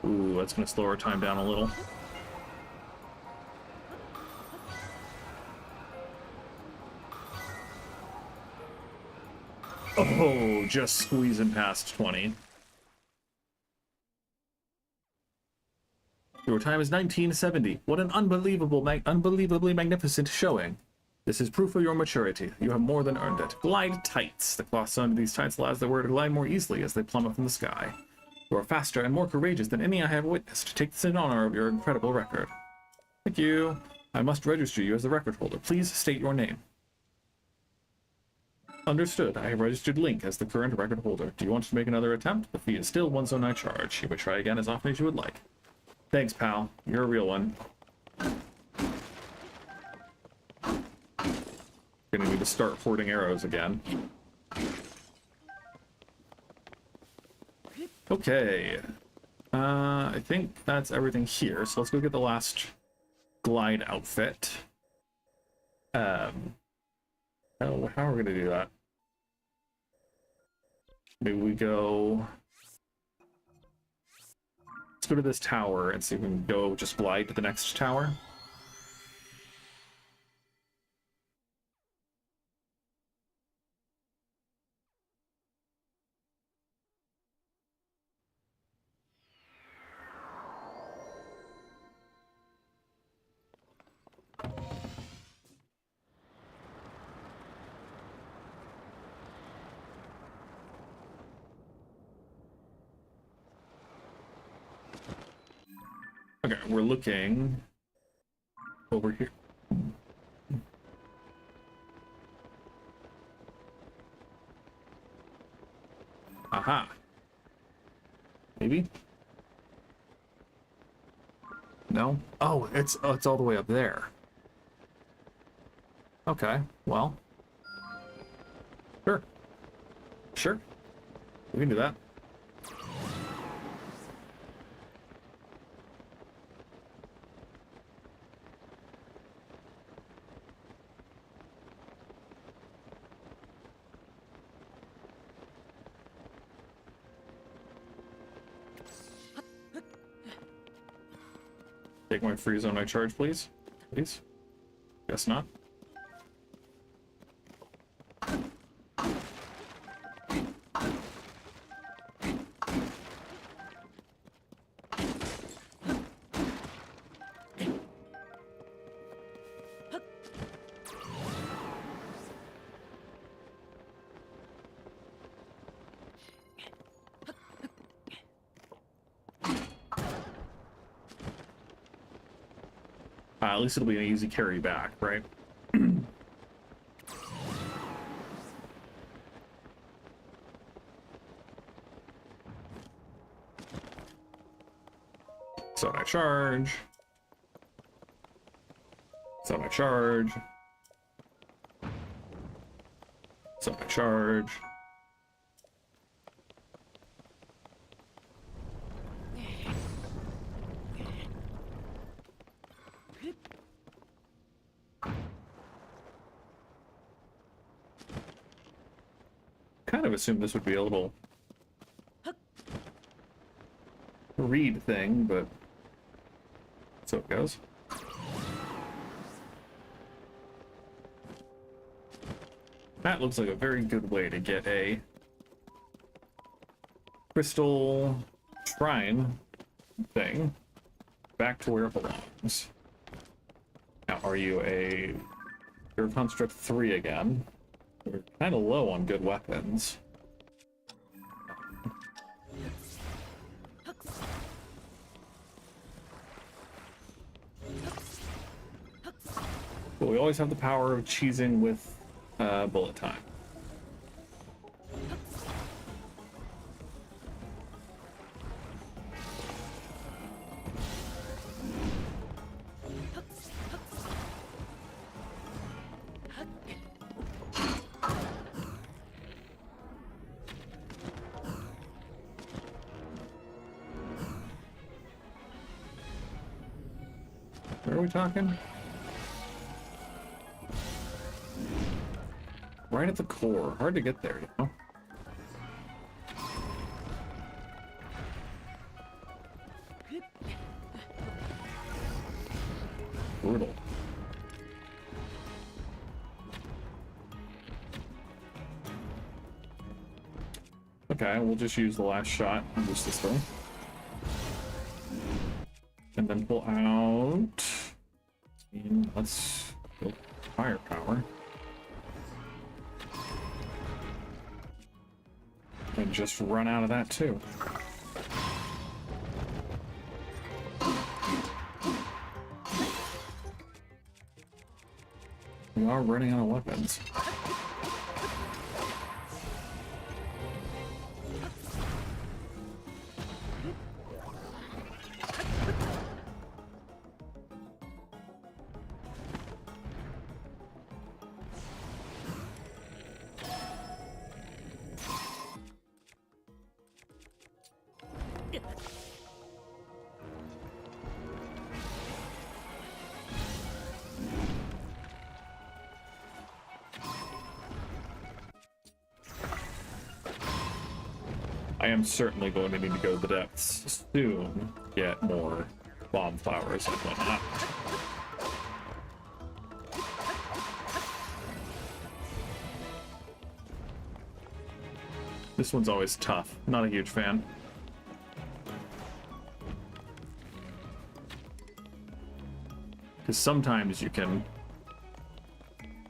Ooh, that's going to slow our time down a little. Oh, just squeezing past 20. Your time is 1970. What an unbelievably magnificent showing. This is proof of your maturity. You have more than earned it. Glide tights. The cloth under these tights allows the wearer to glide more easily as they plummet from the sky. You are faster and more courageous than any I have witnessed. Take this in honor of your incredible record. Thank you. I must register you as the record holder. Please state your name. Understood. I have registered Link as the current record holder. Do you want to make another attempt? The fee is still 1 Zonai charge. You may try again as often as you would like. Thanks, pal. You're a real one. Gonna need to start hoarding arrows again. Okay. I think that's everything here, so let's go get the last glide outfit. How are we gonna do that? Maybe we go... Let's go to this tower and see if we can go just glide to the next tower. Okay, we're looking over here. Aha. Maybe? No? Oh, it's all the way up there. Okay, well. Sure. Sure. We can do that. Take my free zone I charge, please. Please. Guess not. At least it'll be an easy carry back, right? So I charge. So I charge. So I charge. Kind of assumed this would be a little read thing, but so it goes. That looks like a very good way to get a crystal shrine thing back to where it belongs. Now, are you a... You're Construct 3 again. We're kind of low on good weapons. But we always have the power of cheesing with bullet time. Where are we talking? Right at the core. Hard to get there, you know? Brutal. Okay, we'll just use the last shot and just this way. And then pull out. And let's go firepower. And just run out of that too. We are running out of weapons. I am certainly going to need to go to the depths soon, get more bomb flowers and whatnot. This one's always tough. Not a huge fan. Because sometimes you can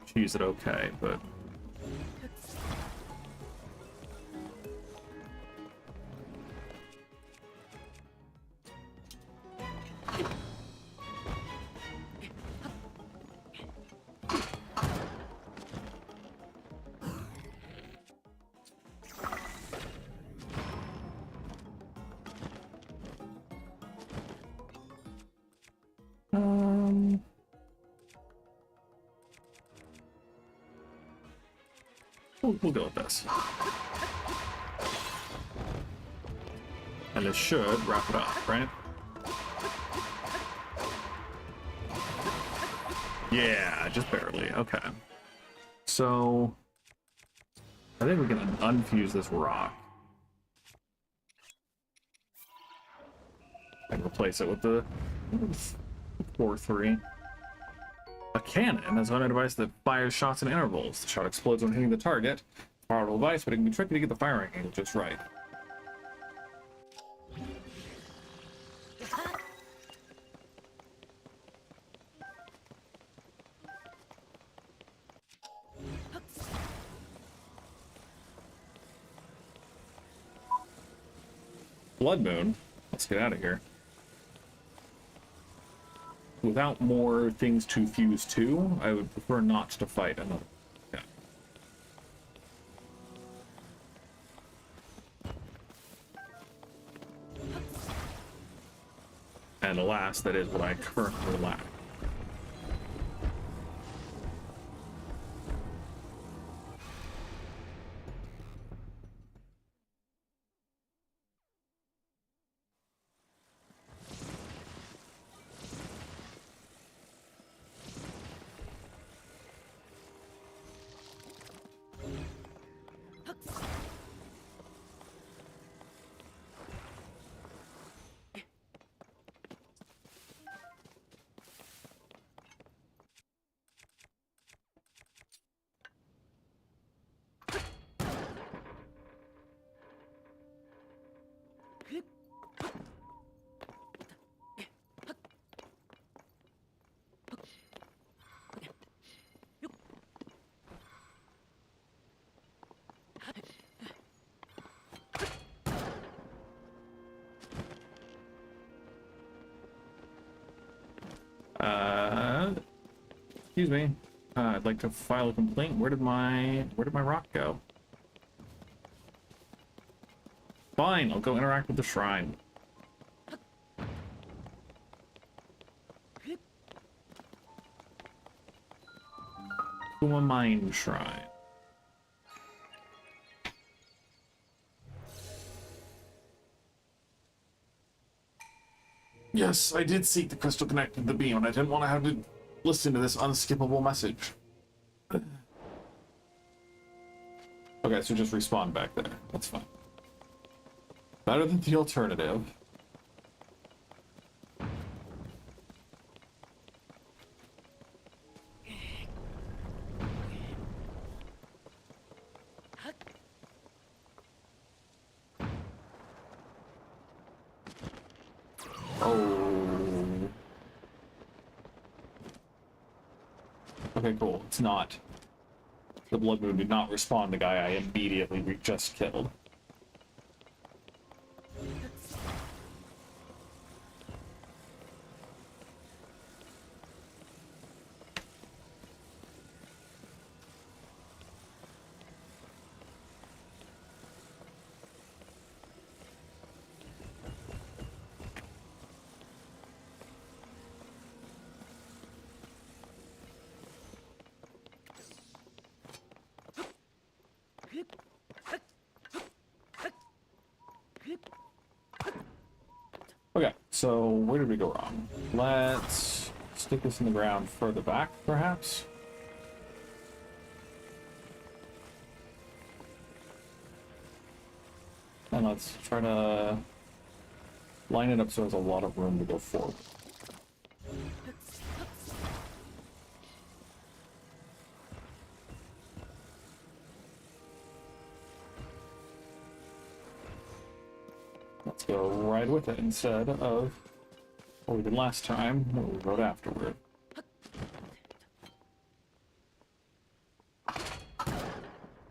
cheese it okay, but... We'll go with this. And it should wrap it up, right? Yeah, just barely. Okay. So I think we can unfuse this rock and replace it with the 4-3. A cannon is a device that fires shots in intervals. The shot explodes when hitting the target. Powerful device, but it can be tricky to get the firing angle just right. Blood Moon. Let's get out of here. Without more things to fuse to, I would prefer not to fight another. Yeah. And alas, that is what I currently lack. Excuse me. I'd like to file a complaint. Where did my rock go? Fine, I'll go interact with the shrine. To a mine shrine. Yes, I did seek the crystal connected to the beam, and I didn't want to have to listen to this unskippable message. Okay, so just respawn back there. That's fine. Better than the alternative. Oh. Okay, cool. It's not. The Blood Moon did not respawn the guy I immediately just killed. Okay, so where did we go wrong? Let's stick this in the ground further back, perhaps? And let's try to line it up so there's a lot of room to go forward. Let's go right with it instead of what we did last time, what we wrote afterward.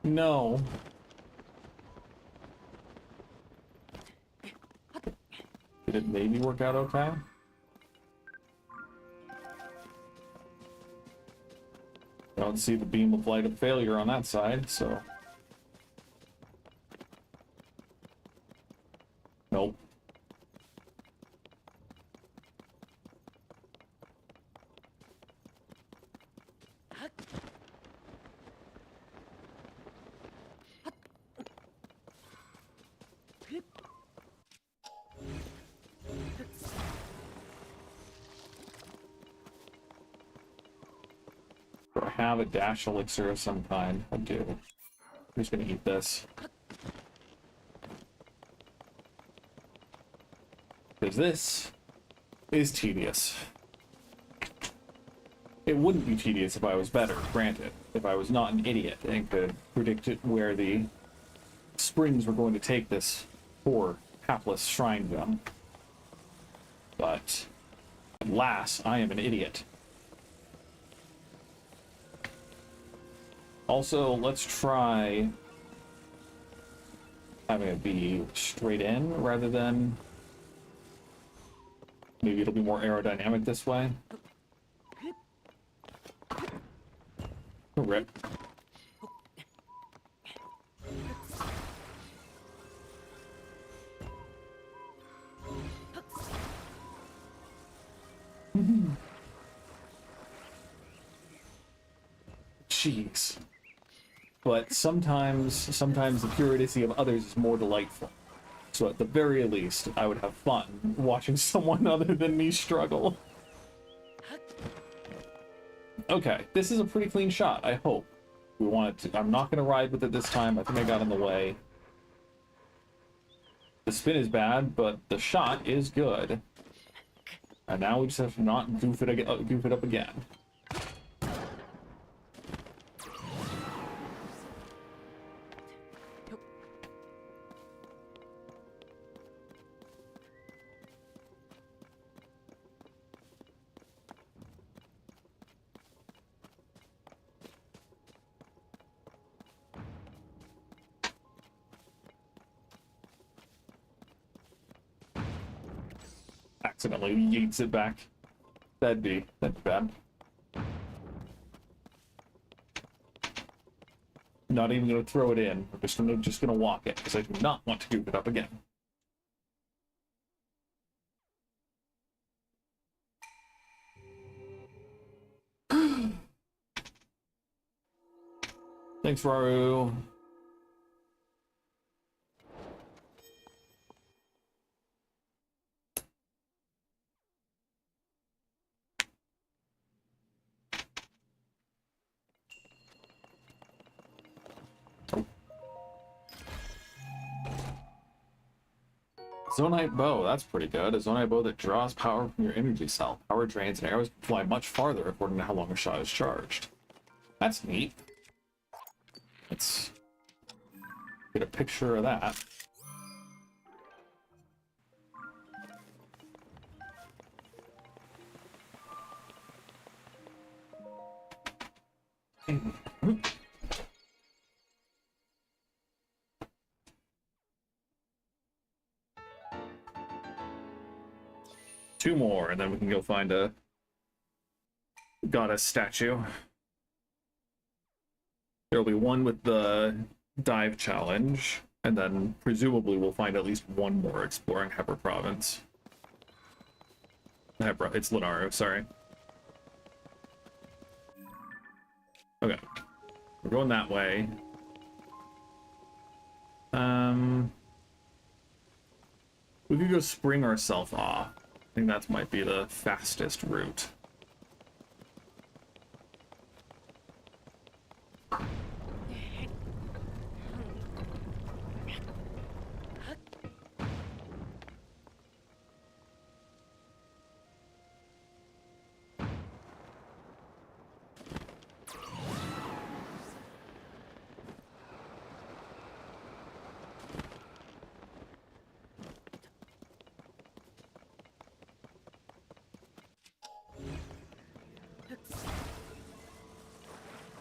No. Did it maybe work out okay? I don't see the beam of light of failure on that side, so... Nope. Do I have a dash elixir of some kind? I do. I'm just gonna eat this. Because this is tedious. It wouldn't be tedious if I was better, granted. If I was not an idiot and could predict where the springs were going to take this poor, hapless shrine gem. But, alas, I am an idiot. Also, let's try having it be straight in rather than... Maybe it'll be more aerodynamic this way. Oh, rip. Jeez. But sometimes the purity of others is more delightful. So at the very least, I would have fun watching someone other than me struggle. Okay, this is a pretty clean shot, I hope. We want it to... I'm not going to ride with it this time. I think I got in the way. The spin is bad, but the shot is good. And now we just have to not goof it up again. Accidentally yeets it back. That'd be bad. Not even going to throw it in. I'm just gonna walk it, because I do not want to goop it up again. Thanks, Raru. Zonite bow, that's pretty good. A zonite bow that draws power from your energy cell. Power drains and arrows can fly much farther according to how long a shot is charged. That's neat. Let's get a picture of that. Two more, and then we can go find a goddess statue. There'll be one with the dive challenge, and then presumably we'll find at least one more exploring Hebra province. Hebra, it's Lenaru, sorry. Okay. We're going that way. We could go spring ourselves off. I think that might be the fastest route.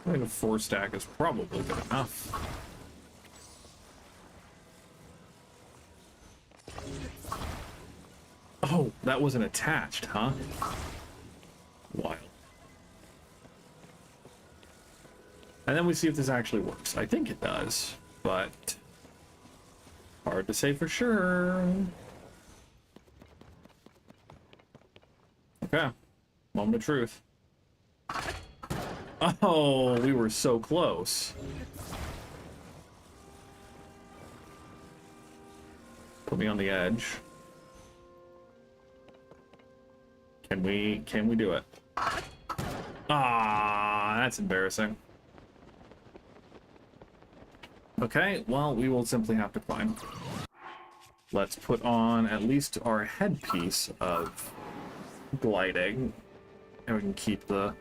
I think a 4-stack is probably good enough. Oh, that wasn't attached, huh? Wild. And then we see if this actually works. I think it does, but hard to say for sure. Okay, moment of truth. Oh, we were so close. Put me on the edge. Can we do it? Ah, that's embarrassing. Okay, well, we will simply have to climb. Let's put on at least our headpiece of gliding, and we can keep the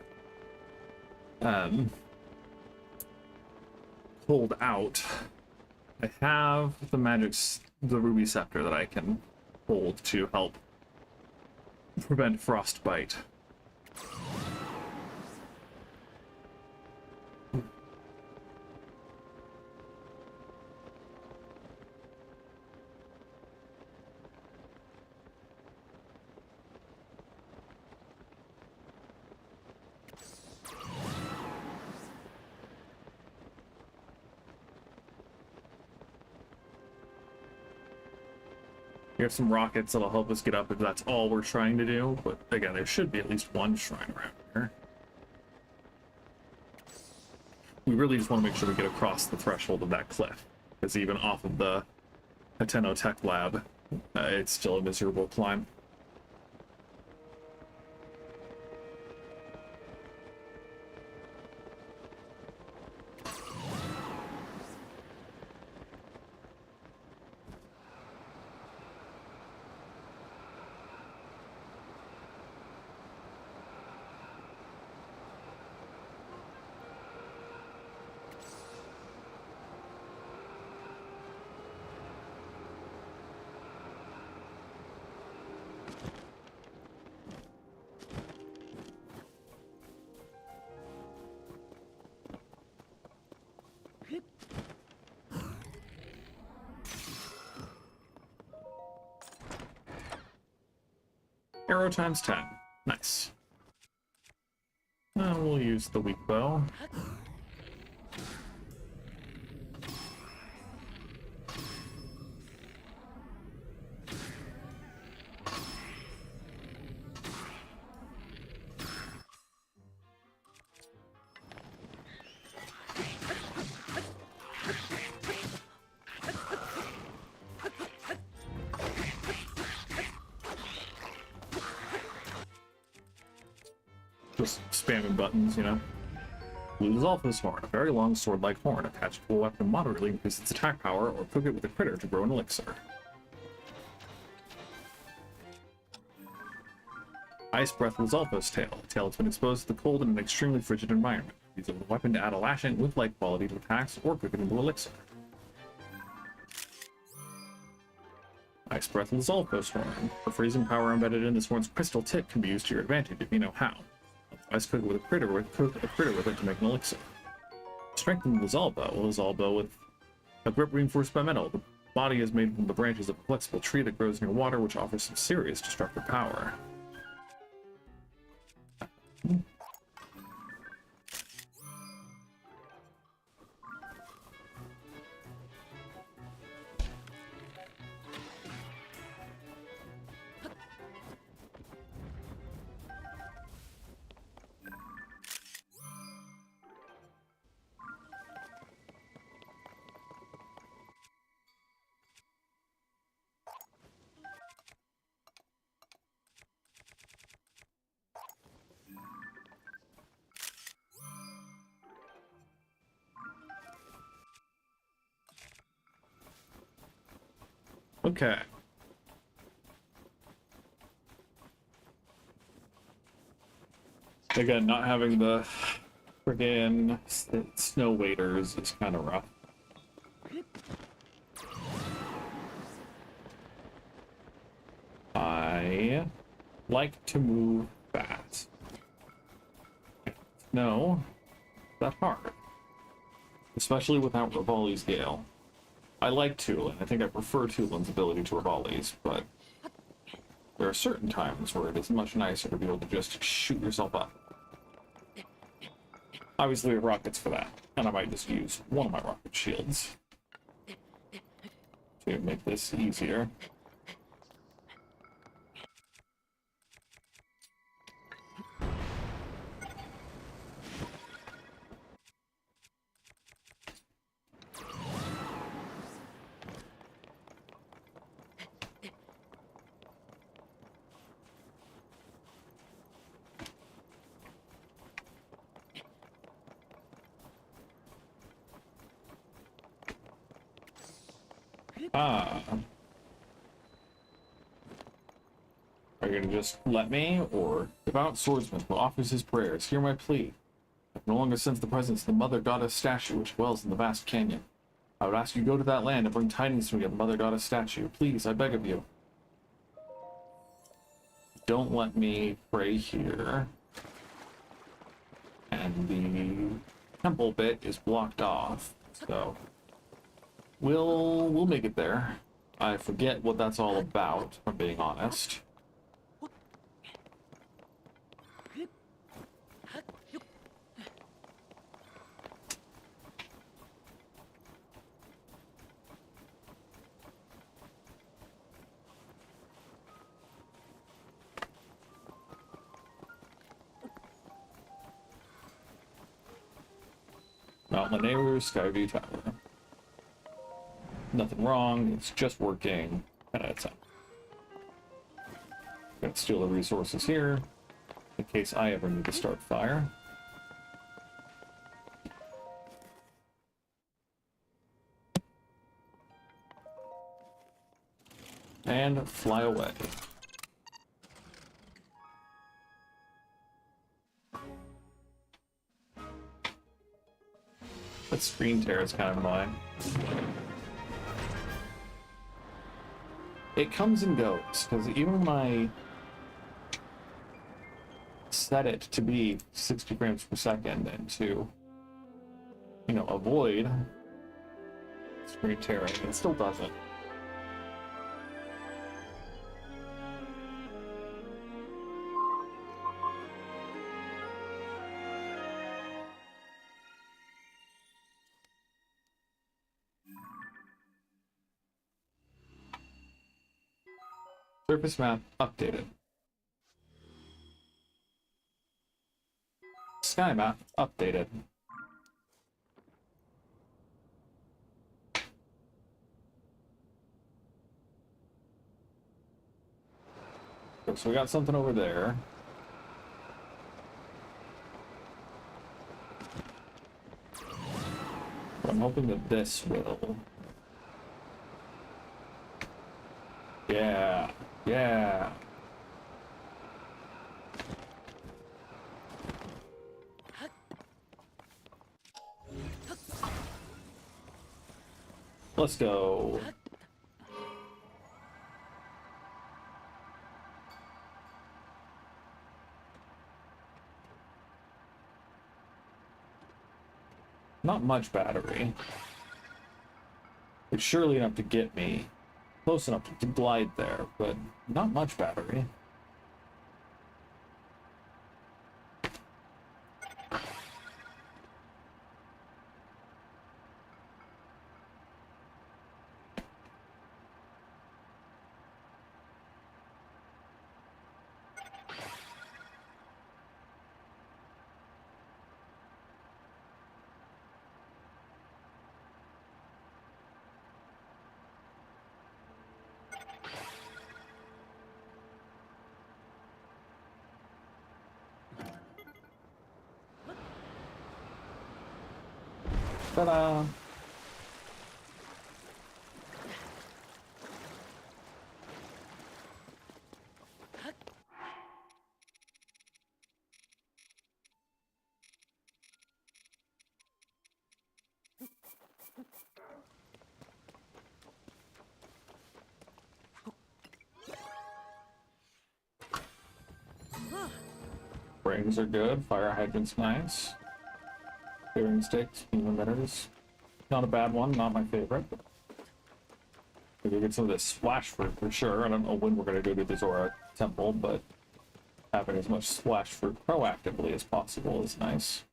hold out. I have the ruby scepter that I can hold to help prevent frostbite. We have some rockets that'll help us get up if that's all we're trying to do, but again, there should be at least one shrine around here. We really just want to make sure we get across the threshold of that cliff, because even off of the Hateno Tech Lab, it's still a miserable climb. Arrow times 10. Nice. We'll use the weak bow. Just spamming buttons, you know. Blue is Alpha's horn, a very long sword-like horn attached to a weapon moderately increase its attack power, or cook it with a critter to grow an elixir. Ice Breath was Alpha's tail. A tail that's been exposed to the cold in an extremely frigid environment. Use a weapon to add a lashing with light quality to attacks, or cook it into elixir. Ice Breath was Alpha's horn. The freezing power embedded in this horn's crystal tip can be used to your advantage if you know how. Otherwise, cook it with a critter with it to make an elixir. Strengthen Lizalba. Lizalba with a grip reinforced by metal. The body is made from the branches of a flexible tree that grows near water, which offers some serious destructive power. Okay. Again, not having the friggin' snow waders is kind of rough. I like to move fast. No, that's hard. Especially without Rivali's Gale. I like Tulin. I think I prefer Tulin's ability to Rivali's, but there are certain times where it is much nicer to be able to just shoot yourself up. Obviously, rockets for that, and I might just use one of my rocket shields to make this easier. Ah. Are you gonna just let me, or devout swordsman who offers his prayers, hear my plea. I can no longer sense the presence of the mother goddess statue which dwells in the vast canyon. I would ask you go to that land and bring tidings to me of the mother goddess statue. Please, I beg of you. Don't let me pray here. And the temple bit is blocked off, so we'll make it there. I forget what that's all about, if I'm being honest. Mount Laneru, Skyview Tower. Nothing wrong, it's just working 10 out of 10. Gonna steal the resources here, in case I ever need to start fire. And fly away. That screen tear is kind of annoying. It comes and goes, because even when I set it to be 60 frames per second and to, you know, avoid screen tearing, it still doesn't. Surface map updated. Sky map updated. So we got something over there. hoping that this will. Yeah, yeah. Let's go. Not much battery. It's surely enough to get me close enough to glide there, but not much battery. Ta-da! Rings are good. Fire hydrant's nice. Clearing sticks, emitters. Not a bad one. Not my favorite. Maybe get some of this splash fruit for sure. I don't know when we're gonna go to the Zora temple, but having as much splash fruit proactively as possible is nice.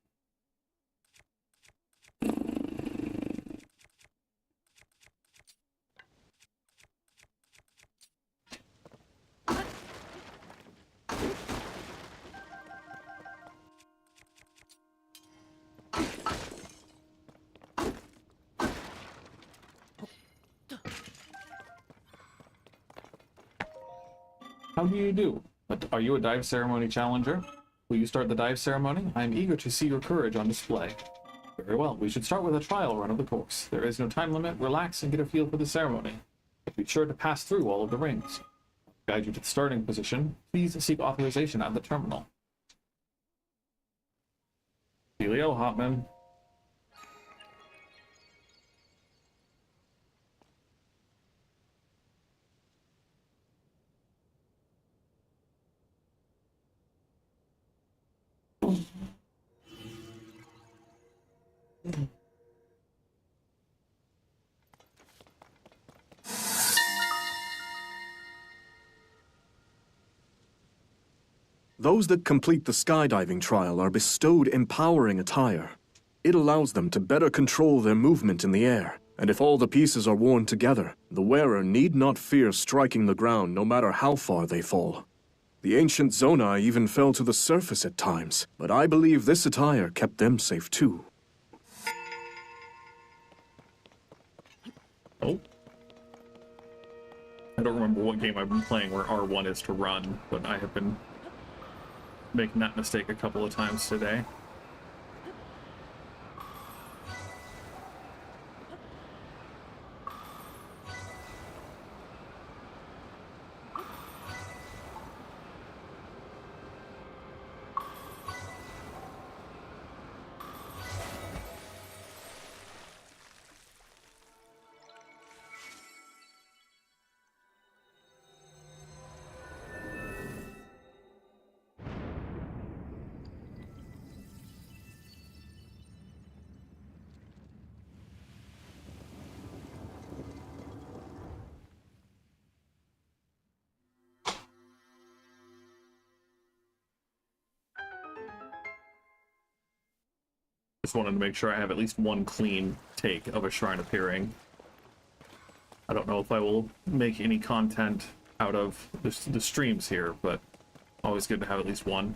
How do you do? Are you a dive ceremony challenger? Will you start the dive ceremony? I am eager to see your courage on display. Very well, we should start with a trial run of the course. There is no time limit. Relax and get a feel for the ceremony. But be sure to pass through all of the rings. I'll guide you to the starting position. Please seek authorization at the terminal. Helio Hotman. Those that complete the skydiving trial are bestowed empowering attire. It allows them to better control their movement in the air, and if all the pieces are worn together, the wearer need not fear striking the ground no matter how far they fall. The ancient Zonai even fell to the surface at times, but I believe this attire kept them safe too. Oh. I don't remember what game I've been playing where R1 is to run, but I have been making that mistake a couple of times today. Just wanted to make sure I have at least one clean take of a shrine appearing. I don't know if I will make any content out of the streams here, but always good to have at least one.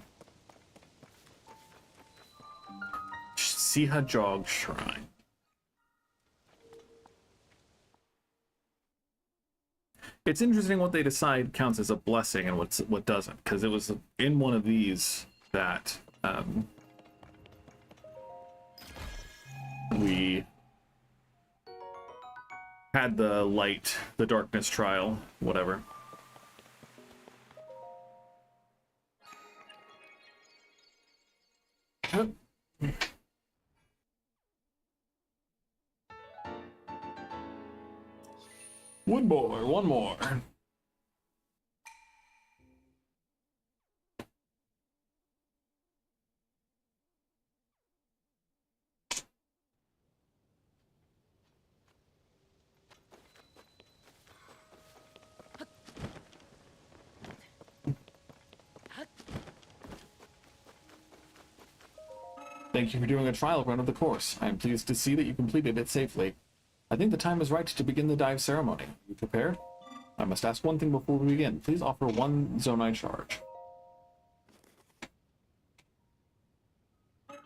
Siha Jog Shrine. It's interesting what they decide counts as a blessing and what doesn't, because it was in one of these that we had the light, the darkness trial, whatever. One more, one more. Thank you for doing a trial run of the course. I am pleased to see that you completed it safely. I think the time is right to begin the dive ceremony. Are you prepared? I must ask one thing before we begin. Please offer one Zonai charge.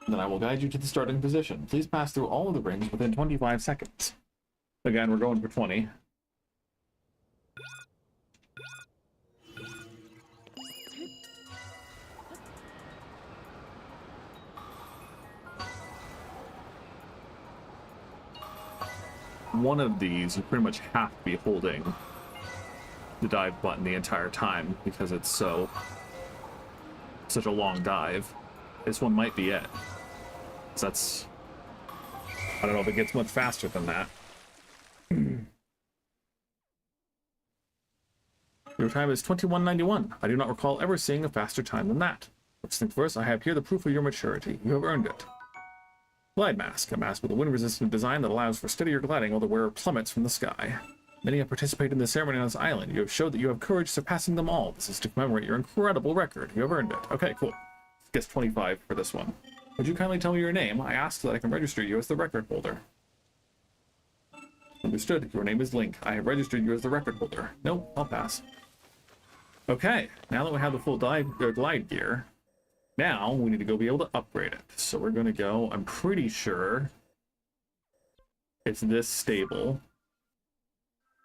Then I will guide you to the starting position. Please pass through all of the rings within 25 seconds. Again, we're going for 20. One of these, you pretty much have to be holding the dive button the entire time because it's such a long dive. This one might be it. So that's, I don't know if it gets much faster than that. Your time is 21:91. I do not recall ever seeing a faster time than that. First things first, I have here the proof of your maturity. You have earned it. Glide Mask, a mask with a wind-resistant design that allows for steadier gliding while the wearer plummets from the sky. Many have participated in the ceremony on this island. You have showed that you have courage surpassing them all. This is to commemorate your incredible record. You have earned it. Okay, cool. Guess 25 for this one. Would you kindly tell me your name? I asked so that I can register you as the record holder. Understood. Your name is Link. I have registered you as the record holder. Nope, I'll pass. Okay, now that we have the full glide gear, now we need to go be able to upgrade it. So we're going to go, I'm pretty sure it's this stable.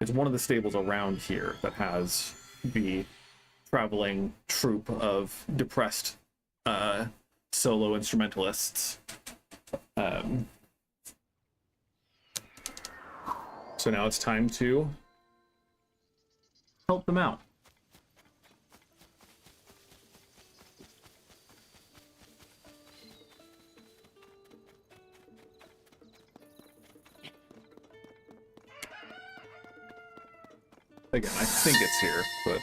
It's one of the stables around here that has the traveling troupe of depressed solo instrumentalists. So now it's time to help them out. Again, I think it's here, but...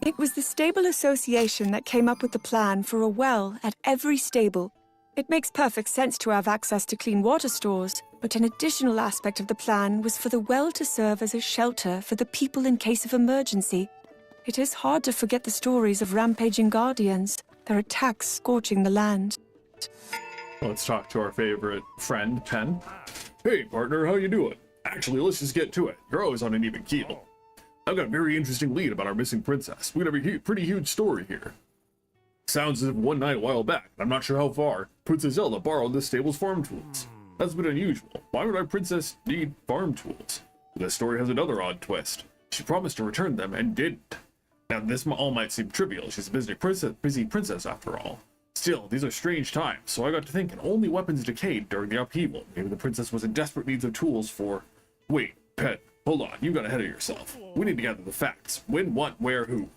It was the stable association that came up with the plan for a well at every stable. It makes perfect sense to have access to clean water stores, but an additional aspect of the plan was for the well to serve as a shelter for the people in case of emergency. It is hard to forget the stories of rampaging guardians, their attacks scorching the land. Let's talk to our favorite friend, Pen. Hey, partner, how you doing? Actually, let's just get to it. You're always on an even keel. I've got a very interesting lead about our missing princess. We have a pretty huge story here. Sounds as if one night a while back, I'm not sure how far, Princess Zelda borrowed this stable's farm tools. That's a bit unusual. Why would our princess need farm tools? This story has another odd twist. She promised to return them and didn't. Now, this all might seem trivial. She's a busy princess after all. Still, these are strange times, so I got to thinking only weapons decayed during the upheaval. Maybe the princess was in desperate need of tools for... Wait, Pet, hold on, you got ahead of yourself. We need to gather the facts. When, what, where, who.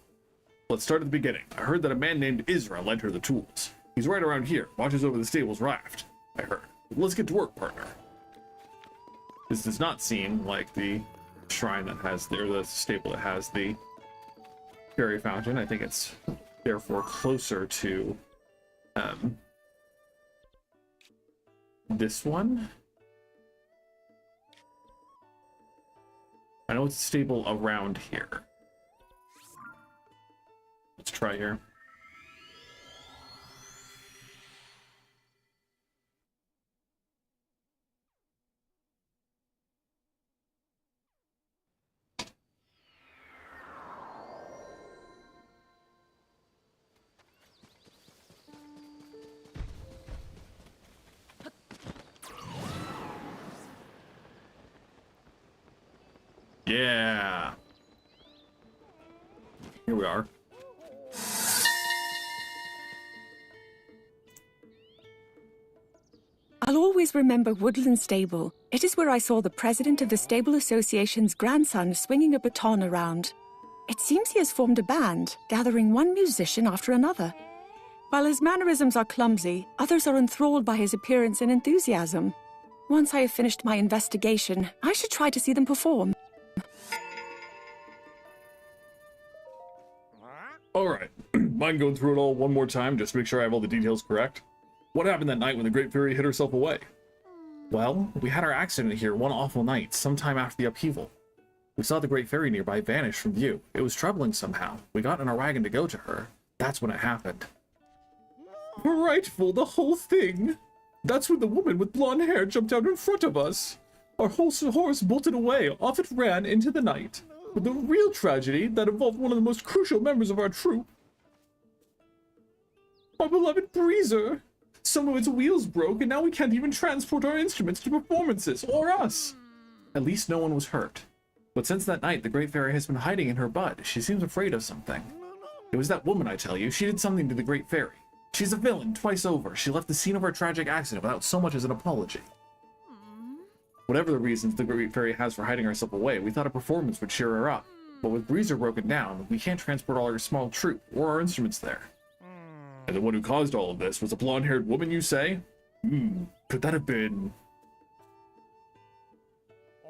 Let's start at the beginning. I heard that a man named Isra lent her the tools. He's right around here, watches over the stable's raft, I heard. Let's get to work, partner. This does not seem like the shrine that has or the stable that has the fairy fountain. I think it's therefore closer to this one. I know it's a stable around here. Let's try here. Yeah. Here we are. I'll always always remember Woodland Stable. It is where I saw the president of the Stable Association's grandson swinging a baton around. It seems he has formed a band, gathering one musician after another. While his mannerisms are clumsy, others are enthralled by his appearance and enthusiasm. Once I have finished my investigation, I should try to see them perform. Alright, mind going through it all one more time just to make sure I have all the details correct? What happened that night when the Great Fairy hid herself away? Well, we had our accident here one awful night, sometime after the upheaval. We saw the Great Fairy nearby vanish from view. It was troubling somehow. We got in our wagon to go to her. That's when it happened. Frightful, the whole thing! That's when the woman with blonde hair jumped out in front of us. Our whole horse bolted away, off it ran into the night. But the real tragedy that involved one of the most crucial members of our troop. Our beloved Breezer. Some of its wheels broke, and now we can't even transport our instruments to performances, or us. At least no one was hurt. But since that night, the Great Fairy has been hiding in her bud. She seems afraid of something. It was that woman, I tell you. She did something to the Great Fairy. She's a villain, twice over. She left the scene of our tragic accident without so much as an apology. Whatever the reasons the Great Fairy has for hiding herself away, we thought a performance would cheer her up. But with Breezer broken down, we can't transport all our small troop or our instruments there. And the one who caused all of this was a blonde-haired woman, you say? Could that have been...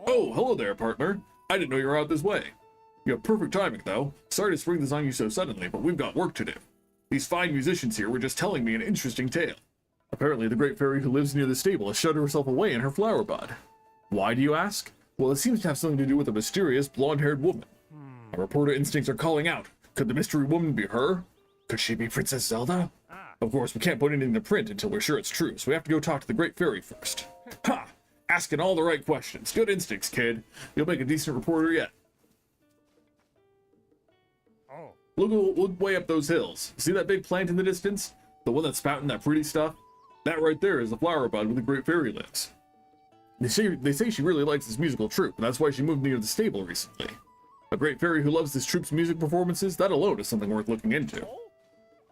Oh, hello there, partner. I didn't know you were out this way. You have perfect timing, though. Sorry to spring this on you so suddenly, but we've got work to do. These fine musicians here were just telling me an interesting tale. Apparently, the Great Fairy who lives near the stable has shut herself away in her flower bud. Why, do you ask? Well, it seems to have something to do with a mysterious blonde-haired woman. Our reporter instincts are calling out. Could the mystery woman be her? Could she be Princess Zelda? Of course, we can't put anything to print until we're sure it's true, so we have to go talk to the Great Fairy first. Ha! Asking all the right questions. Good instincts, kid. You'll make a decent reporter yet. Look way up those hills. See that big plant in the distance? The one that's spouting that pretty stuff? That right there is the flower bud where the Great Fairy lives. They say she really likes this musical troupe, and that's why she moved near the stable recently. A Great Fairy who loves this troupe's music performances, that alone is something worth looking into.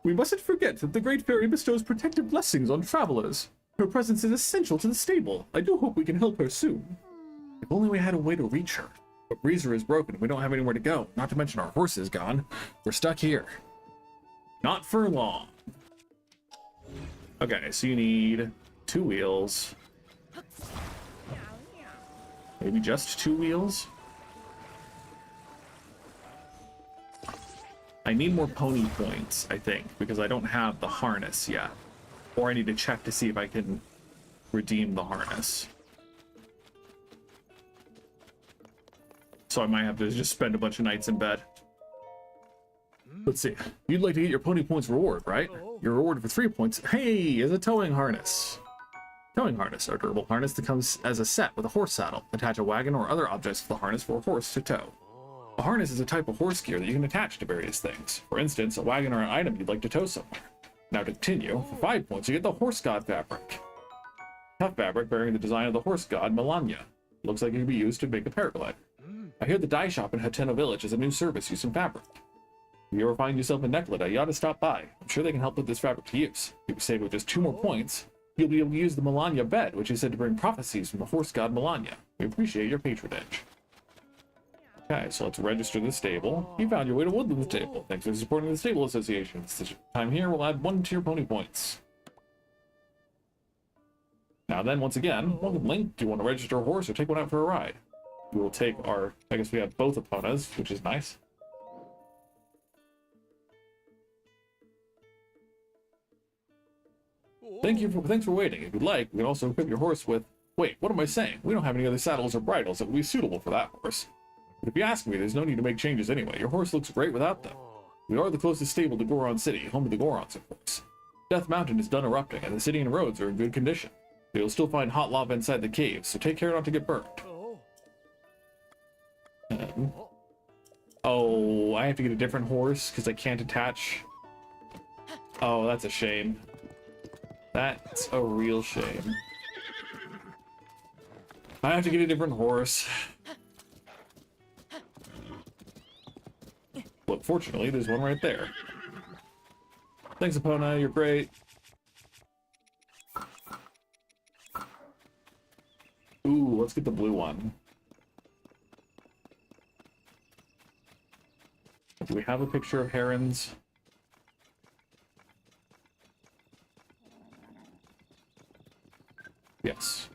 We mustn't forget that the Great Fairy bestows protective blessings on travelers. Her presence is essential to the stable. I do hope we can help her soon. If only we had a way to reach her. But Breezer is broken and we don't have anywhere to go. Not to mention our horse is gone. We're stuck here. Not for long. Okay, so you need 2 wheels. Maybe just 2 wheels? I need more pony points, I think, because I don't have the harness yet. Or I need to check to see if I can redeem the harness. So I might have to just spend a bunch of nights in bed. Let's see. You'd like to get your pony points reward, right? Your reward for 3 points, hey, is a towing harness. Towing harness, a durable harness that comes as a set with a horse saddle. Attach a wagon or other objects to the harness for a horse to tow. A harness is a type of horse gear that you can attach to various things. For instance, a wagon or an item you'd like to tow somewhere. Now to continue, for 5 points you get the horse god fabric. Tough fabric bearing the design of the horse god Melania. Looks like it can be used to make a paraglider. I hear the dye shop in Hatena Village is a new service using fabric. If you ever find yourself in Neckleta, you ought to stop by. I'm sure they can help put this fabric to use. If you save with just 2 more points, you'll be able to use the Melania bed, which is said to bring prophecies from the horse god Melania. We appreciate your patronage. Okay, so let's register the stable. You found your way to Woodland Stable. Thanks for supporting the Stable Association. This time here, we'll add 1 to your pony points. Now then, once again, welcome Link. Do you want to register a horse or take one out for a ride? We will take our... I guess we have both Eponas, which is nice. Thanks for waiting. If you'd like, we can also equip your horse with... Wait, what am I saying? We don't have any other saddles or bridles that would be suitable for that horse. But if you ask me, there's no need to make changes anyway. Your horse looks great without them. We are the closest stable to Goron City, home of the Gorons, of course. Death Mountain is done erupting, and the city and roads are in good condition. You'll still find hot lava inside the caves, so take care not to get burned. Oh, I have to get a different horse because I can't attach. Oh, that's a shame. That's a real shame. I have to get a different horse. Look, fortunately, there's one right there. Thanks, Epona, you're great. Ooh, let's get the blue one. Do we have a picture of herons? Yes.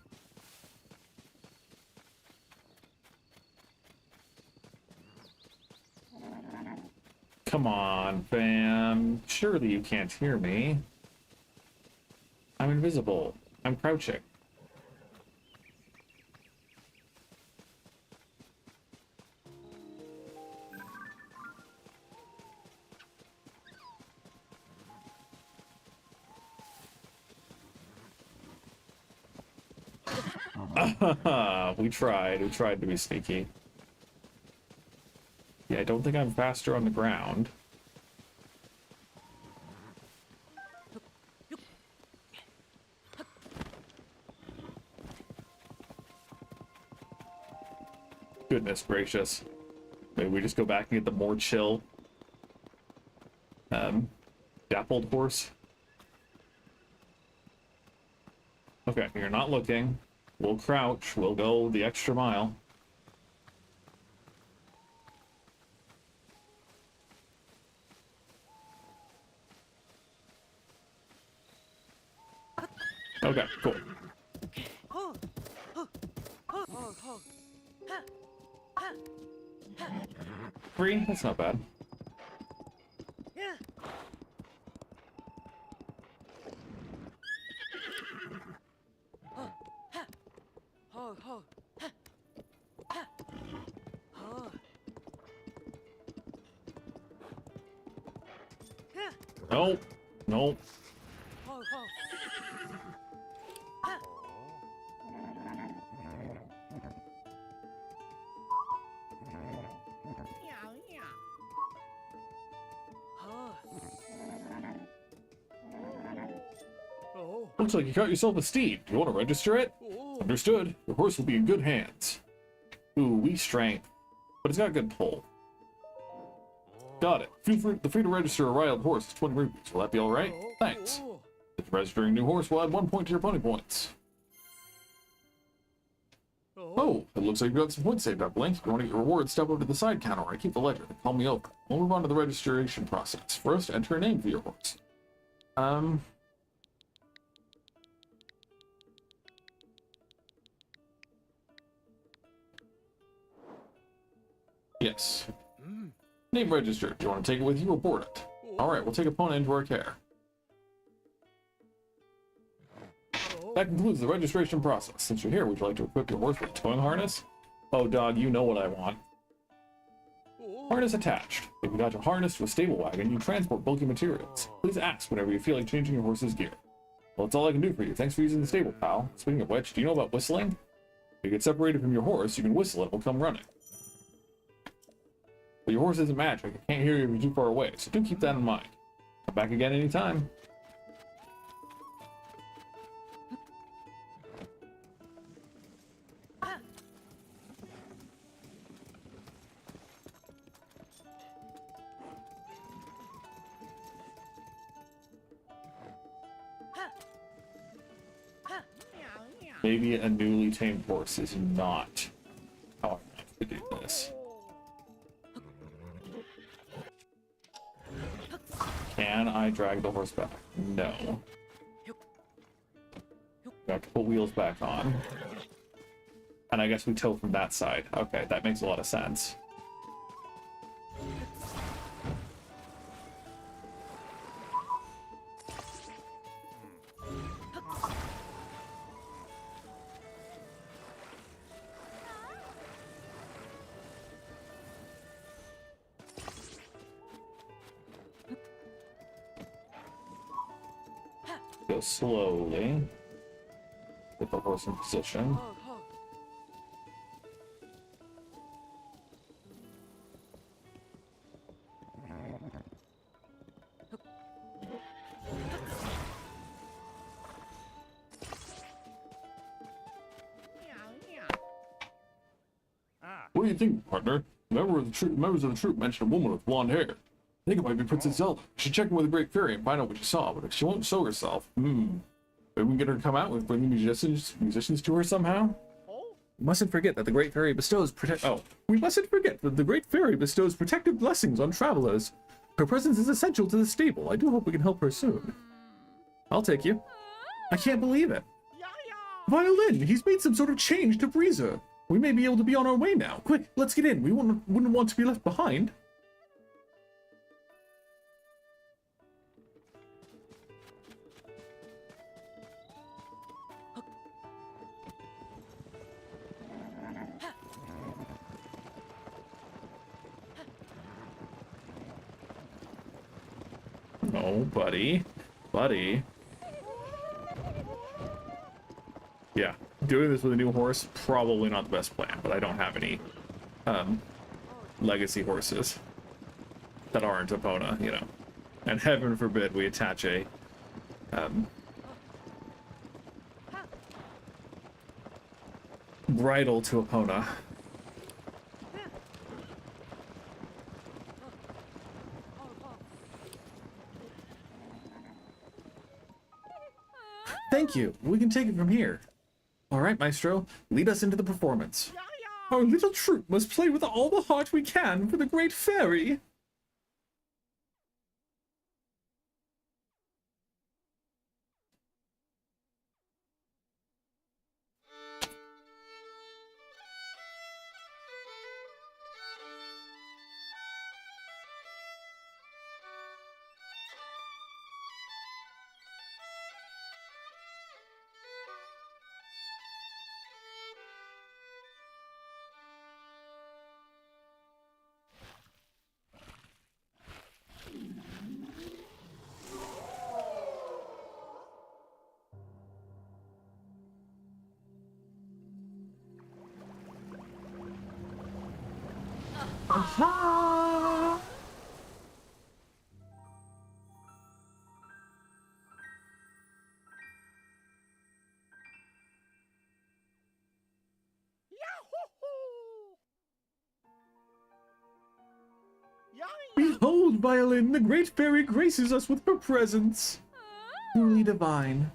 Come on, fam. Surely you can't hear me. I'm invisible. I'm crouching. We tried. We tried to be sneaky. Yeah, I don't think I'm faster on the ground. Goodness gracious. Maybe we just go back and get the more chill, dappled horse. Okay, you're not looking. We'll crouch. We'll go the extra mile. Okay, cool. 3? That's not bad. Nope. Nope. Looks like you caught yourself a steed. Do you want to register it? Understood. Your horse will be in good hands. Ooh, weak strength. But it's got good pull. Got it. Feel free to register a wild horse at 20 rupees. Will that be alright? Thanks. If you're registering a new horse, we'll add 1 point to your pony points. Oh, it looks like you got some points saved up, Link. If you want to get your reward, step over to the side counter or keep the ledger and call me over. We'll move on to the registration process. First, enter a name for your horse. Yes. Name registered. Do you want to take it with you or board it? Alright, we'll take a pony into our care. That concludes the registration process. Since you're here, would you like to equip your horse with a towing harness? Oh, dog, you know what I want. Harness attached. If you got your harness to a stable wagon, you transport bulky materials. Please ask whenever you feel like changing your horse's gear. Well, that's all I can do for you. Thanks for using the stable, pal. Speaking of which, do you know about whistling? If you get separated from your horse, you can whistle and it will come running. But your horse isn't magic. It can't hear you if you're too far away, so do keep that in mind. Come back again anytime. Maybe a newly tamed horse is not how I want to do this. Can I drag the horse back? No. We have to put wheels back on. And I guess we tow from that side. Okay, that makes a lot of sense. Go slowly. Get the horse in position. What do you think, partner? Members of the troop mentioned a woman with blonde hair. I think it might be Princess Zelda. You should check in with the Great Fairy and find out what she saw, but if she won't show herself, maybe we can get her to come out with bringing musicians to her somehow? We mustn't forget that the Great Fairy bestows we mustn't forget that the Great Fairy bestows protective blessings on travelers. Her presence is essential to the stable. I do hope we can help her soon. I'll take you. I can't believe it. Violin, he's made some sort of change to Breezer. We may be able to be on our way now. Quick, let's get in. We wouldn't want to be left behind. Oh, buddy. Buddy. Yeah, doing this with a new horse, probably not the best plan, but I don't have any legacy horses that aren't Epona, you know. And heaven forbid we attach a bridle to Epona. Thank you. We can take it from here. All right, Maestro, lead us into the performance. Our little troupe must play with all the heart we can for the Great Fairy. Aha! Behold, Violin, the Great Fairy graces us with her presence. Truly divine.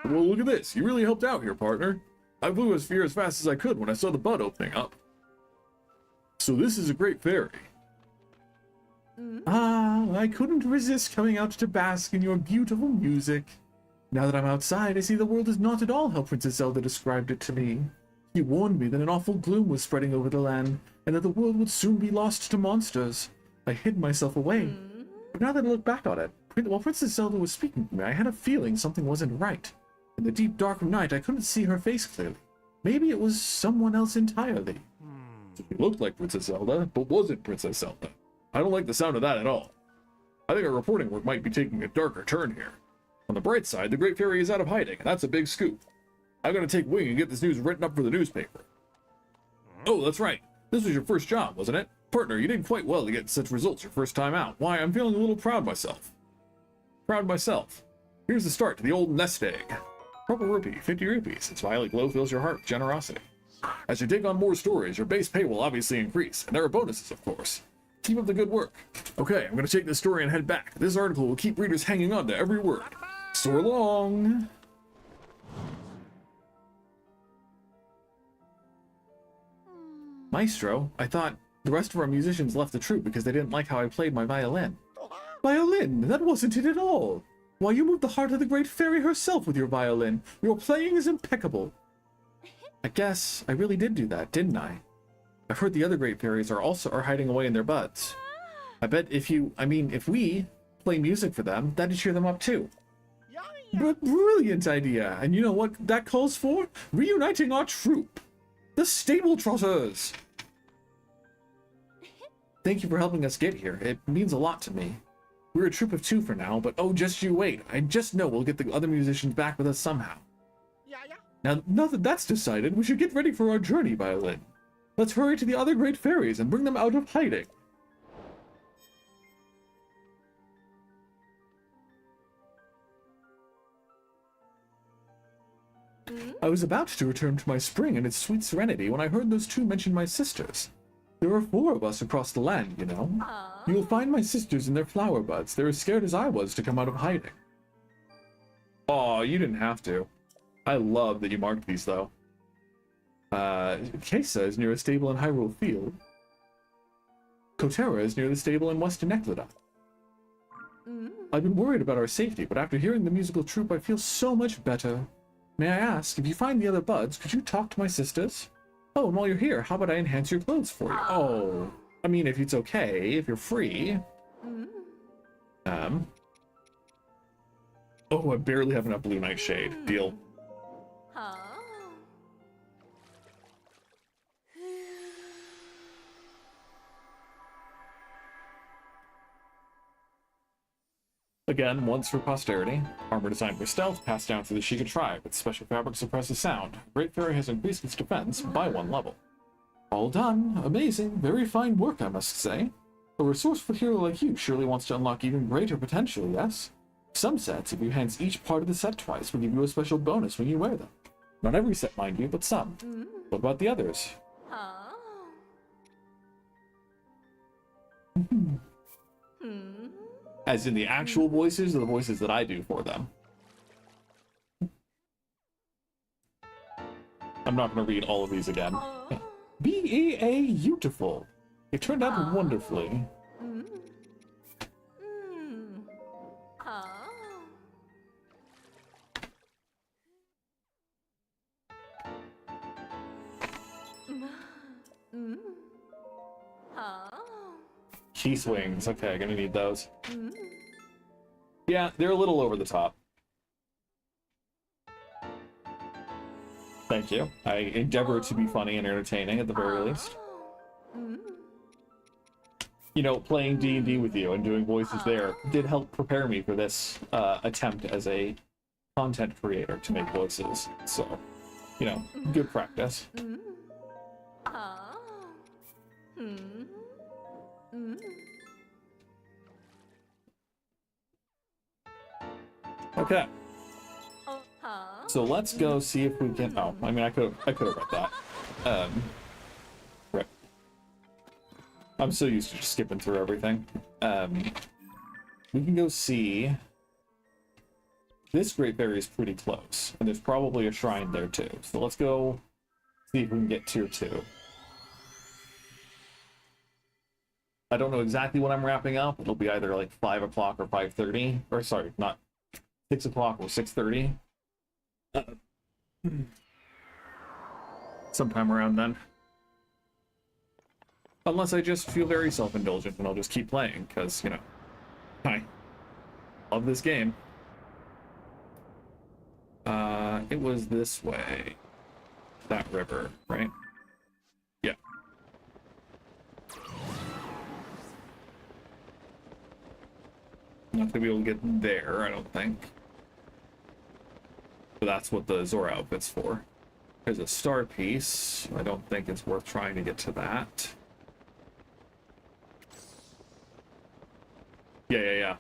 Well, look at this. You really helped out here, partner. I flew as fast as I could when I saw the bud opening up. So this is a Great Fairy. Ah, I couldn't resist coming out to bask in your beautiful music. Now that I'm outside, I see the world is not at all how Princess Zelda described it to me. She warned me that an awful gloom was spreading over the land, and that the world would soon be lost to monsters. I hid myself away. But now that I look back on it, while Princess Zelda was speaking to me, I had a feeling something wasn't right. In the deep dark of night, I couldn't see her face clearly. Maybe it was someone else entirely. She looked like Princess Zelda, but wasn't Princess Zelda. I don't like the sound of that at all. I think our reporting work might be taking a darker turn here. On the bright side, the Great Fairy is out of hiding, and that's a big scoop. I'm gonna take wing and get this news written up for the newspaper. Oh, that's right. This was your first job, wasn't it? Partner, you did quite well to get such results your first time out. Why, I'm feeling a little proud myself. Proud myself. Here's the start to the old nest egg. Purple rupee, 50 rupees. Its violet glow fills your heart with generosity. As you take on more stories, your base pay will obviously increase, and there are bonuses, of course. Keep up the good work. Okay, I'm gonna take this story and head back. This article will keep readers hanging on to every word. So long! Maestro, I thought the rest of our musicians left the troupe because they didn't like how I played my violin. Violin? That wasn't it at all! Why, you moved the heart of the Great Fairy herself with your violin. Your playing is impeccable. I guess I really did do that, didn't I? I've heard the other Great Fairies are hiding away in their buds. I bet if we play music for them, that'd cheer them up too. Brilliant idea! And you know what that calls for? Reuniting our troupe! The Stable Trotters! Thank you for helping us get here. It means a lot to me. We're a troupe of 2 for now, but oh, just you wait. I just know we'll get the other musicians back with us somehow. Now that that's decided, we should get ready for our journey, Violin. Let's hurry to the other Great Fairies and bring them out of hiding. I was about to return to my spring and its sweet serenity when I heard those 2 mention my sisters. There are 4 of us across the land, you know. You'll find my sisters in their flower buds. They're as scared as I was to come out of hiding. Oh, you didn't have to. I love that you marked these, though. Kesa is near a stable in Hyrule Field. Kotera is near the stable in Western Neclida. I've been worried about our safety, but after hearing the musical troupe, I feel so much better. May I ask, if you find the other buds, could you talk to my sisters? Oh, and while you're here, how about I enhance your clothes for you? Oh, I mean, if it's okay, if you're free. Oh, I barely have enough blue nightshade. Deal. Again, once for posterity. Armor designed for stealth, passed down through the Sheikah tribe. Its special fabric suppresses sound. Great Fairy has increased its defense by 1 level. All done. Amazing. Very fine work, I must say. A resourceful hero like you surely wants to unlock even greater potential, yes? Some sets, if you hands each part of the set twice, will give you a special bonus when you wear them. Not every set, mind you, but some. What about the others? As in the actual voices or the voices that I do for them? I'm not going to read all of these again. Beautiful. It turned out wonderfully. Key swings. Okay, gonna need those. Yeah, they're a little over the top. Thank you. I endeavor to be funny and entertaining at the very least. You know, playing D&D with you and doing voices there did help prepare me for this attempt as a content creator to make voices. So, you know, good practice. Okay. So let's go see if we can. Oh, I mean, I could have read that. Right. I'm so used to just skipping through everything. We can go see. This Great Fairy is pretty close, and there's probably a shrine there too. So let's go see if we can get tier 2. I don't know exactly when I'm wrapping up. It'll be either like 5 o'clock or 5:30, or sorry, not 6 o'clock or 6:30. Sometime around then. Unless I just feel very self-indulgent and I'll just keep playing, because, you know, I love this game. It was this way. That river, right? Yeah. Not gonna be able to get there, I don't think. But that's what the Zora outfit's for. There's a star piece. I don't think it's worth trying to get to that. Yeah.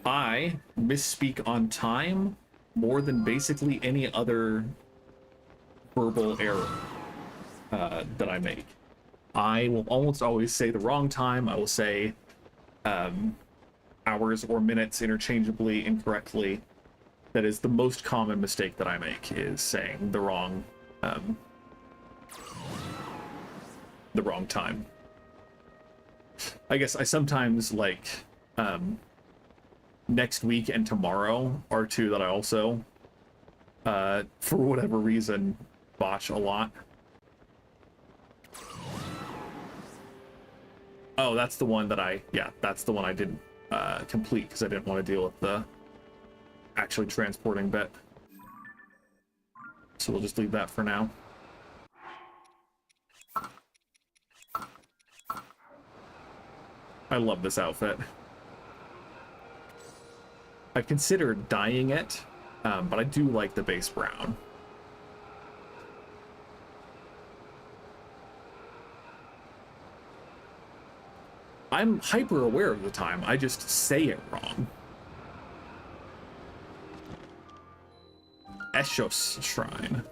I misspeak on time more than basically any other verbal error that I make. I will almost always say the wrong time. I will say hours or minutes interchangeably incorrectly. That is the most common mistake that I make, is saying the wrong time. I guess I sometimes like next week and tomorrow are two that I also for whatever reason botch a lot. Oh, that's the one that that's the one I didn't complete because I didn't want to deal with the actually transporting bit. So we'll just leave that for now. I love this outfit. I've considered dyeing it, but I do like the base brown. I'm hyper aware of the time, I just say it wrong. Eshos Shrine.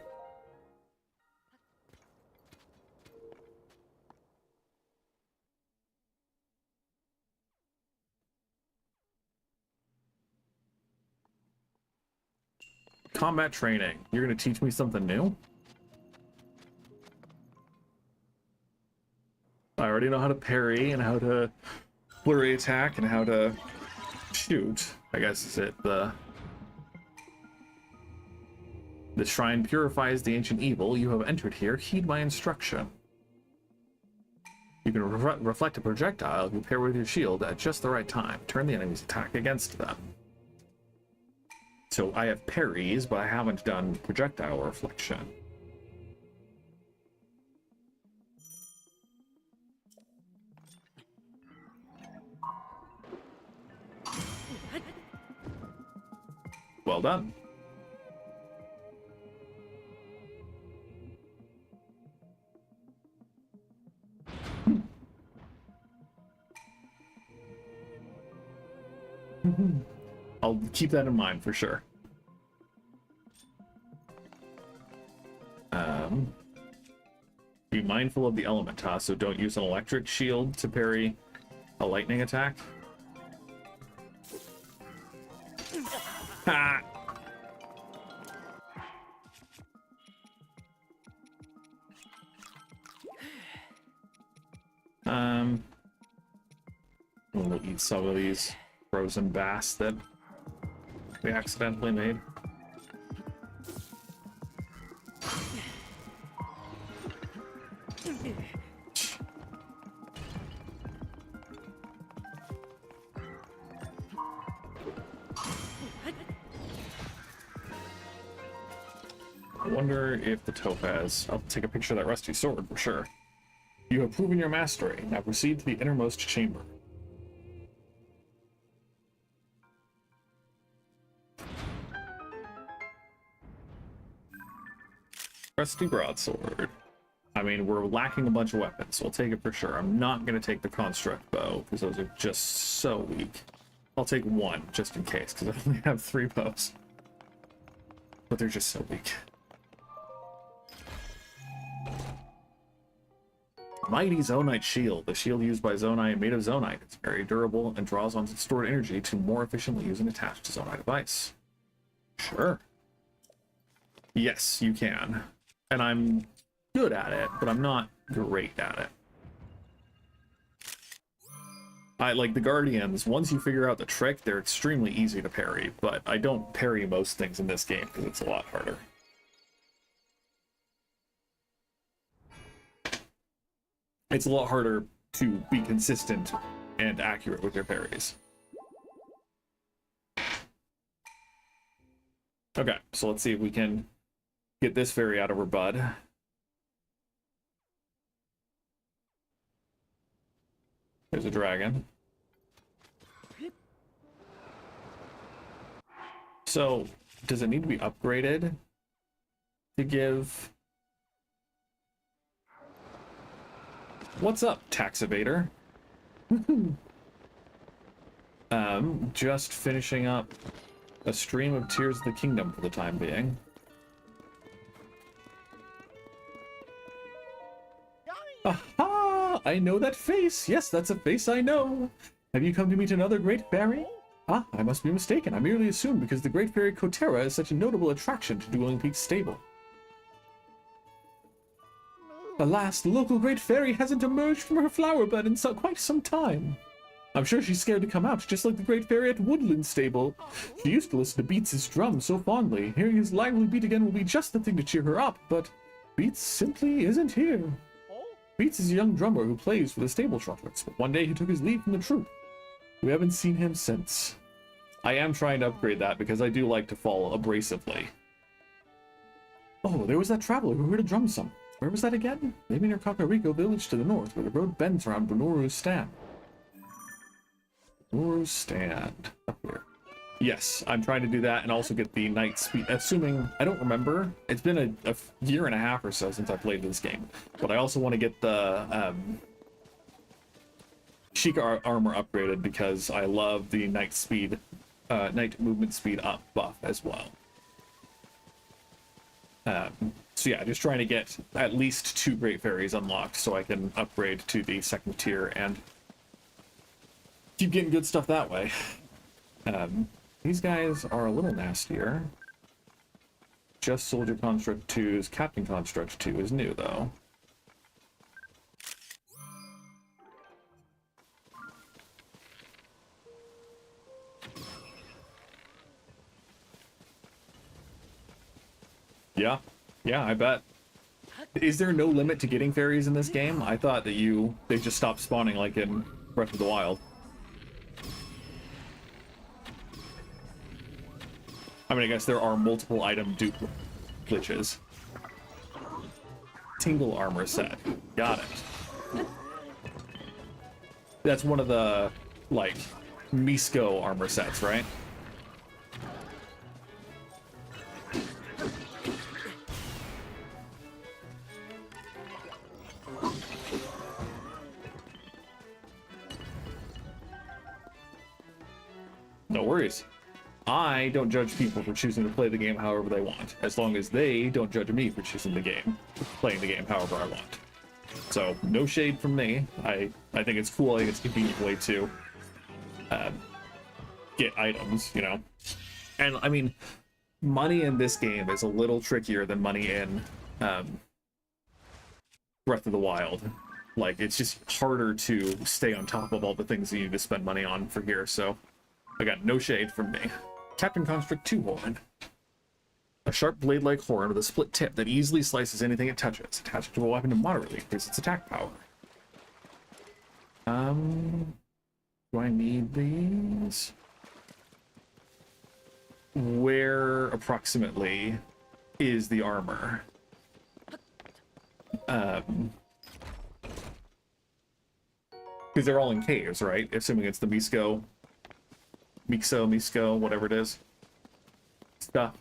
Combat training. You're gonna teach me something new? I already know how to parry and how to flurry attack and how to shoot. I guess is it the shrine purifies the ancient evil. You have entered here. Heed my instruction. You can reflect a projectile if you pair with your shield at just the right time. Turn the enemy's attack against them. So I have parries, but I haven't done projectile reflection. Well done. I'll keep that in mind for sure. Be mindful of the element toss, so don't use an electric shield to parry a lightning attack. Ha! We'll eat some of these frozen bass that we accidentally made. I wonder if the topaz... I'll take a picture of that rusty sword for sure. You have proven your mastery. Now proceed to the innermost chamber. Rusty broadsword. I mean, we're lacking a bunch of weapons, so I'll take it for sure. I'm not going to take the construct bow, because those are just so weak. I'll take one, just in case, because I only have 3 bows. But they're just so weak. Mighty Zonite Shield. The shield used by Zonite made of Zonite. It's very durable and draws on stored energy to more efficiently use an attached Zonite device. Sure. Yes, you can. And I'm good at it, but I'm not great at it. I like the Guardians. Once you figure out the trick, they're extremely easy to parry, but I don't parry most things in this game because it's a lot harder. It's a lot harder to be consistent and accurate with your parries. Okay, so let's see if we can get this fairy out of her bud. There's a dragon. So, does it need to be upgraded to give... What's up, tax evader? Just finishing up a stream of Tears of the Kingdom for the time being. Aha! I know that face! Yes, that's a face I know! Have you come to meet another great fairy? Ah, I must be mistaken. I merely assumed because the great fairy Kotera is such a notable attraction to Dueling Peak's stable. Alas, the local great fairy hasn't emerged from her flower bed in quite some time. I'm sure she's scared to come out, just like the great fairy at Woodland Stable. She used to listen to Beats' drum so fondly. Hearing his lively beat again will be just the thing to cheer her up, but Beats simply isn't here. Beats is a young drummer who plays for the stable trumpets, but one day he took his leave from the troupe. We haven't seen him since. I am trying to upgrade that because I do like to fall abrasively. Oh, there was that traveler who heard a drum song. Where was that again? Maybe near Kakariko village to the north, where the road bends around Bonoru's stand. Bonoru's stand. Up here. Yes, I'm trying to do that and also get the night speed. Assuming, I don't remember. It's been a year and a half or so since I played this game. But I also want to get the Sheikah armor upgraded because I love the night speed, night movement speed up buff as well. So yeah, just trying to get at least 2 great fairies unlocked so I can upgrade to the 2nd tier and keep getting good stuff that way. These guys are a little nastier. Just Soldier Construct 2's Captain Construct 2 is new, though. Yeah, I bet. Is there no limit to getting fairies in this game? I thought that they just stopped spawning like in Breath of the Wild. I mean, I guess there are multiple item dupe glitches. Tingle armor set. Got it. That's one of the, like, Misko armor sets, right? No worries. I don't judge people for choosing to play the game however they want, as long as they don't judge me for choosing the game, playing the game however I want. So, no shade from me. I think it's cool. I think it's a convenient way to get items, you know? And, I mean, money in this game is a little trickier than money in Breath of the Wild. Like, it's just harder to stay on top of all the things you need to spend money on for here, so I got no shade from me. Captain Construct 2 horn. A sharp blade-like horn with a split tip that easily slices anything it touches. Attached to a weapon to moderately increase its attack power. Do I need these? Where approximately is the armor? Because they're all in caves, right? Assuming it's the Misko, whatever it is. Stuff.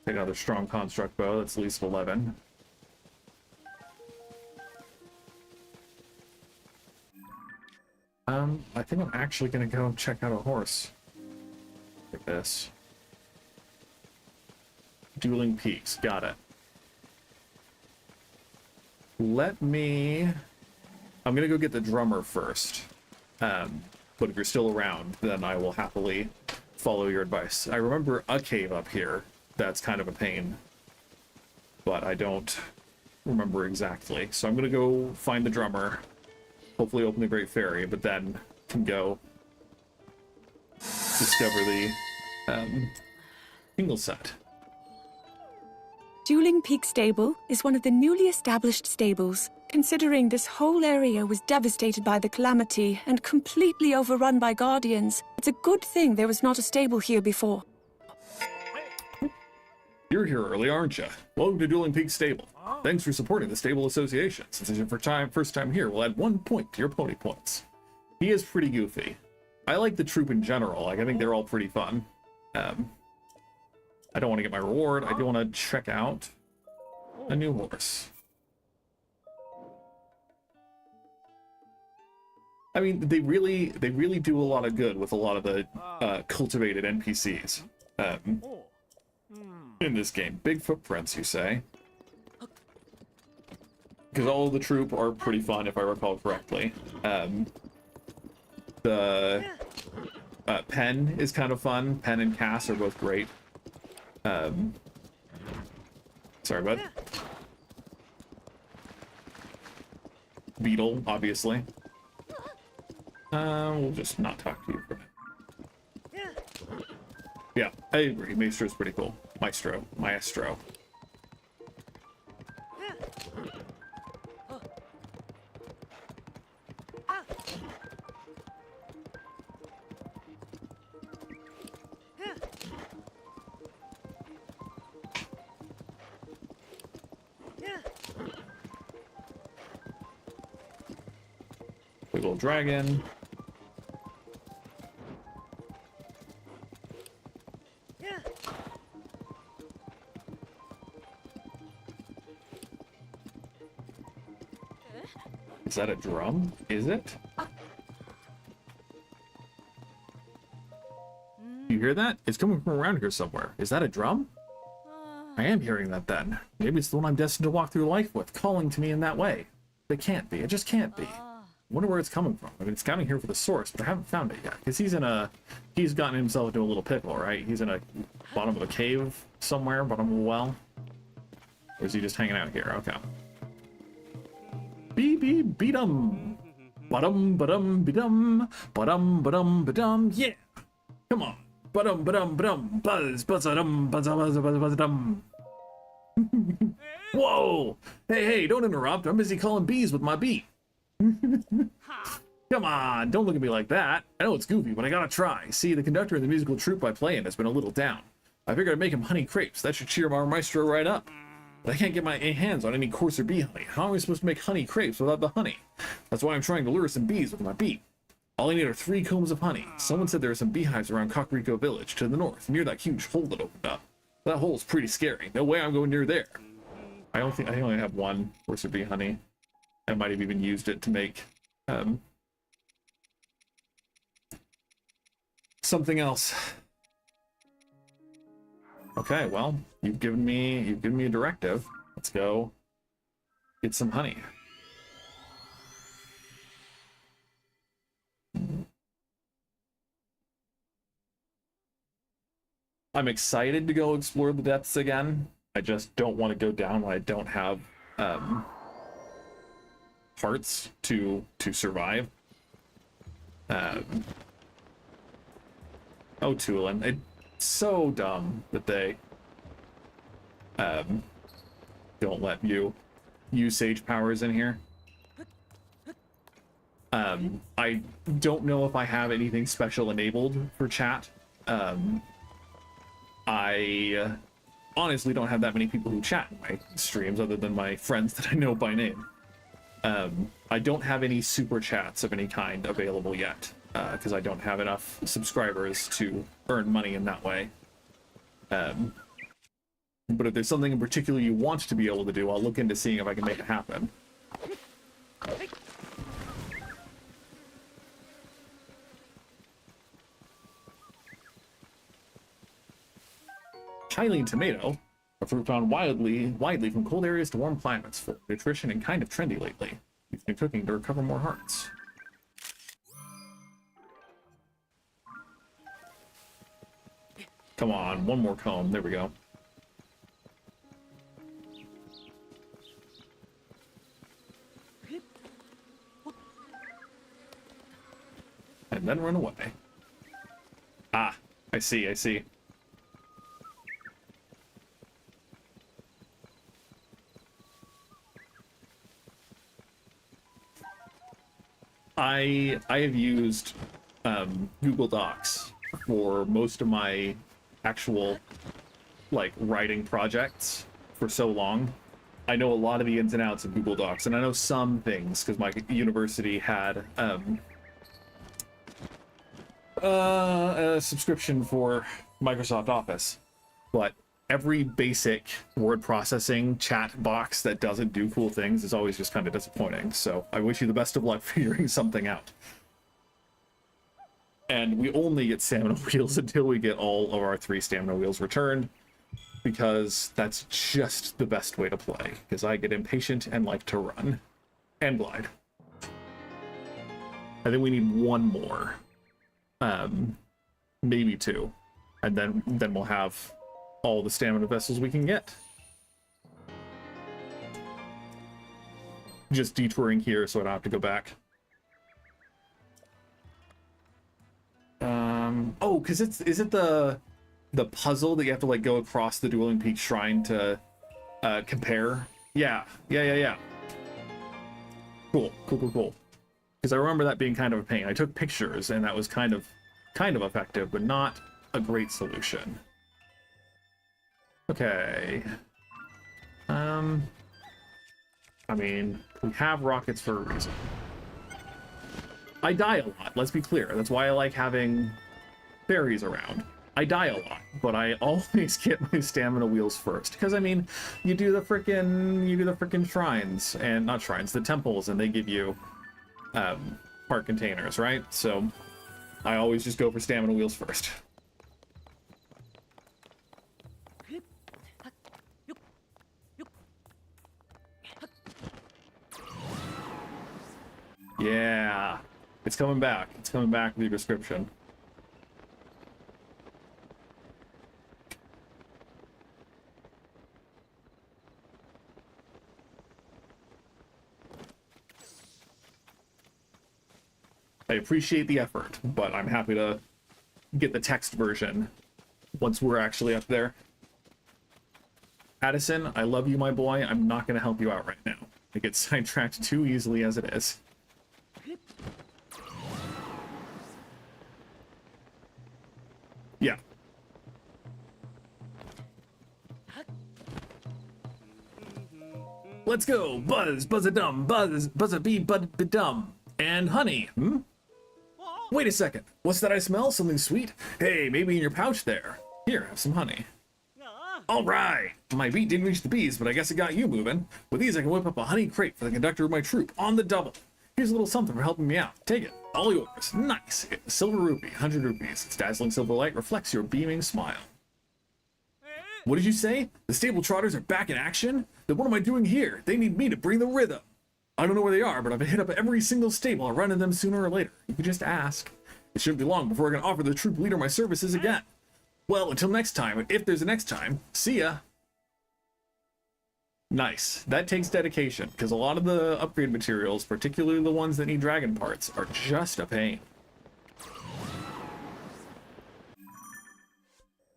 Take another strong construct bow, that's at least 11. I think I'm actually gonna go check out a horse. Like this. Dueling Peaks, got it. I'm gonna go get the drummer first. But if you're still around, then I will happily follow your advice. I remember a cave up here that's kind of a pain, but I don't remember exactly. So I'm gonna go find the drummer, hopefully open the Great Fairy, but then can go discover the single set. Dueling Peak Stable is one of the newly established stables. Considering this whole area was devastated by the calamity and completely overrun by guardians, it's a good thing there was not a stable here before. You're here early, aren't you? Welcome to Dueling Peak Stable. Thanks for supporting the Stable Association. Since it's your first time here, we'll add 1 point to your pony points. He is pretty goofy. I like the troop in general. Like, I think they're all pretty fun. I don't want to get my reward. I do want to check out a new horse. I mean, they really do a lot of good with a lot of the cultivated NPCs in this game. Big footprints, you say? Because all of the troop are pretty fun, if I recall correctly. The Pen is kind of fun. Pen and Cass are both great. Sorry, bud. Beetle, obviously. We'll just not talk to you for a minute. Yeah, I agree. Maestro's pretty cool. Maestro. Big old dragon. Is that a drum? Is it? You hear that? It's coming from around here somewhere. Is that a drum? I am hearing that then. Maybe it's the one I'm destined to walk through life with, calling to me in that way. It can't be. It just can't be. wonder where it's coming from. I've been scouting here for the source, but I haven't found it yet. Because he's gotten himself into a little pickle, right? He's in a bottom of a cave somewhere, bottom of a well. Or is he just hanging out here? Okay. Beat 'em. Ba-dum, ba-dum, ba-dum. Ba-dum, ba-dum, ba-dum. Yeah. Come on. Ba-dum, ba-dum, ba-dum. Buzz, buzz-a-dum, buzz-a-buzz-a-buzz-a-dum. Whoa! Hey, don't interrupt. I'm busy calling bees with my beat. Come on, don't look at me like that. I know it's goofy, but I gotta try. See, the conductor of the musical troupe I play in has been a little down. I figured I'd make him honey crepes. That should cheer our maestro right up. But I can't get my hands on any coarser bee honey. How am I supposed to make honey crepes without the honey? That's why I'm trying to lure some bees with my beat. All I need are 3 combs of honey. Someone said there are some beehives around Kakariko Village to the north, near that huge hole that opened up. That hole's pretty scary. No way I'm going near there. I only have 1 coarser bee honey. I might have even used it to make something else. Okay, well, you've given me a directive. Let's go get some honey. I'm excited to go explore the depths again. I just don't want to go down when I don't have hearts to survive. Oh, Tulin, it's so dumb that they don't let you use sage powers in here. I don't know if I have anything special enabled for chat. I honestly don't have that many people who chat in my streams other than my friends that I know by name. I don't have any super chats of any kind available yet, because I don't have enough subscribers to earn money in that way. But if there's something in particular you want to be able to do, I'll look into seeing if I can make it happen. Hylian tomato, a fruit found widely from cold areas to warm climates, full of nutrition and kind of trendy lately. You've been cooking to recover more hearts. Come on, 1 more comb. There we go. And then run away. Ah, I see. I have used Google Docs for most of my actual writing projects for so long. I know a lot of the ins and outs of Google Docs, and I know some things because my university had a subscription for Microsoft Office, but every basic word processing chat box that doesn't do cool things is always just kind of disappointing. So I wish you the best of luck figuring something out. And we only get stamina wheels until we get all of our 3 stamina wheels returned, because that's just the best way to play, because I get impatient and like to run and glide. I think we need 1 more, maybe 2, and then we'll have all the stamina vessels we can get. Just detouring here so I don't have to go back. Oh, because is it the puzzle that you have to go across the Dueling Peak Shrine to compare? Yeah. Cool. Because I remember that being kind of a pain. I took pictures and that was kind of effective, but not a great solution. Okay. I mean, we have rockets for a reason. I die a lot, let's be clear. That's why I like having fairies around. I die a lot, but I always get my stamina wheels first. Because, I mean, you do the frickin' shrines, and not shrines, the temples, and they give you heart containers, right? So I always just go for stamina wheels first. Yeah. It's coming back. It's coming back with your description. I appreciate the effort, but I'm happy to get the text version once we're actually up there. Addison, I love you, my boy. I'm not going to help you out right now. I get sidetracked too easily as it is. Yeah. Let's go! Buzz, buzz-a-dum, buzz, buzz-a-bee, bud-a-dum. And honey, Wait a second. What's that I smell? Something sweet? Hey, maybe in your pouch there. Here, have some honey. All right. My beat didn't reach the bees, but I guess it got you moving. With these, I can whip up a honey crate for the conductor of my troop on the double. Here's a little something for helping me out. Take it. All yours. Nice. Silver rupee, 100 rupees. Its dazzling silver light reflects your beaming smile. What did you say? The stable trotters are back in action? Then what am I doing here? They need me to bring the rhythm. I don't know where they are, but I've hit up every single stable. I'll run into them sooner or later. You can just ask. It shouldn't be long before I can offer the troop leader my services again. Well, until next time, if there's a next time, see ya. Nice. That takes dedication, because a lot of the upgrade materials, particularly the ones that need dragon parts, are just a pain.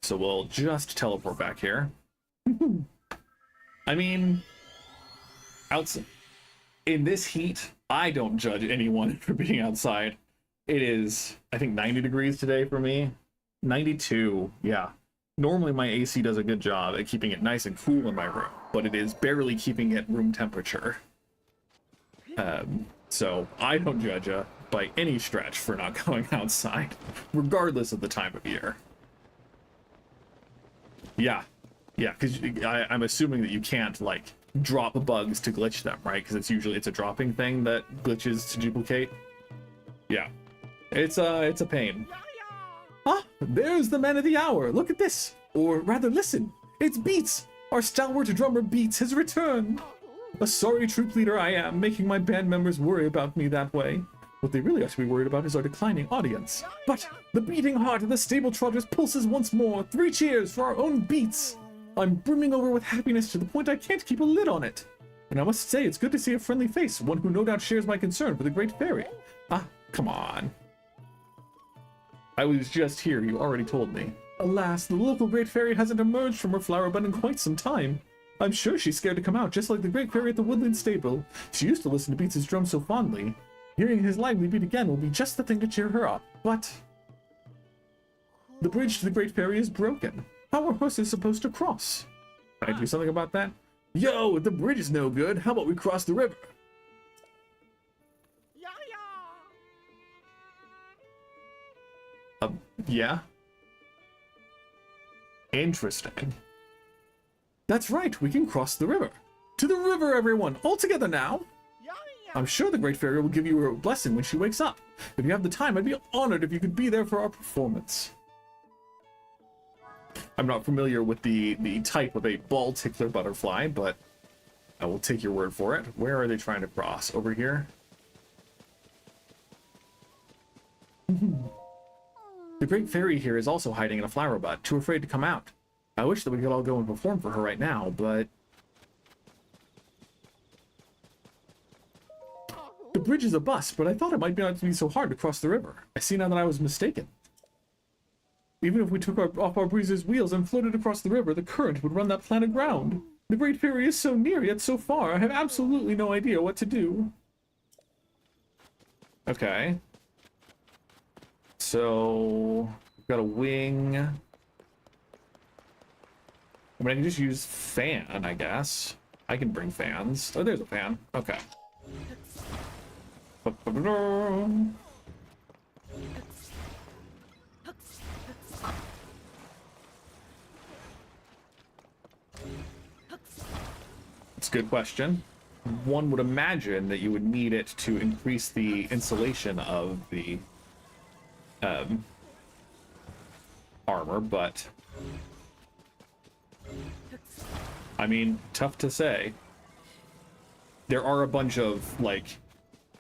So we'll just teleport back here. I mean, outside. In this heat, I don't judge anyone for being outside. It is, I think, 90 degrees today for me. 92, yeah. Normally my AC does a good job at keeping it nice and cool in my room, but it is barely keeping it room temperature. So I don't judge you by any stretch for not going outside, regardless of the time of year. Yeah, because I'm assuming that you can't, like, drop bugs to glitch them, right? Because it's a dropping thing that glitches to duplicate. Yeah, it's a pain. Ah, there's the man of the hour. Look at this, or rather, listen. It's Beats. Our stalwart drummer Beats has returned. A sorry troop leader I am, making my band members worry about me that way. What they really ought to be worried about is our declining audience. But the beating heart of the stable trotters pulses once more. 3 cheers for our own Beats. I'm brimming over with happiness to the point I can't keep a lid on it. And I must say, it's good to see a friendly face, one who no doubt shares my concern for the Great Fairy. Ah, come on. I was just here, you already told me. Alas, the local Great Fairy hasn't emerged from her flower bud in quite some time. I'm sure she's scared to come out, just like the Great Fairy at the Woodland Stable. She used to listen to Beats' drum so fondly. Hearing his lively beat again will be just the thing to cheer her up, but... The bridge to the Great Fairy is broken. How are horses supposed to cross? Can I do something about that? Yo, if the bridge is no good, how about we cross the river? Yeah? Interesting. That's right, we can cross the river. To the river, everyone! All together now! I'm sure the Great Fairy will give you a blessing when she wakes up. If you have the time, I'd be honored if you could be there for our performance. I'm not familiar with the type of a ball tickler butterfly, but I will take your word for it. Where are they trying to cross? Over here? The Great Fairy here is also hiding in a flower bud, too afraid to come out. I wish that we could all go and perform for her right now, but... The bridge is a bust, but I thought it might not be so hard to cross the river. I see now that I was mistaken. Even if we took off our breezer's wheels and floated across the river, the current would run that planet aground. The Great Fairy is so near, yet so far. I have absolutely no idea what to do. Okay. So... we've got a wing. I mean, I can just use fan, I guess. I can bring fans. Oh, there's a fan. Okay. It's a good question. One would imagine that you would need it to increase the insulation of the armor, but I mean, tough to say. There are a bunch of, like,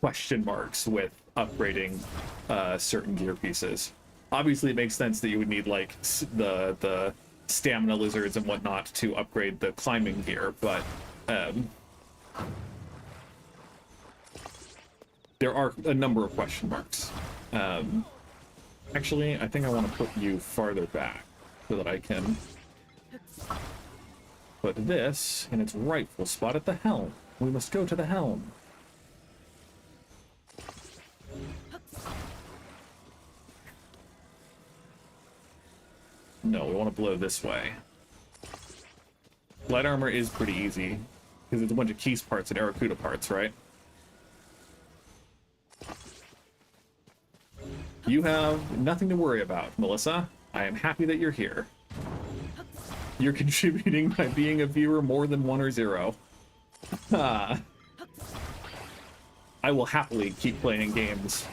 question marks with upgrading certain gear pieces. Obviously, it makes sense that you would need like the stamina lizards and whatnot to upgrade the climbing gear, but there are a number of question marks. Actually, I think I want to put you farther back so that I can put this in its rightful spot at the helm. We must go to the helm. No, we want to blow this way. Light armor is pretty easy, because it's a bunch of Keys parts and Arakuda parts, right? You have nothing to worry about, Melissa. I am happy that you're here. You're contributing by being a viewer more than 1 or 0. I will happily keep playing games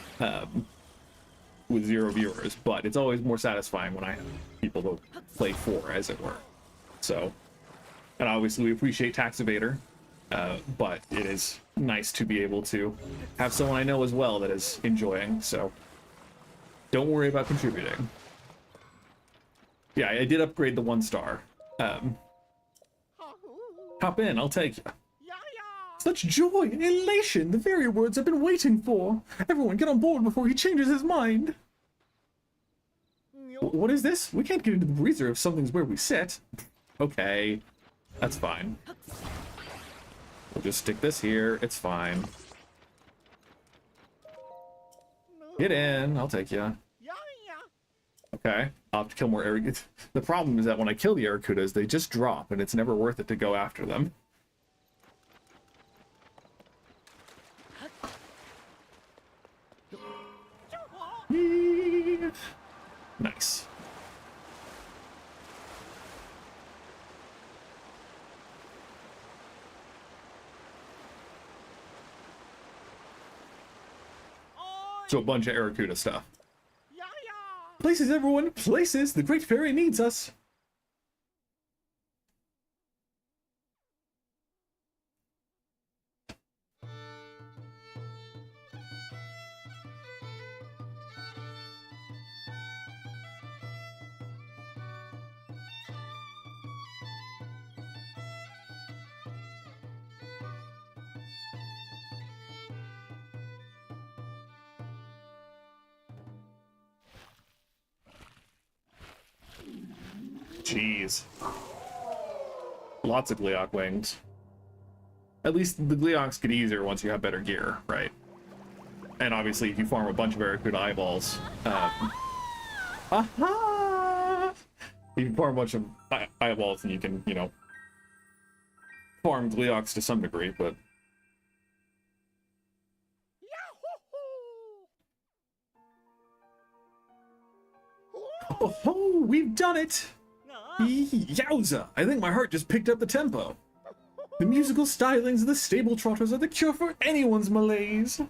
with 0 viewers, but it's always more satisfying when I have people to play for, as it were. So, and obviously we appreciate Tax Evader, but it is nice to be able to have someone I know as well that is enjoying, so don't worry about contributing. Yeah, I did upgrade the 1 star. Hop in, I'll take you. Such joy and elation, the very words I've been waiting for. Everyone get on board before he changes his mind. What is this? We can't get into the breezer if something's where we sit. Okay, that's fine. We'll just stick this here, it's fine. Get in, I'll take you. Okay, I'll have to kill more Arakudas. The problem is that when I kill the Arakudas, they just drop, and it's never worth it to go after them. Nice. So a bunch of Arakuda stuff. Places, everyone! Places! The Great Fairy needs us! Jeez. Lots of Gleeok wings. At least the Gleeoks get easier once you have better gear, right? And obviously if you farm a bunch of Arakuda eyeballs, aha! You can farm a bunch of eyeballs and you can, you know, farm Gleeoks to some degree, but... Oh, we've done it! Yowza! I think my heart just picked up the tempo. The musical stylings of the stable trotters are the cure for anyone's malaise.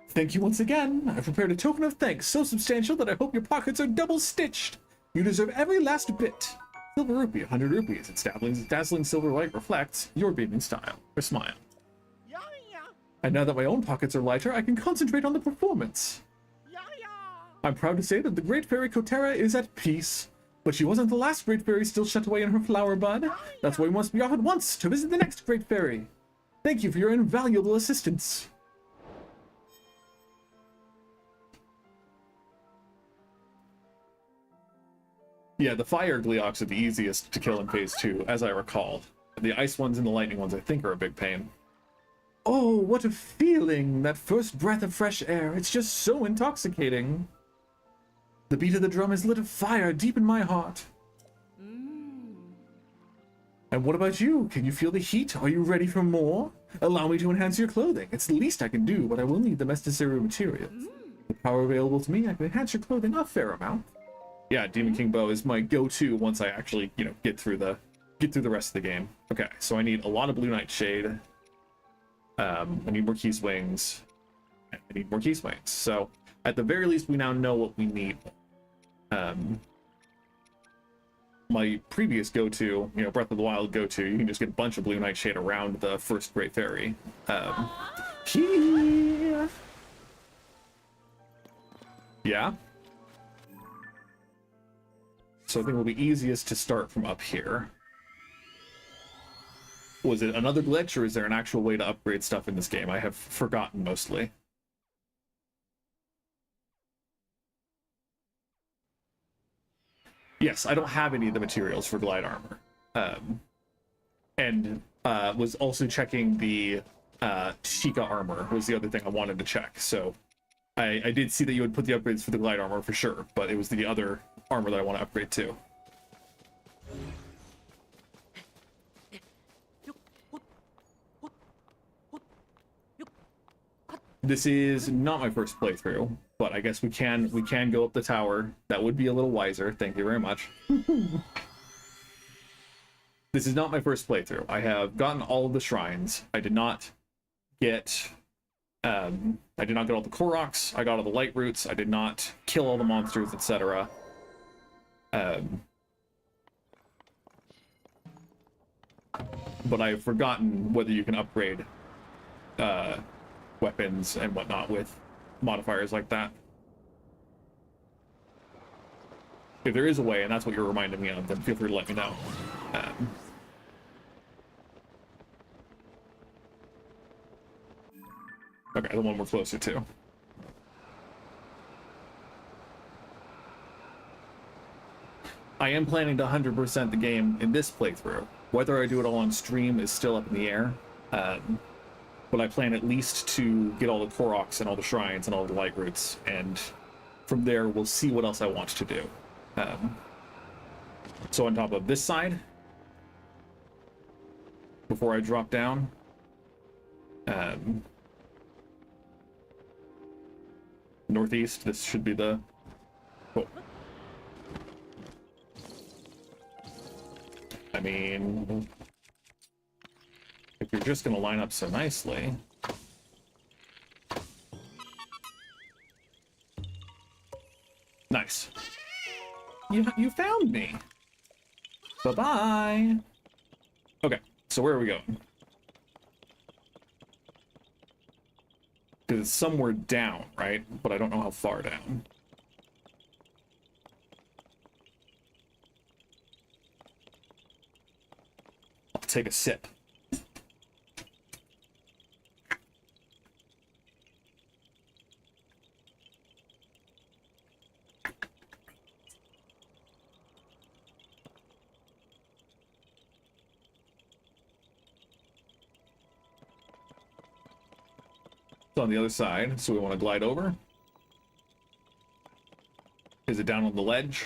Thank you once again. I've prepared a token of thanks so substantial that I hope your pockets are double-stitched. You deserve every last bit. Silver rupee, 100 rupees. Its dazzling silver light reflects your beaming style, or smile. And now that my own pockets are lighter, I can concentrate on the performance. I'm proud to say that the Great Fairy Kotera is at peace. But she wasn't the last Great Fairy still shut away in her flower bud. That's why we must be off at once to visit the next Great Fairy. Thank you for your invaluable assistance. Yeah, the fire Gleeoks are the easiest to kill in Phase 2, as I recall. The ice ones and the lightning ones I think are a big pain. Oh, what a feeling! That first breath of fresh air, it's just so intoxicating. The beat of the drum has lit a fire deep in my heart. And what about you? Can you feel the heat? Are you ready for more? Allow me to enhance your clothing. It's the least I can do, but I will need the necessary materials. The power available to me, I can enhance your clothing a fair amount. Yeah, Demon King Bow is my go-to once I actually, you know, get through the rest of the game. Okay, so I need a lot of Blue Nightshade. I need more Key Swings. I need more Key Swings. So, at the very least, we now know what we need. my previous go-to, you know, Breath of the Wild go-to, you can just get a bunch of blue nightshade around the first Great Fairy. Yeah. So I think it'll be easiest to start from up here. Was it another glitch, or is there an actual way to upgrade stuff in this game? I have forgotten mostly. Yes, I don't have any of the materials for glide armor. And was also checking the Sheikah armor was the other thing I wanted to check. So I did see that you would put the upgrades for the glide armor for sure, but it was the other armor that I want to upgrade too. This is not my first playthrough, but I guess we can go up the tower. That would be a little wiser. Thank you very much. This is not my first playthrough. I have gotten all of the shrines. I did not get all the Koroks. I got all the light roots. I did not kill all the monsters, etc. But I've forgotten whether you can upgrade weapons and whatnot with modifiers like that. If there is a way, and that's what you're reminding me of, then feel free to let me know. Okay, the one we're closer to. I am planning to 100% the game in this playthrough. Whether I do it all on stream is still up in the air. But I plan at least to get all the Koroks and all the shrines and all the light roots, and from there we'll see what else I want to do. So on top of this side, before I drop down, northeast, this should be the... Oh. I mean... if you're just going to line up so nicely... Nice. You found me! Bye-bye! Okay, so where are we going? Because it's somewhere down, right? But I don't know how far down. I'll take a sip. On the other side, so we want to glide over. Is it down on the ledge?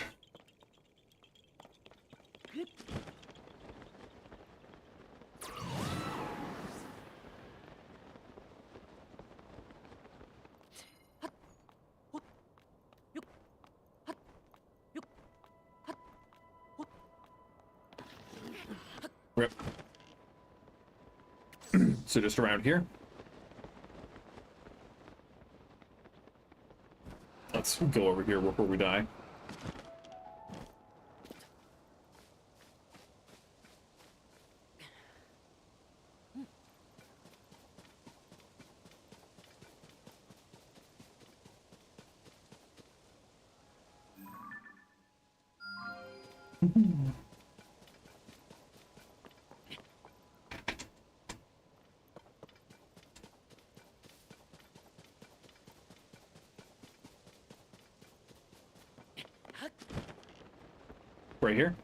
Rip. So just around here. Let's go over here before we die. Right here.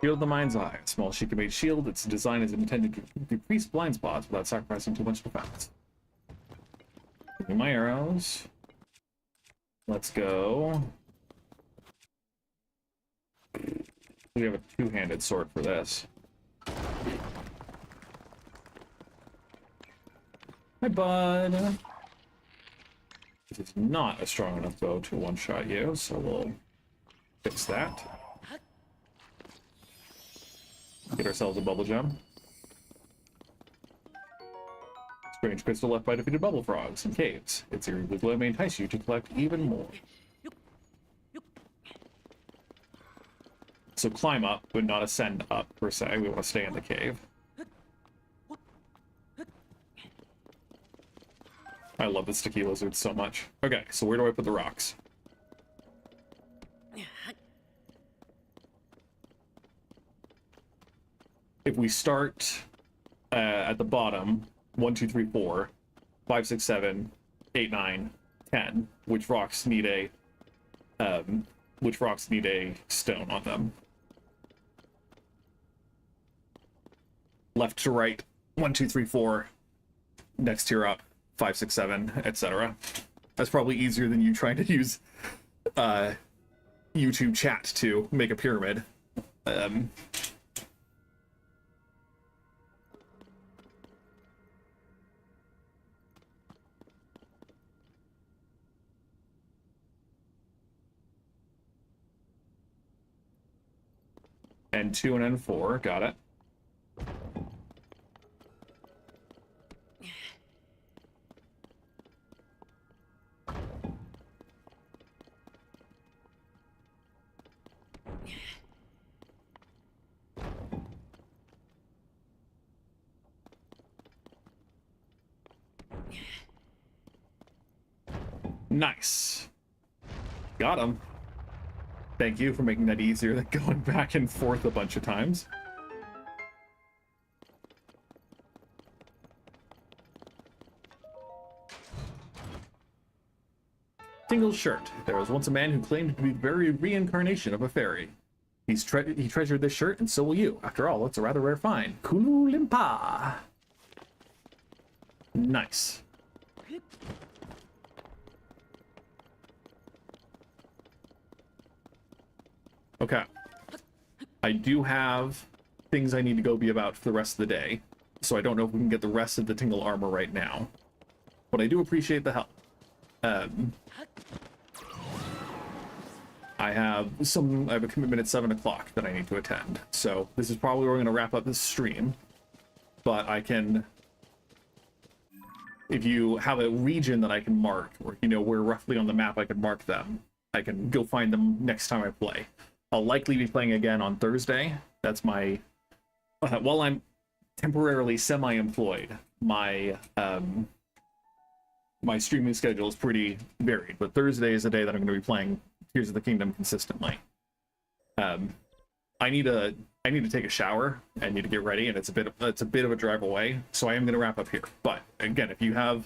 Shield of the Mind's Eye. A small Sheikah-made shield. Its design is intended to decrease blind spots without sacrificing too much defense. Give me my arrows. Let's go. We have a two-handed sword for this. Hi, bud. This is not a strong enough bow to one-shot you, so we'll fix that. Get ourselves a bubble gem. Strange crystal left by defeated bubble frogs in caves. Its eerie glow may entice you to collect even more. So climb up, but not ascend up, per se. We want to stay in the cave. I love the sticky lizards so much. Okay, so where do I put the rocks? If we start at the bottom, 1, 2, 3, 4, 5, 6, 7, 8, 9, 10, which rocks need a stone on them? Left to right, 1, 2, 3, 4, next tier up, 5, 6, 7, etc. That's probably easier than you trying to use YouTube chat to make a pyramid. N2 and N4, got it. Nice. Got him. Thank you for making that easier than going back and forth a bunch of times. Tingle's shirt. There was once a man who claimed to be the very reincarnation of a fairy. He treasured this shirt, and so will you. After all, it's a rather rare find. Kulu Limpa. Nice. Okay. I do have things I need to go be about for the rest of the day, so I don't know if we can get the rest of the Tingle armor right now. But I do appreciate the help. I have a commitment at 7 o'clock that I need to attend, so this is probably where we're going to wrap up this stream. But I can... If you have a region that I can mark, or you know where roughly on the map I can mark them, I can go find them next time I play. I'll likely be playing again on Thursday. That's my... while I'm temporarily semi-employed, my my streaming schedule is pretty varied, but Thursday is the day that I'm going to be playing Tears of the Kingdom consistently. I need to take a shower and need to get ready, and it's a bit of a drive away, so I am going to wrap up here. But again, if you have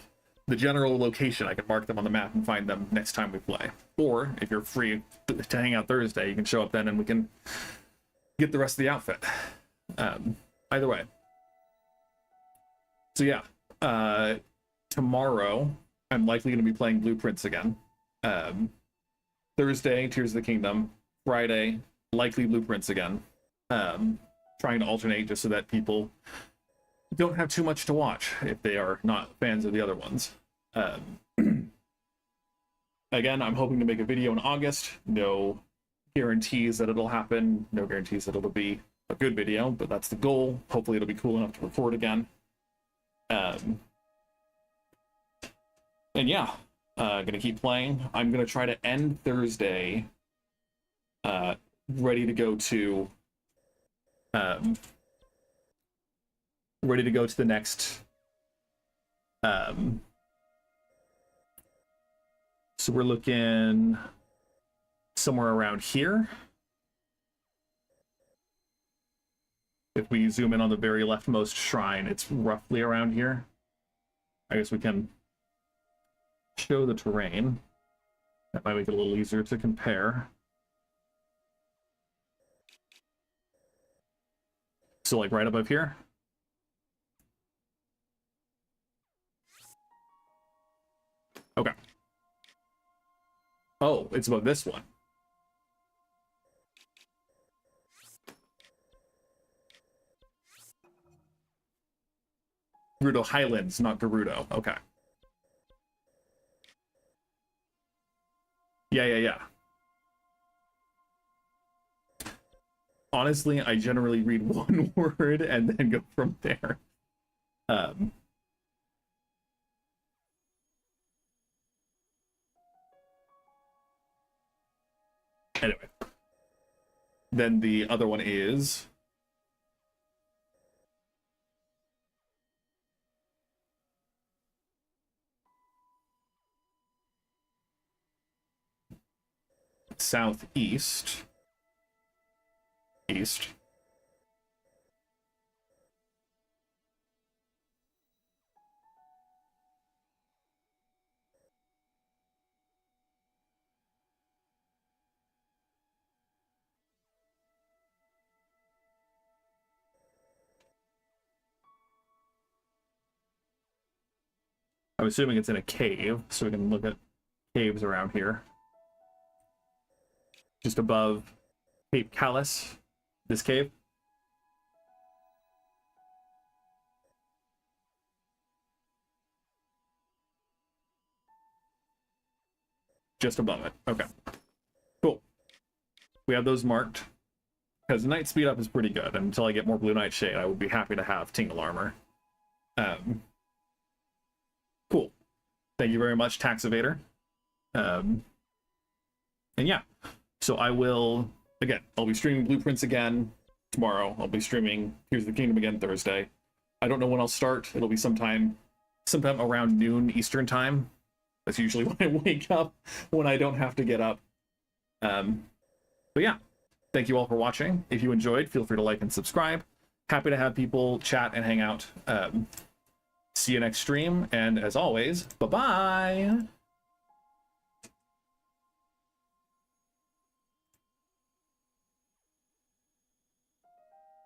the general location, I can mark them on the map and find them next time we play. Or if you're free to hang out Thursday, you can show up then and we can get the rest of the outfit. Either way. So yeah, tomorrow I'm likely going to be playing Blueprints again. Thursday, Tears of the Kingdom. Friday, likely Blueprints again. Trying to alternate just so that people don't have too much to watch if they are not fans of the other ones. Again, I'm hoping to make a video in August. No guarantees that it'll happen. No guarantees that it'll be a good video, but that's the goal. Hopefully it'll be cool enough to record again. And yeah, gonna keep playing. I'm gonna try to end Thursday ready to go to the next so we're looking somewhere around here. If we zoom in on the very leftmost shrine, it's roughly around here. I guess we can show the terrain. That might make it a little easier to compare. So like right above here. Okay. Oh, it's above this one. Gerudo Highlands, not Gerudo. Okay. Yeah. Honestly, I generally read one word and then go from there. Anyway. Then the other one is... southeast. East. I'm assuming it's in a cave, so we can look at caves around here. Just above Cape Callus, this cave. Just above it. Okay. Cool. We have those marked. Because Night Speed Up is pretty good. And until I get more Blue Night Shade, I would be happy to have Tingle Armor. Cool. Thank you very much, Tax Evader. And yeah. So I will, again, I'll be streaming Blueprints again tomorrow. I'll be streaming Here's the Kingdom again Thursday. I don't know when I'll start. It'll be sometime around noon Eastern time. That's usually when I wake up, when I don't have to get up. But yeah, thank you all for watching. If you enjoyed, feel free to like and subscribe. Happy to have people chat and hang out. See you next stream, and as always, bye-bye!